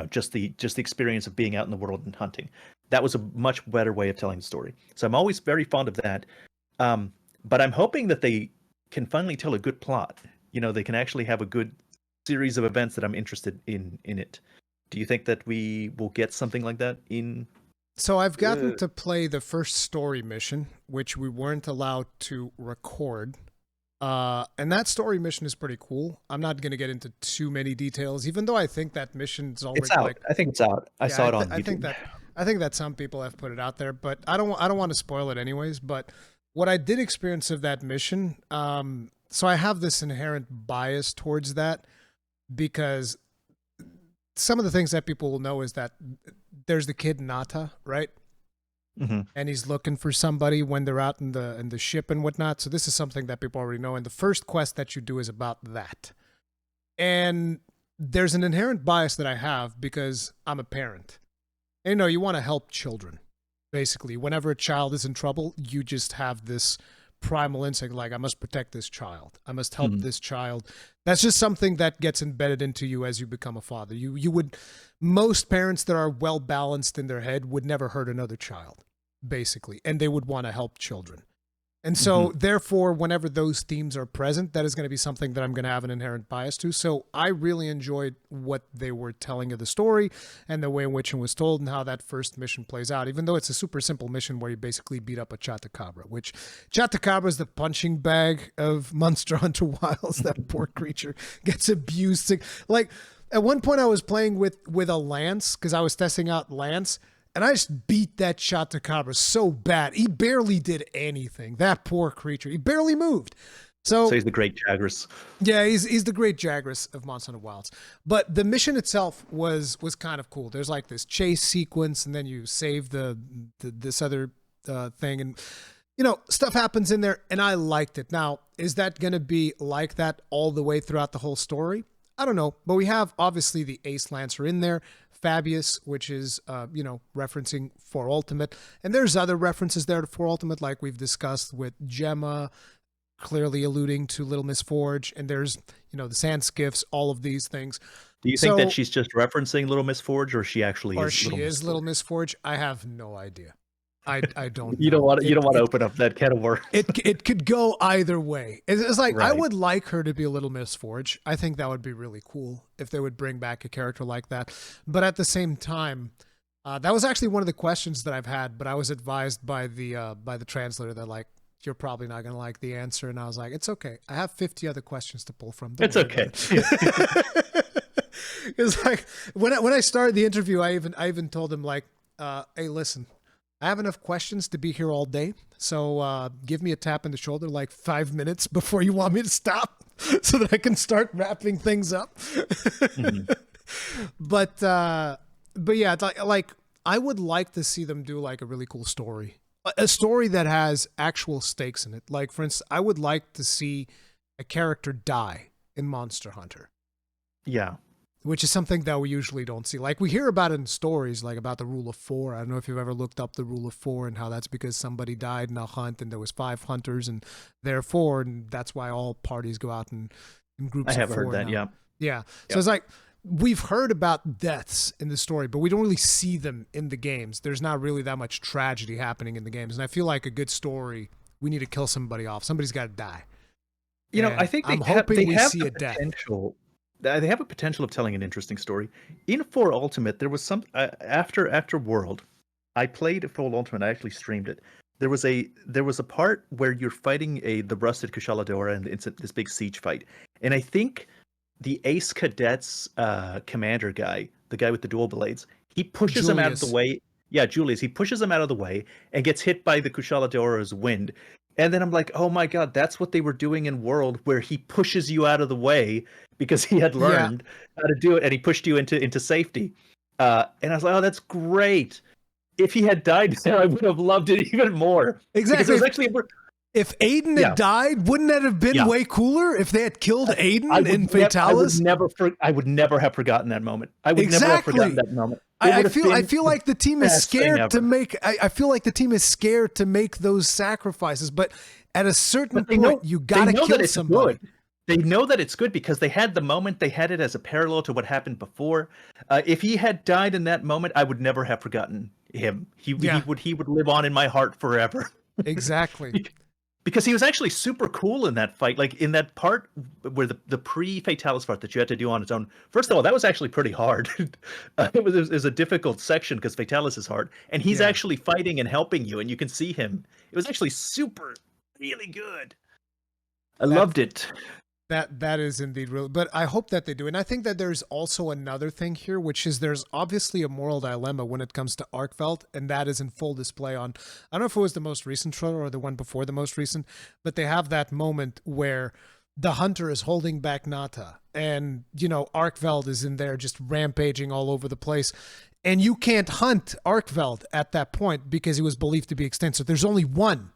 Just the experience of being out in the world and hunting. That was a much better way of telling the story. So I'm always very fond of that. But I'm hoping that they can finally tell a good plot. They can actually have a good series of events that I'm interested in it. Do you think that we will get something like that in? So I've gotten to play the first story mission, which we weren't allowed to record. And that story mission is pretty cool. I'm not going to get into too many details, even though I think that mission's already It's out. like, I think it's out. I yeah, saw it on I think YouTube. that some people have put it out there, but I don't want to spoil it anyways. But what I did experience of that mission, so I have this inherent bias towards that because some of the things that people will know is that there's the kid Nata, right? Mm-hmm. And he's looking for somebody when they're out in the ship and whatnot. So this is something that people already know. And the first quest that you do is about that. And there's an inherent bias that I have because I'm a parent. And, you know, you want to help children. Basically, whenever a child is in trouble, you just have this primal instinct like, I must protect this child. I must help this child. That's just something that gets embedded into you as you become a father. You would, most parents that are well balanced in their head would never hurt another child, basically, and they would want to help children. And so, therefore, whenever those themes are present, that is going to be something that I'm going to have an inherent bias to. So I really enjoyed what they were telling of the story and the way in which it was told and how that first mission plays out, even though it's a super simple mission where you basically beat up a Chattacabra, which Chattacabra is the punching bag of Monster Hunter Wilds. That poor creature gets abused. Like, at one point I was playing with a Lance because I was testing out Lance. And I just beat that Chattacabra so bad. He barely did anything. That poor creature. He barely moved. So he's the great Jagras. Yeah, he's the great Jagras of Monster Hunter Wilds. But the mission itself was kind of cool. There's like this chase sequence, and then you save this other thing, and you know, stuff happens in there, and I liked it. Now, is that going to be like that all the way throughout the whole story? I don't know, but we have obviously the Ace Lancer in there. Fabius, which is, referencing 4 Ultimate. And there's other references there to 4 Ultimate, like we've discussed with Gemma, clearly alluding to Little Miss Forge. And there's, the Sand Skiffs, all of these things. Do you think that she's just referencing Little Miss Forge, or she actually is? Or she is Little Miss Forge? I have no idea. I don't. You don't want to open up that can of worms. It could go either way. It's like right. I would like her to be a Little Miss Forge. I think that would be really cool if they would bring back a character like that. But at the same time, that was actually one of the questions that I've had. But I was advised by the translator that like you're probably not going to like the answer, and I was like, it's okay. I have 50 other questions to pull from. It's okay. It's like when I started the interview, I even told him like, hey, listen. I have enough questions to be here all day, so give me a tap in the shoulder like 5 minutes before you want me to stop so that I can start wrapping things up. But yeah, it's like I would like to see them do like a really cool story, a story that has actual stakes in it. Like, for instance, I would like to see a character die in Monster Hunter. Yeah. Which is something that we usually don't see. Like, we hear about it in stories, like about the Rule of 4. I don't know if you've ever looked up the Rule of 4 and how that's because somebody died in a hunt and there was 5 hunters and therefore, and that's why all parties go out in groups of 4. I have heard that, yeah. Yeah. So it's like, we've heard about deaths in the story, but we don't really see them in the games. There's not really that much tragedy happening in the games. And I feel like a good story, we need to kill somebody off. Somebody's got to die. I think I'm hoping we see a death. They have a potential of telling an interesting story. In 4 Ultimate, there was some after World. I played 4 Ultimate. I actually streamed it. There was a part where you're fighting the rusted Kushala Daora, and it's this big siege fight. And I think the Ace Cadets commander guy, the guy with the dual blades, he pushes him out of the way. Yeah, Julius. He pushes him out of the way and gets hit by the Kushala Daora's wind. And then I'm like, oh my god, that's what they were doing in World, where he pushes you out of the way because he had learned how to do it, and he pushed you into safety. And I was like, oh, that's great. If he had died there, I would have loved it even more. Exactly. It was actually if Aiden had died, wouldn't that have been way cooler if they had killed Aiden in Fatalis? I would never have forgotten that moment. I would never have forgotten that moment. I feel like the team is scared to make. I feel like the team is scared to make those sacrifices. But at a certain point, you gotta kill somebody. Good. They know that it's good because they had the moment. They had it as a parallel to what happened before. If he had died in that moment, I would never have forgotten him. He would live on in my heart forever. Exactly. Because he was actually super cool in that fight. Like in that part where the pre-Fatalis part that you had to do on its own. First of all, that was actually pretty hard. It was a difficult section because Fatalis is hard. And he's actually fighting and helping you, and you can see him. It was actually really good. I loved it. That is indeed real, but I hope that they do. And I think that there's also another thing here, which is there's obviously a moral dilemma when it comes to Arkveld, and that is in full display on, I don't know if it was the most recent trailer or the one before the most recent, but they have that moment where the hunter is holding back Nata, and Arkveld is in there just rampaging all over the place, and you can't hunt Arkveld at that point because he was believed to be extinct. So there's only one.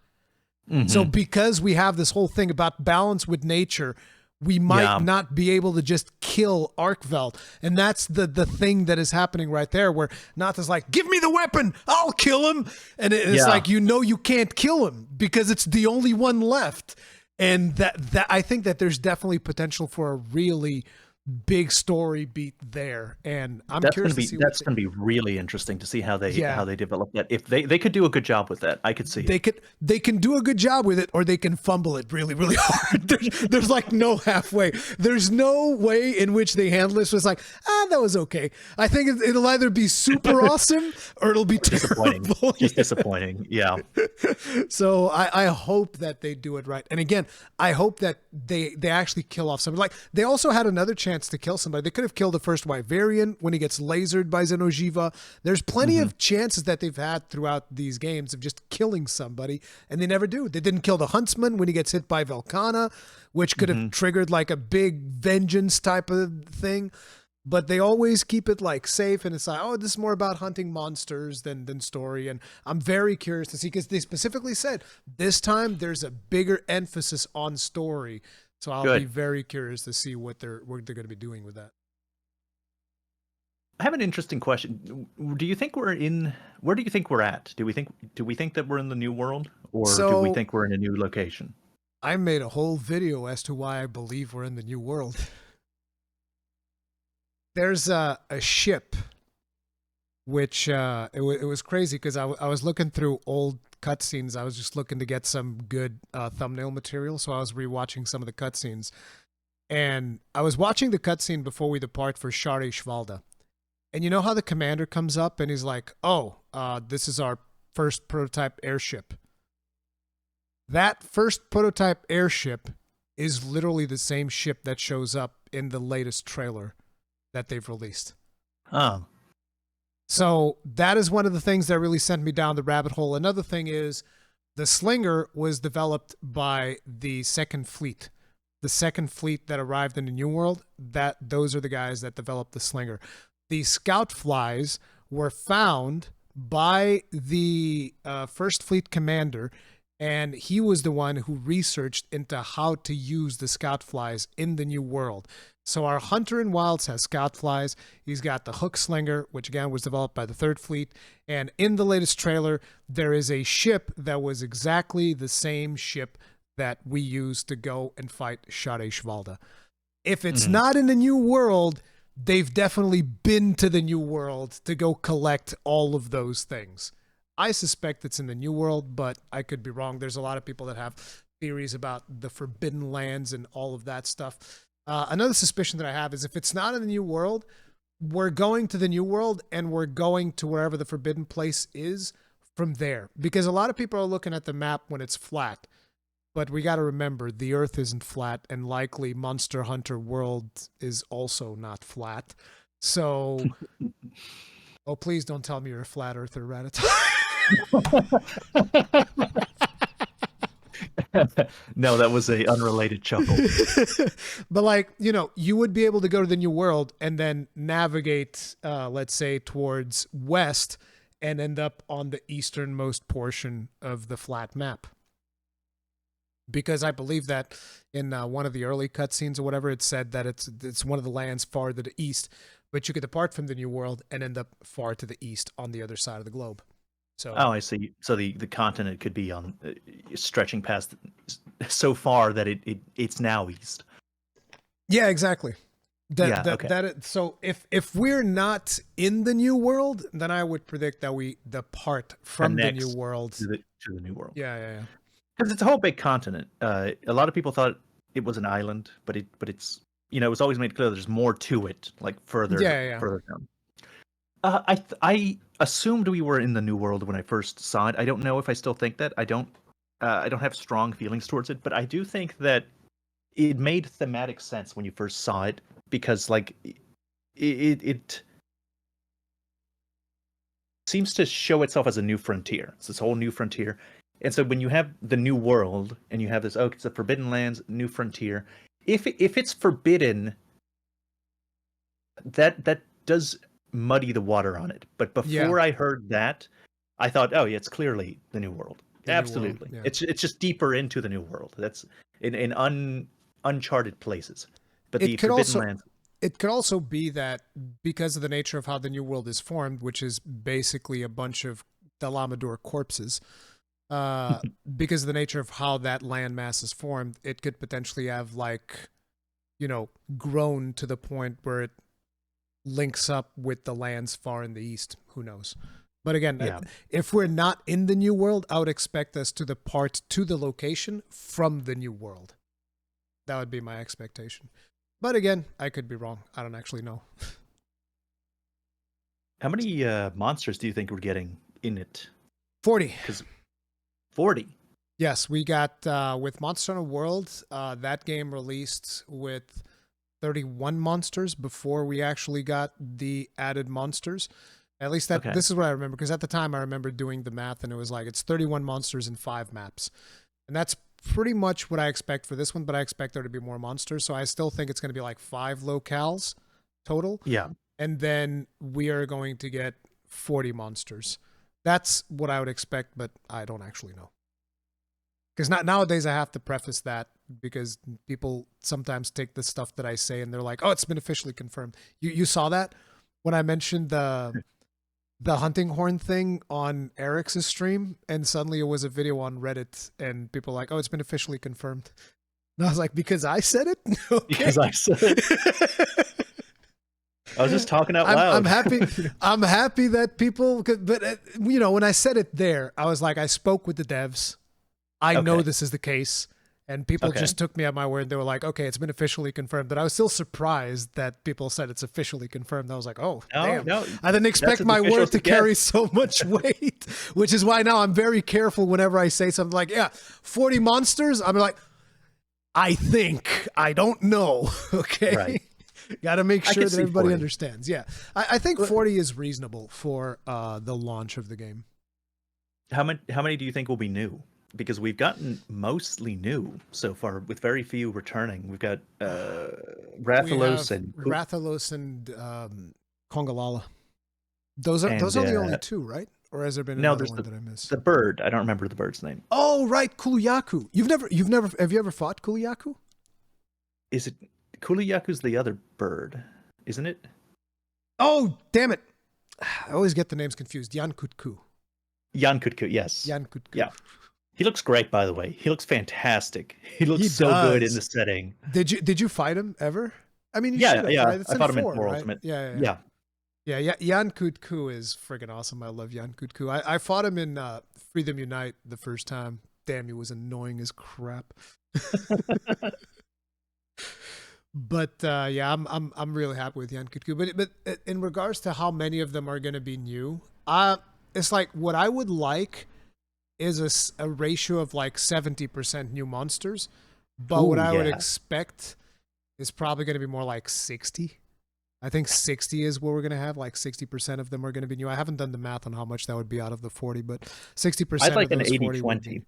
Mm-hmm. So because we have this whole thing about balance with nature, we might not be able to just kill Arkveld. And that's the thing that is happening right there, where Nata's like, give me the weapon, I'll kill him. And it's like, you can't kill him because it's the only one left. And that I think that there's definitely potential for a really big story beat there, and that's curious to see. That's going to be really interesting to see how they develop that. If they could do a good job with that, I could see they can do a good job with it, or they can fumble it really, really hard. There's like no halfway. There's no way in which they handle this. Was like, that was okay. I think it'll either be super awesome or it'll be disappointing. Terrible. Just disappointing. Yeah. So I hope that they do it right, and again, I hope that they actually kill off somebody. Like they also had another chance to kill somebody. They could have killed the first Wyverian when he gets lasered by Xeno'jiiva. There's plenty of chances that they've had throughout these games of just killing somebody, and they never do. They didn't kill the Huntsman when he gets hit by Velkhana, which could have triggered like a big vengeance type of thing. But they always keep it like safe, and it's like, oh, this is more about hunting monsters than story. And I'm very curious to see, because they specifically said this time there's a bigger emphasis on story. So I'll be very curious to see what they're going to be doing with that. I have an interesting question. Do you think where do you think we're at? Do we think that we're in the new world, or do we think we're in a new location? I made a whole video as to why I believe we're in the new world. There's a ship, which it was crazy because I was looking through old cutscenes. I was just looking to get some good thumbnail material, so I was rewatching some of the cutscenes, and I was watching the cutscene before we depart for Share Shvalda. And you know how the commander comes up and he's like, "Oh, this is our first prototype airship." That first prototype airship is literally the same ship that shows up in the latest trailer that they've released. Oh. So that is one of the things that really sent me down the rabbit hole. Another thing is the Slinger was developed by the Second Fleet. The Second Fleet that arrived in the New World, those are the guys that developed the Slinger. The Scout Flies were found by the First Fleet commander, and he was the one who researched into how to use the Scout Flies in the New World. So our Hunter in Wilds has Scout Flies. He's got the Hook Slinger, which again was developed by the Third Fleet. And in the latest trailer, there is a ship that was exactly the same ship that we used to go and fight Share Shvalda. If it's not in the New World, they've definitely been to the New World to go collect all of those things. I suspect it's in the New World, but I could be wrong. There's a lot of people that have theories about the Forbidden Lands and all of that stuff. Another suspicion that I have is if it's not in the New World, we're going to the New World and we're going to wherever the Forbidden Place is from there. Because a lot of people are looking at the map when it's flat. But we got to remember, the Earth isn't flat, and likely Monster Hunter World is also not flat. So, oh, please don't tell me you're a flat earther, Ratatoskr. No, that was a unrelated chuckle. But like, you would be able to go to the New World and then navigate, let's say, towards west and end up on the easternmost portion of the flat map. Because I believe that in one of the early cutscenes or whatever, it said that it's one of the lands far to the east, but you could depart from the New World and end up far to the east on the other side of the globe. So, I see. So the continent could be on stretching past so far that it's now east. Yeah, exactly. So if we're not in the New World, then I would predict that we depart from the New World to the New World. Yeah. Because it's a whole big continent. A lot of people thought it was an island, but it's it was always made clear there's more to it, like further down. I assumed we were in the New World when I first saw it. I don't know if I still think that. I don't have strong feelings towards it, but I do think that it made thematic sense when you first saw it, because like it seems to show itself as a new frontier. It's this whole new frontier. And so when you have the New World and you have this, it's the Forbidden Lands, New Frontier, if it's forbidden, that does muddy the water on it. But before I heard that, I thought, oh yeah, it's clearly the New World. Absolutely, New World, it's just deeper into the New World. That's in uncharted places. But the Forbidden Lands. It could also be that because of the nature of how the New World is formed, which is basically a bunch of Dalamador corpses, because of the nature of how that landmass is formed, it could potentially have grown to the point where it links up with the lands far in the east. Who knows? But again, if we're not in the New World, I would expect us to depart to the location from the New World. That would be my expectation. But again, I could be wrong. I don't actually know. How many monsters do you think we're getting in it? 40. 40? Yes, we got, with Monster Hunter World, that game released with 31 monsters before we actually got the added monsters. At least this is what I remember, because at the time I remember doing the math, and it was like, it's 31 monsters in 5 maps. And that's pretty much what I expect for this one, but I expect there to be more monsters, so I still think it's going to be like 5 locales total. Yeah. And then we are going to get 40 monsters. That's what I would expect, but I don't actually know. Because nowadays I have to preface that, because people sometimes take the stuff that I say and they're like, oh, it's been officially confirmed. You saw that when I mentioned the hunting horn thing on Eric's stream, and suddenly it was a video on Reddit, and people were like, oh, it's been officially confirmed. And I was like, because I said it? Okay. Because I said it. I was just talking out loud. I'm happy that people, but when I said it there, I was like, I spoke with the devs. I know this is the case. And people just took me at my word. They were like, okay, it's been officially confirmed. But I was still surprised that people said it's officially confirmed. I was like, oh, damn. No, I didn't expect my word to carry so much weight, which is why now I'm very careful whenever I say something like, 40 monsters. I'm like, I think, I don't know. Okay. Right. Got to make sure that everybody 40. understands. Yeah. I think 40 is reasonable for the launch of the game. How many do you think will be new? Because we've gotten mostly new so far, with very few returning. We've got Rathalos and Kongalala. Those are the only 2, right? Or has there been another one that I missed? The bird. I don't remember the bird's name. Oh, right, Kuluyaku. Have you ever fought Kuluyaku? Is it Kuluyaku's the other bird, isn't it? Oh, damn it! I always get the names confused. Yankutku. Yankutku, yes. Yankutku. Yeah. He looks great, by the way. He looks fantastic. He looks so good in the setting. Did you fight him ever? I mean, yeah. Right? I fought him in 4 right? Ultimate. Yeah. Yankutku is friggin' awesome. I love Yankutku. I fought him in Freedom Unite the first time. Damn, he was annoying as crap. But I'm really happy with Yankutku. But in regards to how many of them are going to be new, it's like what I would like is a ratio of like 70% new monsters, but what I would expect is probably going to be more like 60. I think 60 is what we're going to have. Like 60% of them are going to be new. I haven't done the math on how much that would be out of the 40, but 60%. I'd like of an those 80-20.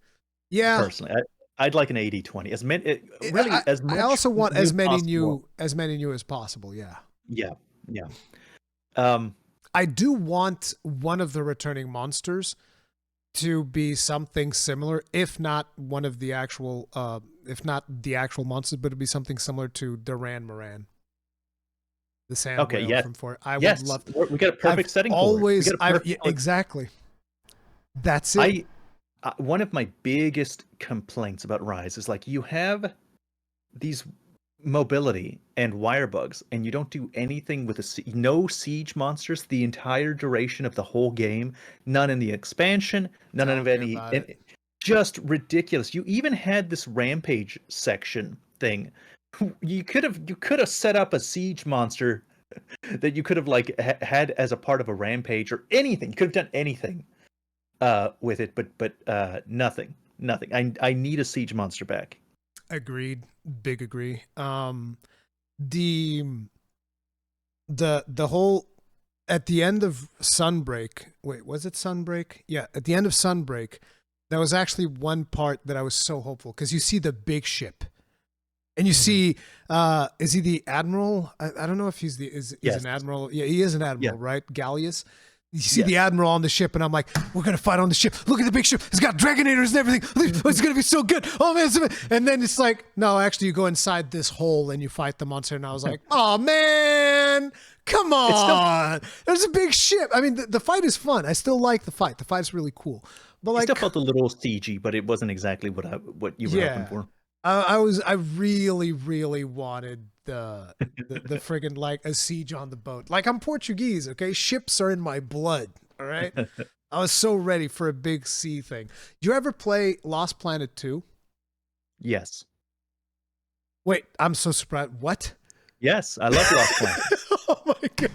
Yeah, personally, I'd like an 80-20. As many, as much. I also want as many possible. new as possible. Yeah. Yeah. I do want one of the returning monsters to be something similar, if not one of the actual, if not the actual monsters, but to be something similar to Duran Moran, the sand whale from Fort. I would love. We got a perfect setting. Always, exactly. That's it. One of my biggest complaints about Rise is like you have these mobility and wire bugs, and you don't do anything with no siege monsters the entire duration of the whole game. None in the expansion, none of any. Just ridiculous. You even had this rampage section thing. You could have set up a siege monster that you could have like had as a part of a rampage or anything. You could have done anything with it, but nothing. I need a siege monster back. Agreed. Big agree. The whole at the end of Sunbreak. Wait, was it Sunbreak? Yeah, at the end of Sunbreak, there was actually one part that I was so hopeful because you see the big ship, And you see, is he the admiral? I don't know if he's Yes. an admiral. Yeah, he is an Yeah. admiral, right? Gallius. You see Yes. the admiral on the ship, and I'm like, we're gonna fight on the ship. Look at the big ship. It's got dragonators and everything. It's gonna be so good. Oh man! And then it's like, no, actually, you go inside this hole and you fight the monster. And I was like, oh man, come on! There's a big ship. I mean, the fight is fun. I still like the fight. The fight's really cool. But It like, still felt a little CG, but it wasn't exactly what you were hoping for. I really, really wanted the friggin' like a siege on the boat. Like, I'm Portuguese, okay? Ships are in my blood, all right? I was so ready for a big sea thing. Did you ever play Lost Planet 2? Yes. Wait, I'm so surprised. What? Yes, I love Lost Planet. Oh my god.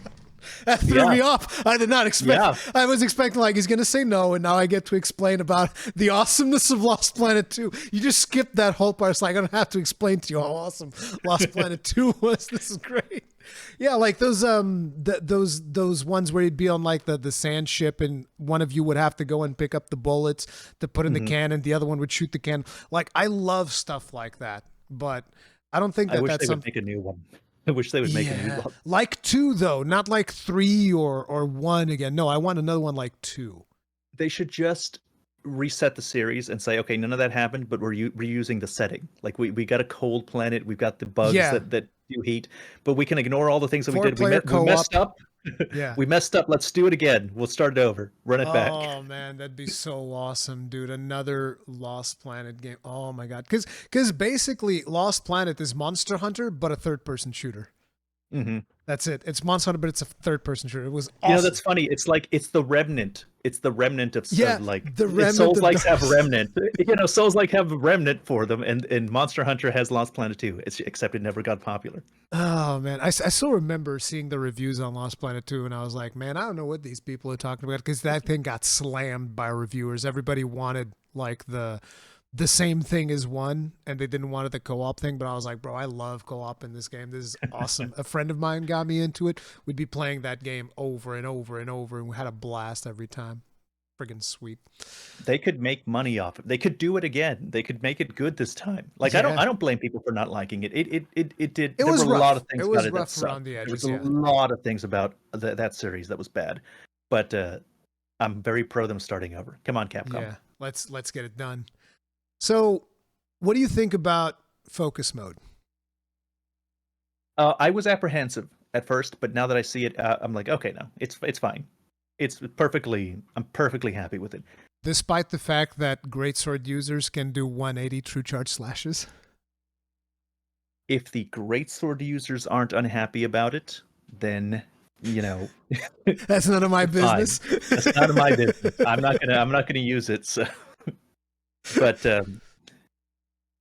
That threw me off. I did not expect. I was expecting like he's gonna say no, and now I get to explain about the awesomeness of Lost Planet 2. You just skipped that whole part. It's like I don't have to explain to you how awesome Lost Planet 2 was. This is great. Yeah, like those those ones where you'd be on like the sand ship, and one of you would have to go and pick up the bullets to put in the cannon. The other one would shoot the cannon. Like, I love stuff like that, but I don't think I wish that's they would make a new one. I wish they would make a new one. Like 2 though, not like 3 or 1 again. No, I want another one like 2. They should just reset the series and say, okay, none of that happened, but we're reusing the setting. Like we got a cold planet, we've got the bugs that do heat, but we can ignore all the things that we did. We messed up. Yeah. We messed up. Let's do it again. We'll start it over. Run it back. Oh man, that'd be so awesome, dude. Another Lost Planet game. Oh my god. Cuz basically Lost Planet is Monster Hunter but a third-person shooter. Mm-hmm. That's it. It's Monster Hunter, but it's a third-person shooter. It was awesome. You know, that's funny. It's like it's the remnant. It's the remnant of like the remnant. Souls-likes have a remnant. You know, Souls-like have a remnant for them, and Monster Hunter has Lost Planet 2. Except it never got popular. Oh man, I still remember seeing the reviews on Lost Planet 2, and I was like, man, I don't know what these people are talking about, because that thing got slammed by reviewers. Everybody wanted like the same thing as 1, and they didn't want the co-op thing. But I was like, bro, I love co-op in this game. This is awesome. A friend of mine got me into it. We'd be playing that game over and over and over, and we had a blast every time. Friggin' sweet. They could make money off it. They could do it again. They could make it good this time. Like, I don't blame people for not liking it. It did. There were a lot of things about it that sucked. There was a lot of things about that series that was bad. But I'm very pro them starting over. Come on, Capcom. Yeah, let's get it done. So, what do you think about focus mode? I was apprehensive at first, but now that I see it, I'm like, okay, no, it's fine. I'm perfectly happy with it. Despite the fact that greatsword users can do 180 true charge slashes? If the greatsword users aren't unhappy about it, then, you know, that's none of my business. That's none of my business. I'm not gonna use it. So. But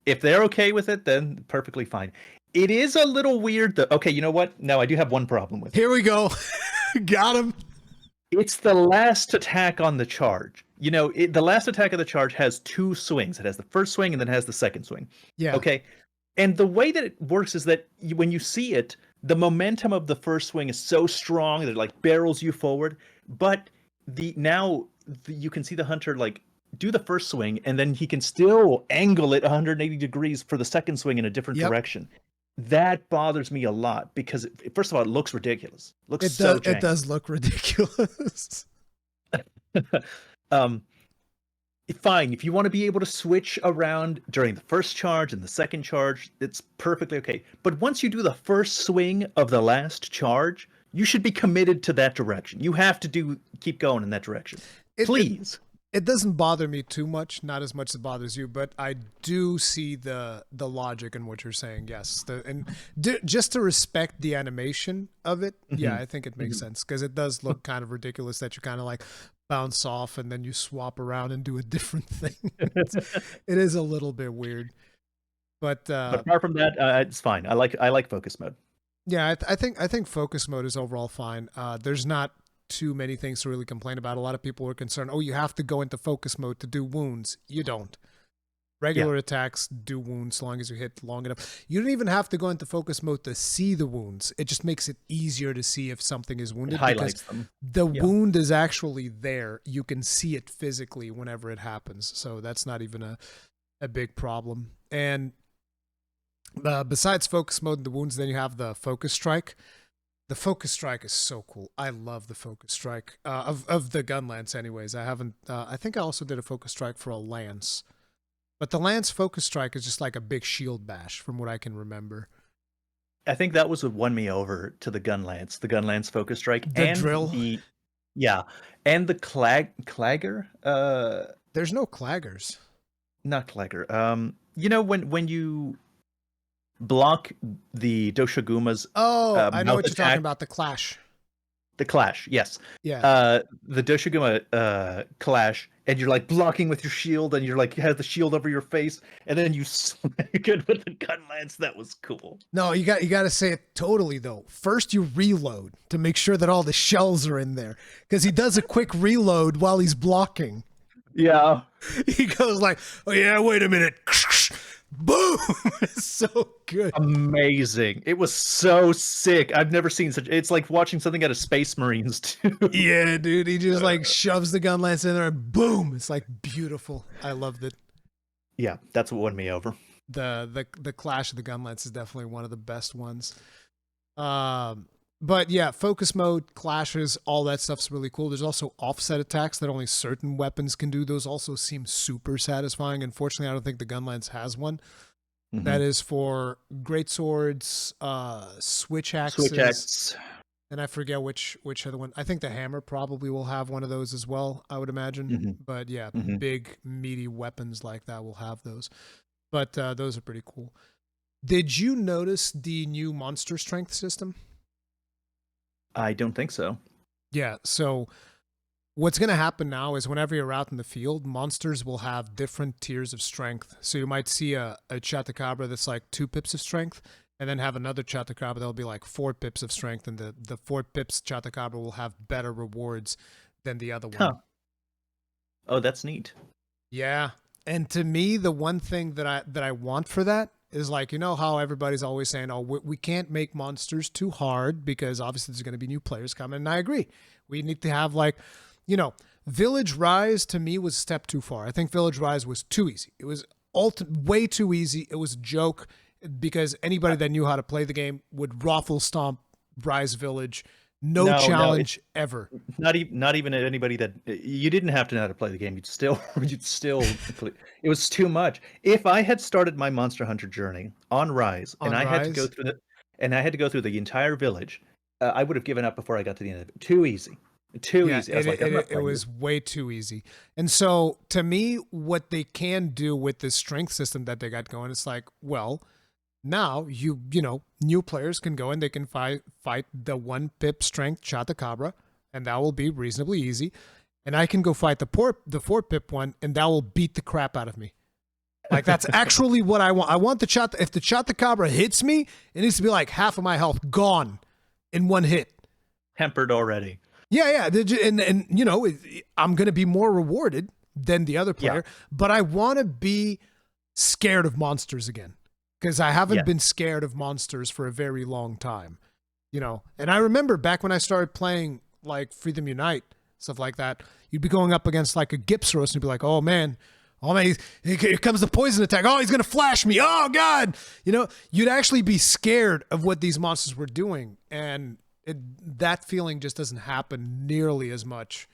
if they're okay with it, then perfectly fine. It is a little weird, though. Okay, you know what? No, I do have one problem with it. Here we go. Got him. It's the last attack on the charge. You know, the last attack of the charge has 2 swings. It has the first swing and then it has the second swing. Yeah. Okay. And the way that it works is that when you see it, the momentum of the first swing is so strong that it like barrels you forward. But you can see the hunter like do the first swing, and then he can still angle it 180 degrees for the second swing in a different direction. That bothers me a lot because, first of all, it looks ridiculous. It does look ridiculous. Fine, if you want to be able to switch around during the first charge and the second charge, it's perfectly okay. But once you do the first swing of the last charge, you should be committed to that direction. You have to keep going in that direction. Please. It doesn't bother me too much, not as much as it bothers you, but I do see the logic in what you're saying. Yes, just to respect the animation of it. Mm-hmm. Yeah, I think it makes sense, because it does look kind of ridiculous that you kind of like bounce off and then you swap around and do a different thing. It is a little bit weird, but apart from that, it's fine. I like focus mode. Yeah, I think focus mode is overall fine. There's not too many things to really complain about. A lot of people are concerned, oh, you have to go into focus mode to do wounds. You don't. Regular attacks do wounds so long as you hit long enough. You don't even have to go into focus mode to see the wounds. It just makes it easier to see if something is wounded. It highlights them. The wound is actually there. You can see it physically whenever it happens. So that's not even a big problem. And Besides focus mode and the wounds, then you have the focus strike. The focus strike is so cool. I love the focus strike of the gun lance. Anyways, I haven't. I think I also did a focus strike for a lance, but the lance focus strike is just like a big shield bash, from what I can remember. I think that was what won me over to the gun lance focus strike, The and drill. yeah, and the clagger. There's no claggers. Not clagger. You know when you block the Doshaguma's I know mouth what you're attack, talking about. The clash. the clash, yes. Yeah. The Doshiguma clash, and you're like blocking with your shield, and you're like you have the shield over your face, and then you smack it with the gun lance. That was cool. No, you got to say it totally though. First, you reload to make sure that all the shells are in there, because he does a quick reload while he's blocking. Yeah. He goes like, "Oh yeah, wait a minute." Boom! It's so good. Amazing. It was so sick. I've never seen such. It's like watching something out of Space Marines too. Yeah, dude. He just like shoves the gun lance in there and boom! It's like beautiful. I loved it. Yeah, that's what won me over. The clash of the gun lance is definitely one of the best ones. But yeah, focus mode, clashes, all that stuff's really cool. There's also offset attacks that only certain weapons can do. Those also seem super satisfying. Unfortunately, I don't think the gun lance has one. Mm-hmm. That is for great swords, switch axes. And I forget which other one. I think the hammer probably will have one of those as well, I would imagine. Mm-hmm. But yeah, big, meaty weapons like that will have those. But those are pretty cool. Did you notice the new monster strength system? I don't think so. Yeah, so what's going to happen now is whenever you're out in the field, monsters will have different tiers of strength. So you might see a Chatacabra that's like 2 pips of strength, and then have another Chatacabra that'll be like 4 pips of strength, and the 4 pips Chatacabra will have better rewards than the other one. Huh. Oh, that's neat. Yeah, and to me, the one thing that I want for that is like, you know how everybody's always saying, oh, we can't make monsters too hard because obviously there's going to be new players coming. And I agree. We need to have like, you know, Village Rise to me was a step too far. I think Village Rise was too easy. It was way too easy. It was a joke because anybody that knew how to play the game would raffle stomp Rise Village. No challenge ever. Not even anybody that you didn't have to know how to play the game. You'd still. It was too much. If I had started my Monster Hunter journey on Rise, and I had to go through the entire village, I would have given up before I got to the end of it. Too easy. Too easy. It was way too easy. And so to me, what they can do with this strength system that they got going, it's like, well, now you know, new players can go and they can fight the 1 pip strength Chatacabra, and that will be reasonably easy. And I can go fight the 4 pip one, and that will beat the crap out of me. Like that's actually what I want. I want if the Chatacabra hits me, it needs to be like half of my health gone in one hit. Tempered already. Yeah, and you know, I'm gonna be more rewarded than the other player, but I want to be scared of monsters again. Because I haven't been scared of monsters for a very long time, you know. And I remember back when I started playing like Freedom Unite, stuff like that, you'd be going up against like a Gipsaros and you'd be like, oh man, here comes the poison attack. Oh, he's going to flash me. Oh God. You know, you'd actually be scared of what these monsters were doing. And that feeling just doesn't happen nearly as much.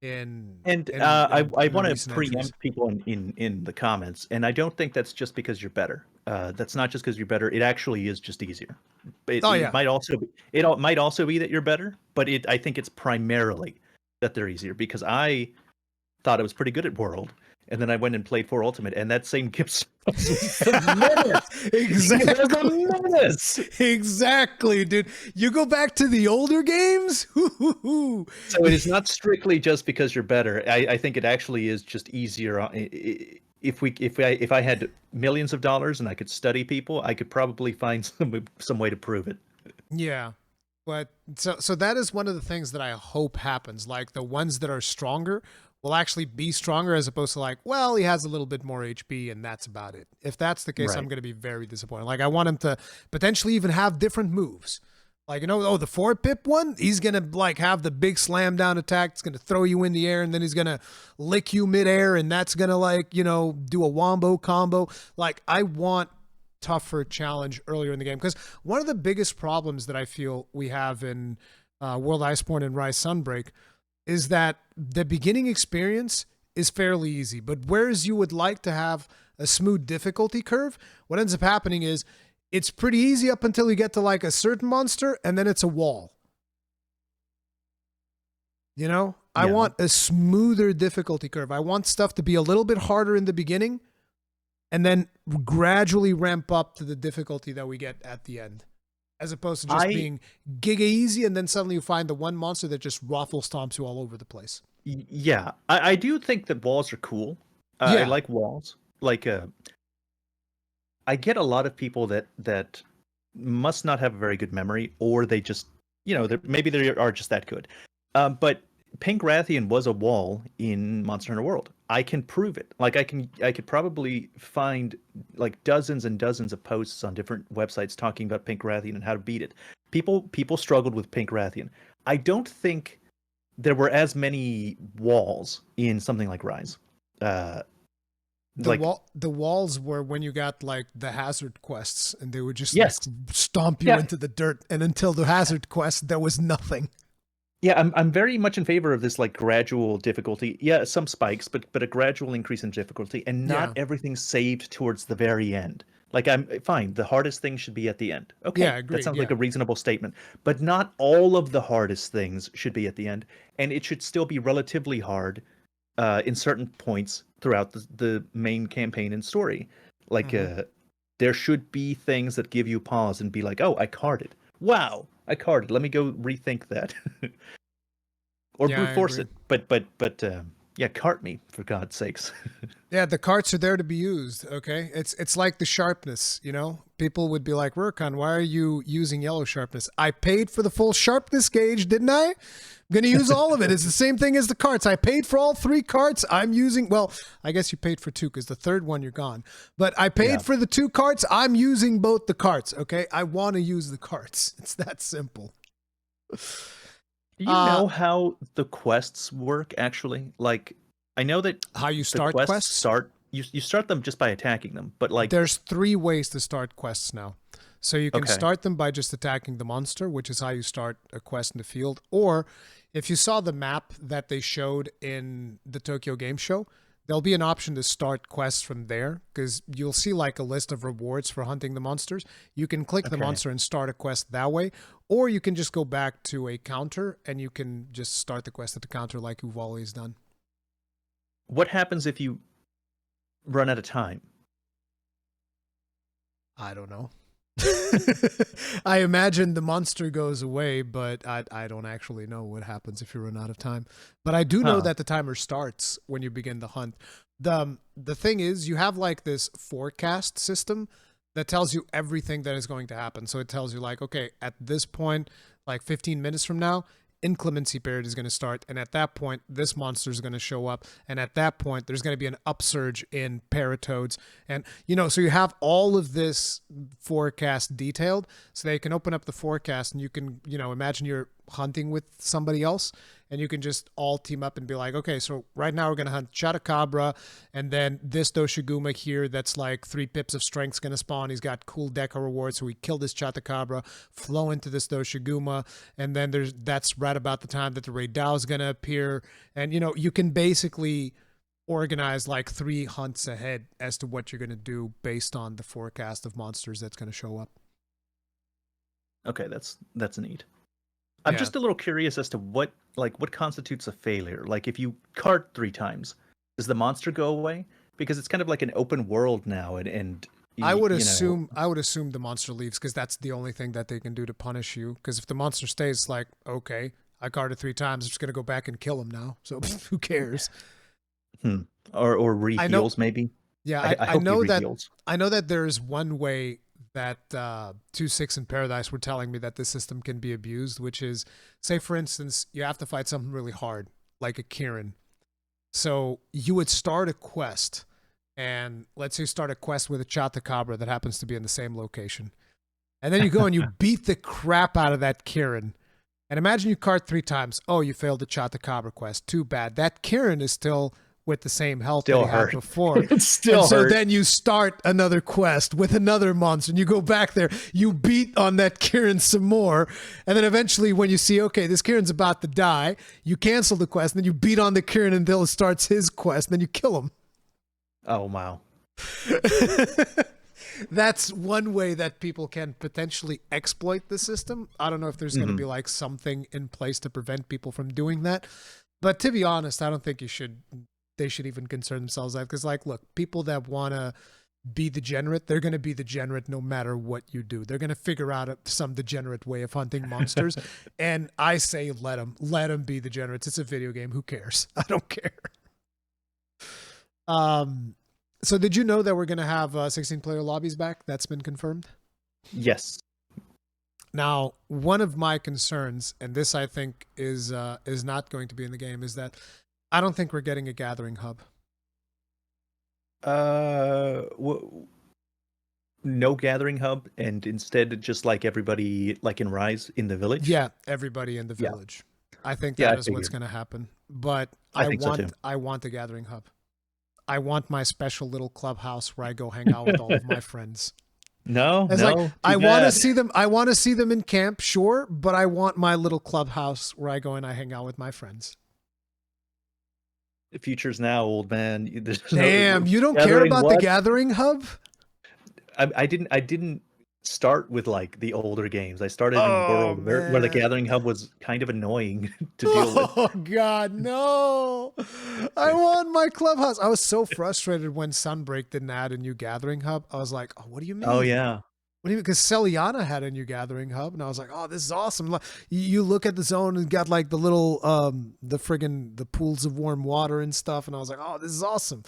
I want to preempt people in the comments, and I don't think that's just because you're better. That's not just because you're better. It actually is just easier. It might also be that you're better, but I think it's primarily that they're easier because I thought I was pretty good at World, and then I went and played 4 Ultimate, and that same Gibbs was a menace. Exactly, dude. You go back to the older games. So it is not strictly just because you're better. I think it actually is just easier. If I had millions of dollars and I could study people, I could probably find some way to prove it. Yeah. But so that is one of the things that I hope happens. Like the ones that are stronger will actually be stronger as opposed to like, well, he has a little bit more HP and that's about it. If that's the case, right. I'm going to be very disappointed. Like I want him to potentially even have different moves. Like, you know, the 4 pip one, he's going to like have the big slam down attack. It's going to throw you in the air and then he's going to lick you midair and that's going to like, you know, do a wombo combo. Like I want tougher challenge earlier in the game. Because one of the biggest problems that I feel we have in World Iceborne and Rise Sunbreak is that the beginning experience is fairly easy. But whereas you would like to have a smooth difficulty curve, what ends up happening is it's pretty easy up until you get to like a certain monster, and then it's a wall. You know, I want a smoother difficulty curve. I want stuff to be a little bit harder in the beginning and then gradually ramp up to the difficulty that we get at the end. As opposed to just being giga easy and then suddenly you find the one monster that just raffle stomps you all over the place. Yeah, I do think that walls are cool. I like walls. Like, I get a lot of people that must not have a very good memory, or they just, maybe they are just that good. But Pink Rathian was a wall in Monster Hunter World. I can prove it. Like I could probably find like dozens and dozens of posts on different websites talking about Pink Rathian and how to beat it. People struggled with Pink Rathian. I don't think there were as many walls in something like Rise. The walls were when you got like the hazard quests, and they would just like, stomp you into the dirt, and until the hazard quest there was nothing. Yeah, I'm very much in favor of this like gradual difficulty. Yeah, some spikes, but a gradual increase in difficulty, and not everything saved towards the very end. Like I'm fine. The hardest thing should be at the end. Okay, yeah, agreed, that sounds like a reasonable statement. But not all of the hardest things should be at the end, and it should still be relatively hard in certain points throughout the main campaign and story. Like there should be things that give you pause and be like, oh, I carded. Wow, I carded. Let me go rethink that. Or brute force it. But cart me, for God's sakes. Yeah, the carts are there to be used, okay? It's like the sharpness, People would be like, Rurikhan, why are you using yellow sharpness? I paid for the full sharpness gauge, didn't I? I'm going to use all of it. It's the same thing as the carts. I paid for all 3 carts. I'm using, well, I guess you paid for 2 because the third one you're gone. But I paid for the 2 carts. I'm using both the carts, okay? I want to use the carts. It's that simple. Do you know how the quests work, actually? Like, I know that how you start quests? You start them just by attacking them, but like... There's 3 ways to start quests now. So you can start them by just attacking the monster, which is how you start a quest in the field. Or if you saw the map that they showed in the Tokyo Game Show, there'll be an option to start quests from there, because you'll see like a list of rewards for hunting the monsters. You can click the monster and start a quest that way, or you can just go back to a counter and you can just start the quest at the counter like you've always done. What happens if you run out of time? I don't know. I imagine the monster goes away, but I don't actually know what happens if you run out of time. But I do know that the timer starts when you begin the hunt. The thing is, you have like this forecast system that tells you everything that is going to happen. So it tells you like, okay, at this point, like 15 minutes from now, inclemency period is going to start, and at that point this monster is going to show up, and at that point there's going to be an upsurge in paratoads, and so you have all of this forecast detailed, so they can open up the forecast and you can imagine you're hunting with somebody else, and you can just all team up and be like, okay, so right now we're going to hunt Chatakabra, and then this Doshiguma here that's like 3 pips of strength's going to spawn. He's got cool deco rewards, so we kill this Chatakabra, flow into this Doshiguma, and then that's right about the time that the Raidao is going to appear, and you can basically organize like 3 hunts ahead as to what you're going to do based on the forecast of monsters that's going to show up. Okay, that's neat. I'm just a little curious as to what constitutes a failure. Like if you cart 3 times, does the monster go away? Because it's kind of like an open world now, and I would assume the monster leaves, because that's the only thing that they can do to punish you. Because if the monster stays, it's like, okay, I carted 3 times, I'm just gonna go back and kill him now. So who cares? Or re-heals maybe. Yeah, I know that there's one way that 2-6 and Paradise were telling me that this system can be abused, which is, say for instance, you have to fight something really hard, like a Kirin. So you would start a quest, and let's say you start a quest with a Chatakabra that happens to be in the same location. And then you go and you beat the crap out of that Kirin. And imagine you cart 3 times. Oh, you failed the Chatakabra quest. Too bad. That Kirin is still with the same health Still that he had hurt. before. It still and so hurt. then you start another quest with another monster, and you go back there, you beat on that Kieran some more, and then eventually when you see, okay, this Kieran's about to die, you cancel the quest, and then you beat on the Kieran until it starts his quest, and then you kill him. Oh, wow. That's one way that people can potentially exploit the system. I don't know if there's going to be like something in place to prevent people from doing that. But to be honest, I don't think they should even concern themselves with that, because like, look, people that want to be degenerate, they're going to be degenerate no matter what you do. They're going to figure out some degenerate way of hunting monsters. And I say let them be degenerates. It's a video game. Who cares? I don't care. So did you know that we're going to have 16-player lobbies back? That's been confirmed? Yes. Now, one of my concerns, and this I think is not going to be in the game, is that I don't think we're getting a gathering hub. No gathering hub, and instead just like everybody, like in Rise, in the village. Yeah, everybody in the village. I think that is what's going to happen. But I want a gathering hub. I want my special little clubhouse where I go hang out with all of my friends. I want to see them. I want to see them in camp, sure, but I want my little clubhouse where I go and I hang out with my friends. The future's now, old man. Damn, you don't care about the gathering hub? I didn't start with like the older games. I started in World where the gathering hub was kind of annoying to deal with. Oh God, no! I want my clubhouse. I was so frustrated when Sunbreak didn't add a new gathering hub. I was like, oh, what do you mean? Oh yeah. What do you mean? Because Celiana had a new gathering hub, and I was like, oh, this is awesome. You look at the zone and got like the little the pools of warm water and stuff, and I was like, oh, this is awesome.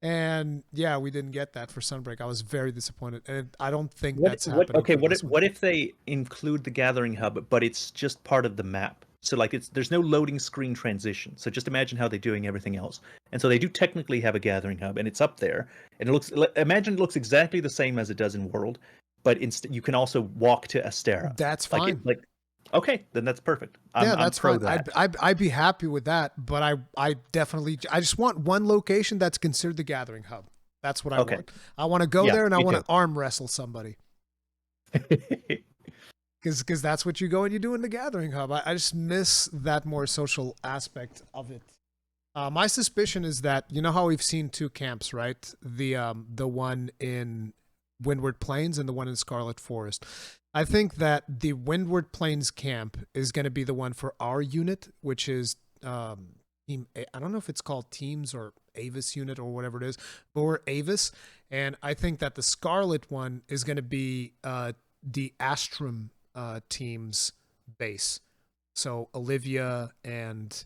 And yeah, we didn't get that for Sunbreak. I was very disappointed, and I don't think that's happening. Okay, what if they include the gathering hub, but it's just part of the map? So like there's no loading screen transition. So just imagine how they're doing everything else. And so they do technically have a gathering hub, and it's up there, and it looks exactly the same as it does in World, but you can also walk to Astera. That's fine. Okay, then that's perfect. That's fine. I'd be happy with that, but I just want one location that's considered the gathering hub. That's what I want. I want to go there and I want to arm wrestle somebody. Because that's what you go and you do in the gathering hub. I just miss that more social aspect of it. My suspicion is that, you know how we've seen two camps, right? The one in Windward Plains and the one in Scarlet Forest. I think that the Windward Plains camp is going to be the one for our unit, which is Team. I don't know if it's called Teams or Avis unit or whatever it is, but we're Avis, and I think that the Scarlet one is going to be the Astrum team's base. So Olivia and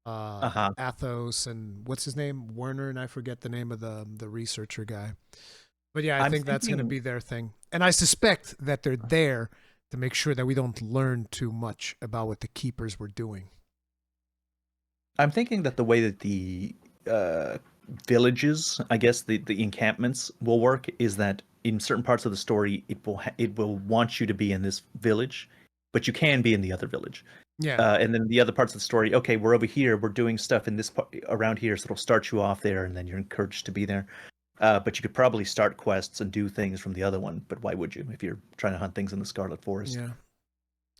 Athos and what's his name, Werner, and I forget the name of the researcher guy. But yeah, I think that's going to be their thing. And I suspect that they're there to make sure that we don't learn too much about what the Keepers were doing. I'm thinking that the way that the villages, I guess the encampments will work is that in certain parts of the story, it will want you to be in this village, but you can be in the other village. Yeah. And then the other parts of the story, okay, we're over here, we're doing stuff in this around here, so it'll start you off there, and then you're encouraged to be there. But you could probably start quests and do things from the other one. But why would you if you're trying to hunt things in the Scarlet Forest? Yeah.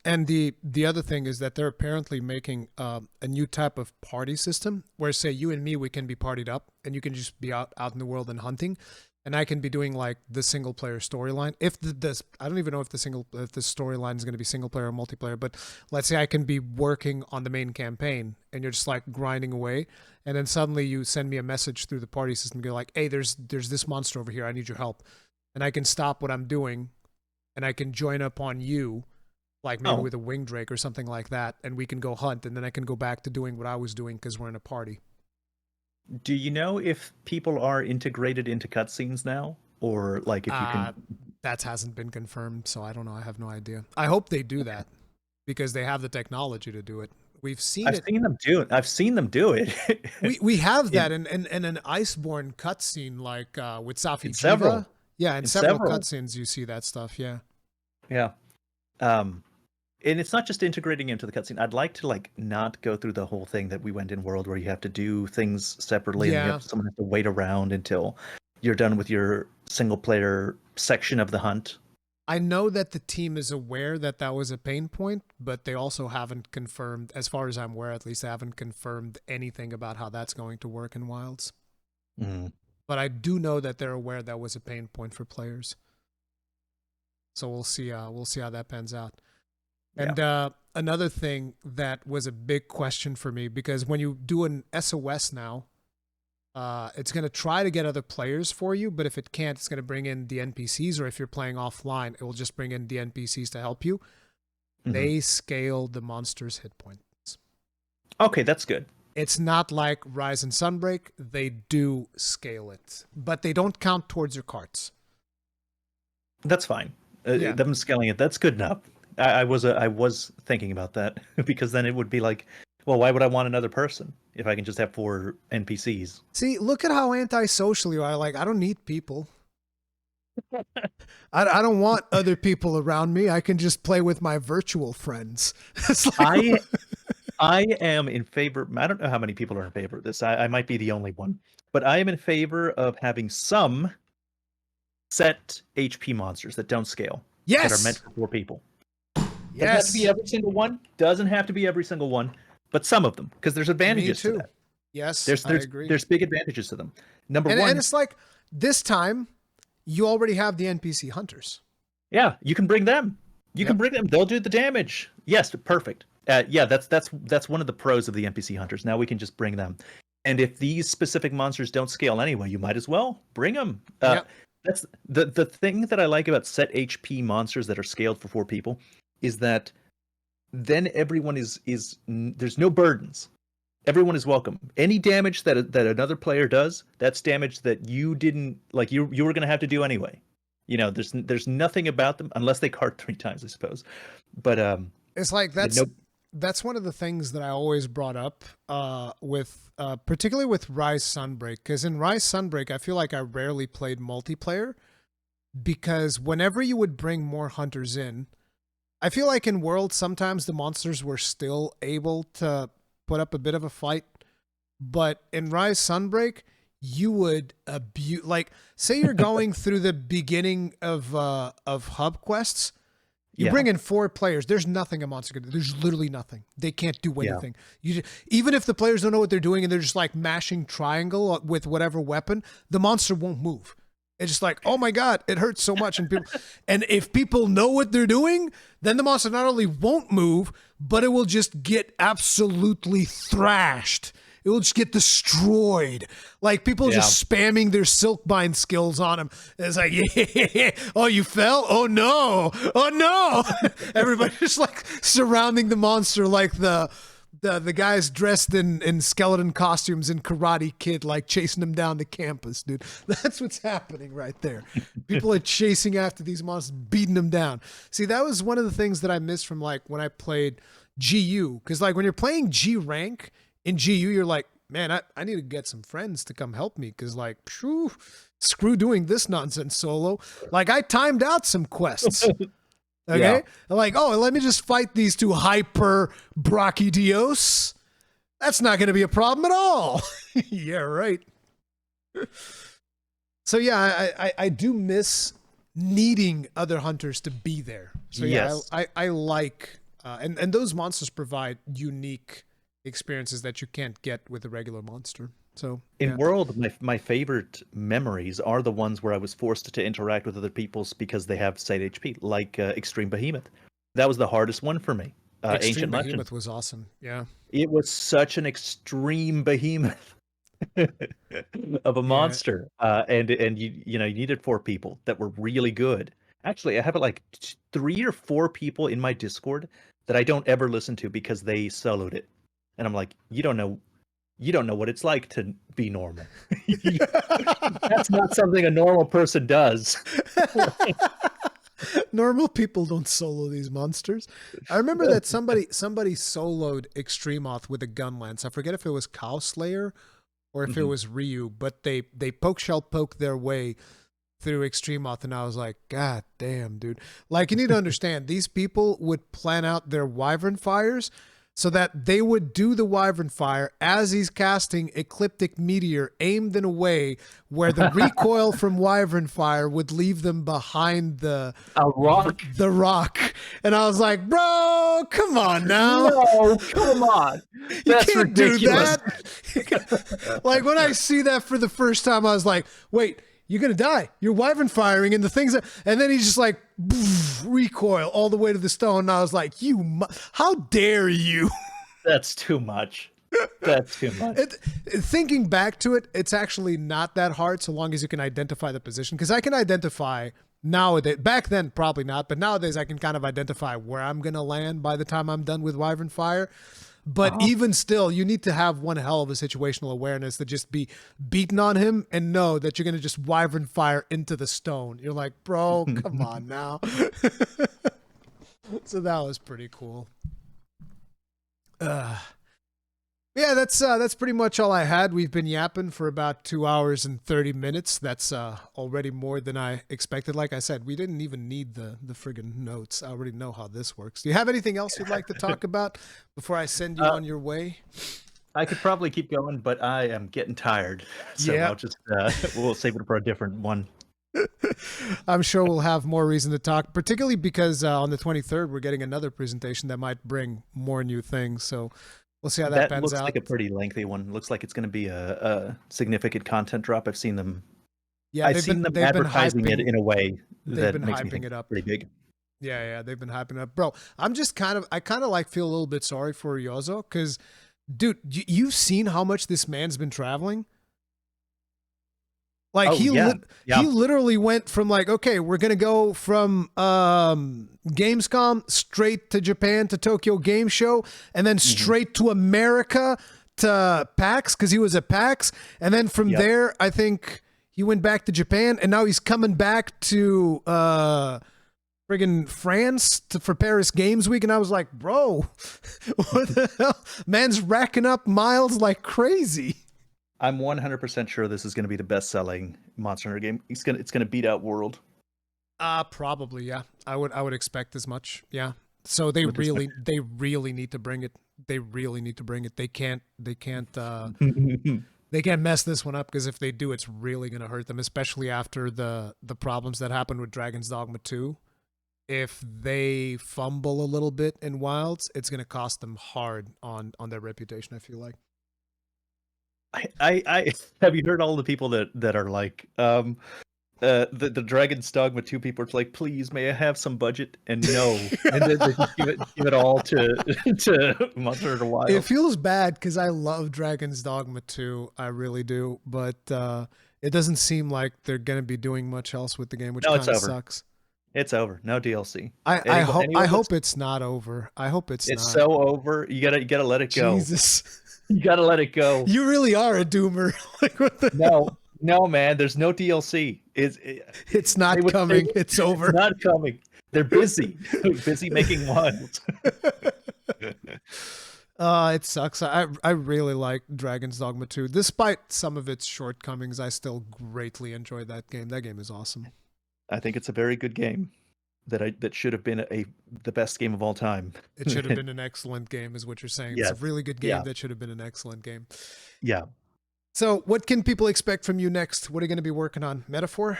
And the other thing is that they're apparently making a new type of party system where, say, you and me, we can be partied up, and you can just be out in the world and hunting, and I can be doing like the single player storyline. I don't even know if the storyline is going to be single player or multiplayer, but let's say I can be working on the main campaign, and you're just like grinding away, and then suddenly you send me a message through the party system, and you're like, hey, there's this monster over here, I need your help, and I can stop what I'm doing, and I can join up on you. Like maybe with a wing drake or something like that, and we can go hunt, and then I can go back to doing what I was doing because we're in a party. Do you know if people are integrated into cutscenes now, or like if you can? That hasn't been confirmed, so I don't know. I have no idea. I hope they do that because they have the technology to do it. I've seen them do it. we have that in an Iceborne cutscene, like with Safi Jiva. Several. Yeah, in several cutscenes you see that stuff. Yeah. Yeah. and it's not just integrating into the cutscene. I'd like to like not go through the whole thing that we went in World, where you have to do things separately, and Yeah. someone has to wait around until you're done with your single player section of the hunt. I know that the team is aware that that was a pain point, but they also haven't confirmed, as far as I'm aware, at least, they haven't confirmed anything about how that's going to work in Wilds. Mm. But I do know that they're aware that was a pain point for players. So we'll see. We'll see how that pans out. And another thing that was a big question for me, because when you do an SOS now, it's going to try to get other players for you, but if it can't, it's going to bring in the NPCs, or if you're playing offline, it will just bring in the NPCs to help you. Mm-hmm. They scale the monster's hit points. Okay, that's good. It's not like Rise and Sunbreak. They do scale it, but they don't count towards your carts. That's fine. Them scaling it, that's good enough. I was thinking about that because then it would be like, well, why would I want another person if I can just have 4 NPCs? See, look at how antisocial you are. Like, I don't need people. I don't want other people around me. I can just play with my virtual friends. It's like, I am in favor. I don't know how many people are in favor of this. I might be the only one, but I am in favor of having some set HP monsters that don't scale. Yes, that are meant for 4 people. Yes. Doesn't have to be every single one. Doesn't have to be every single one, but some of them, because there's advantages to that. Yes, I agree. There's big advantages to them. Number one, and it's like this time you already have the NPC hunters. Yeah, you can bring them. You can bring them. They'll do the damage. Yes, perfect. That's one of the pros of the NPC hunters. Now we can just bring them. And if these specific monsters don't scale anyway, you might as well bring them. That's the thing that I like about set HP monsters that are scaled for 4 people is that then everyone is there's no burdens. Everyone is welcome. Any damage that another player does, that's damage that you didn't like. You were going to have to do anyway. You know, there's nothing about them unless they cart 3 times, I suppose. But it's like that's one of the things that I always brought up with particularly with Rise Sunbreak, because in Rise Sunbreak I feel like I rarely played multiplayer, because whenever you would bring more hunters in, I feel like in World sometimes the monsters were still able to put up a bit of a fight, but in Rise Sunbreak you would abuse, like, say you're going through the beginning of hub quests. You bring in 4 players. There's nothing a monster can do. There's literally nothing. They can't do anything. Even if the players don't know what they're doing and they're just like mashing triangle with whatever weapon, the monster won't move. It's just like, oh my God, it hurts so much. And if people know what they're doing, then the monster not only won't move, but it will just get absolutely thrashed. It will just get destroyed. Like, people just spamming their Silkbind skills on him. It's like, yeah. Oh, you fell? Oh no. Oh no. Everybody just like surrounding the monster like the guys dressed in skeleton costumes in Karate Kid, like chasing them down the campus, dude. That's what's happening right there. People are chasing after these monsters, beating them down. See, that was one of the things that I missed from like when I played GU. Because like when you're playing G rank, in GU, you're like, man, I need to get some friends to come help me, because like, screw doing this nonsense solo. Like, I timed out some quests. Okay? Like, oh, let me just fight these 2 hyper Brachydios. That's not going to be a problem at all. Yeah, right. So yeah, I do miss needing other hunters to be there. So yeah, I like, and those monsters provide unique experiences that you can't get with a regular monster. So in World, my favorite memories are the ones where I was forced to interact with other people's because they have set HP, like Extreme Behemoth. That was the hardest one for me. Extreme Behemoth was awesome. Yeah, it was such an extreme behemoth of a monster, and you needed 4 people that were really good. Actually, I have like 3 or 4 people in my Discord that I don't ever listen to because they soloed it. And I'm like, you don't know what it's like to be normal. That's not something a normal person does. Normal people don't solo these monsters. I remember that somebody soloed Extremoth with a gun lance. I forget if it was Cow Slayer or if it was Ryu, but they poke their way through Extreme Auth, and I was like, God damn, dude. Like, you need to understand, these people would plan out their Wyvern fires so that they would do the Wyvern fire as he's casting Ecliptic Meteor aimed in a way where the recoil from Wyvern fire would leave them behind a rock. The rock. And I was like, bro, come on now. No, come on. That's you can't ridiculous. do that. Like, when I see that for the first time, I was like, wait, you're going to die. You're Wyvern firing and the things that, and then he's just like, recoil all the way to the stone. And I was like, how dare you? That's too much. That's too much. Thinking back to it, it's actually not that hard so long as you can identify the position. Because I can identify nowadays, back then probably not, but nowadays I can kind of identify where I'm going to land by the time I'm done with Wyvern fire. But even still, you need to have one hell of a situational awareness to just be beaten on him and know that you're going to just Wyvern fire into the stone. You're like, bro, come on now. So that was pretty cool. Yeah, that's pretty much all I had. We've been yapping for about 2 hours and 30 minutes. That's already more than I expected. Like I said, we didn't even need the friggin' notes. I already know how this works. Do you have anything else you'd like to talk about before I send you on your way? I could probably keep going, but I am getting tired. So I'll just we'll save it for a different one. I'm sure we'll have more reason to talk, particularly because on the 23rd, we're getting another presentation that might bring more new things. So we'll see how that pans out. That looks like a pretty lengthy one. Looks like it's going to be a significant content drop. I've seen them. Yeah, I've seen them advertising it in a way that makes me think it up pretty big. Yeah, they've been hyping it up, bro. I kind of like feel a little bit sorry for Yozo because, dude, you've seen how much this man's been traveling. Like he literally went from like, okay, we're gonna go from Gamescom straight to Japan to Tokyo Game Show, and then straight to America to PAX because he was at PAX, and then from there, I think he went back to Japan, and now he's coming back to friggin' France for Paris Games Week, and I was like, bro, what the hell? Man's racking up miles like crazy. I'm 100% sure this is going to be the best-selling Monster Hunter game. It's gonna beat out World. Probably, yeah. I would expect as much. Yeah. So they really need to bring it. They really need to bring it. They can't they can't mess this one up because if they do, it's really going to hurt them, especially after the problems that happened with Dragon's Dogma 2. If they fumble a little bit in Wilds, it's going to cost them hard on their reputation, I feel like. I have you heard all the people that are like the Dragon's Dogma 2 people are like, please may I have some budget, and no, and then they just give it all to Monster Hunter Wilds. It feels bad because I love Dragon's Dogma 2, I really do, but it doesn't seem like they're gonna be doing much else with the game, which kind of sucks. It's over. No DLC. I hope it's not over. I hope it's not. It's so over. You gotta let it go. Jesus. You gotta let it go. You really are a doomer. Like, what the hell? No, man. There's no DLC. It's not coming. It's over. It's not coming. They're busy. Busy making Wilds. It sucks. I really like Dragon's Dogma 2. Despite some of its shortcomings, I still greatly enjoy that game. That game is awesome. I think it's a very good game. That should have been the best game of all time. It should have been an excellent game, is what you're saying. Yes. It's a really good game that should have been an excellent game. Yeah. So, what can people expect from you next? What are you going to be working on? Metaphor?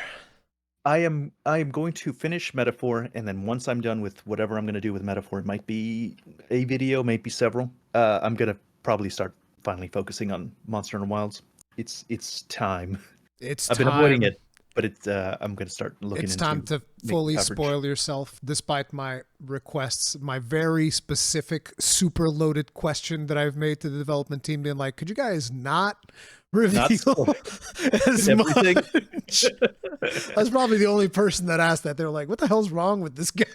I am going to finish Metaphor, and then once I'm done with whatever I'm going to do with Metaphor, it might be a video, maybe several. I'm going to probably start finally focusing on Monster Hunter Wilds. It's time. I've been avoiding it. But I'm going to start looking into it. It's time to fully spoil yourself, despite my requests, my very specific, super loaded question that I've made to the development team, being like, could you guys not reveal as everything? Much? I was probably the only person that asked that. They were like, what the hell's wrong with this guy?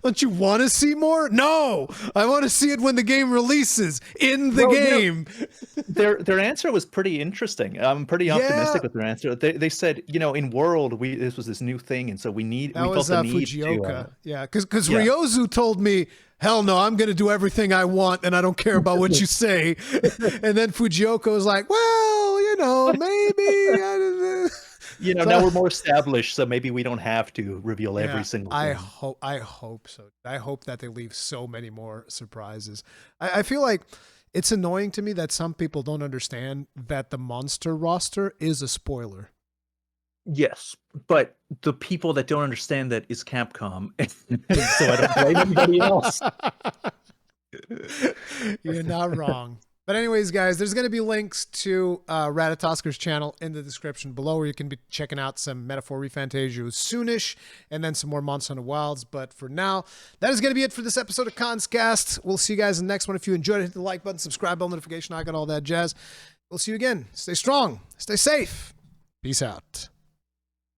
Don't you want to see more? No, I want to see it when the game releases in the game. Their answer was pretty interesting. I'm pretty optimistic with their answer. They said, in World, this was this new thing, and so we felt the need Fujioka. Because Ryozu told me, hell no, I'm going to do everything I want, and I don't care about what you say. And then Fujioka was like, well, maybe. now we're more established, so maybe we don't have to reveal every single thing. I hope so. I hope that they leave so many more surprises. I feel like it's annoying to me that some people don't understand that the monster roster is a spoiler. Yes, but the people that don't understand that is Capcom, so I don't blame anybody else. You're not wrong. But anyways, guys, there's going to be links to Ratatoskr's channel in the description below, where you can be checking out some Metaphor ReFantazio soonish, and then some more Monster Hunter Wilds. But for now, that is going to be it for this episode of Cast. We'll see you guys in the next one. If you enjoyed it, hit the like button, subscribe bell, notification icon, all that jazz. We'll see you again. Stay strong. Stay safe. Peace out.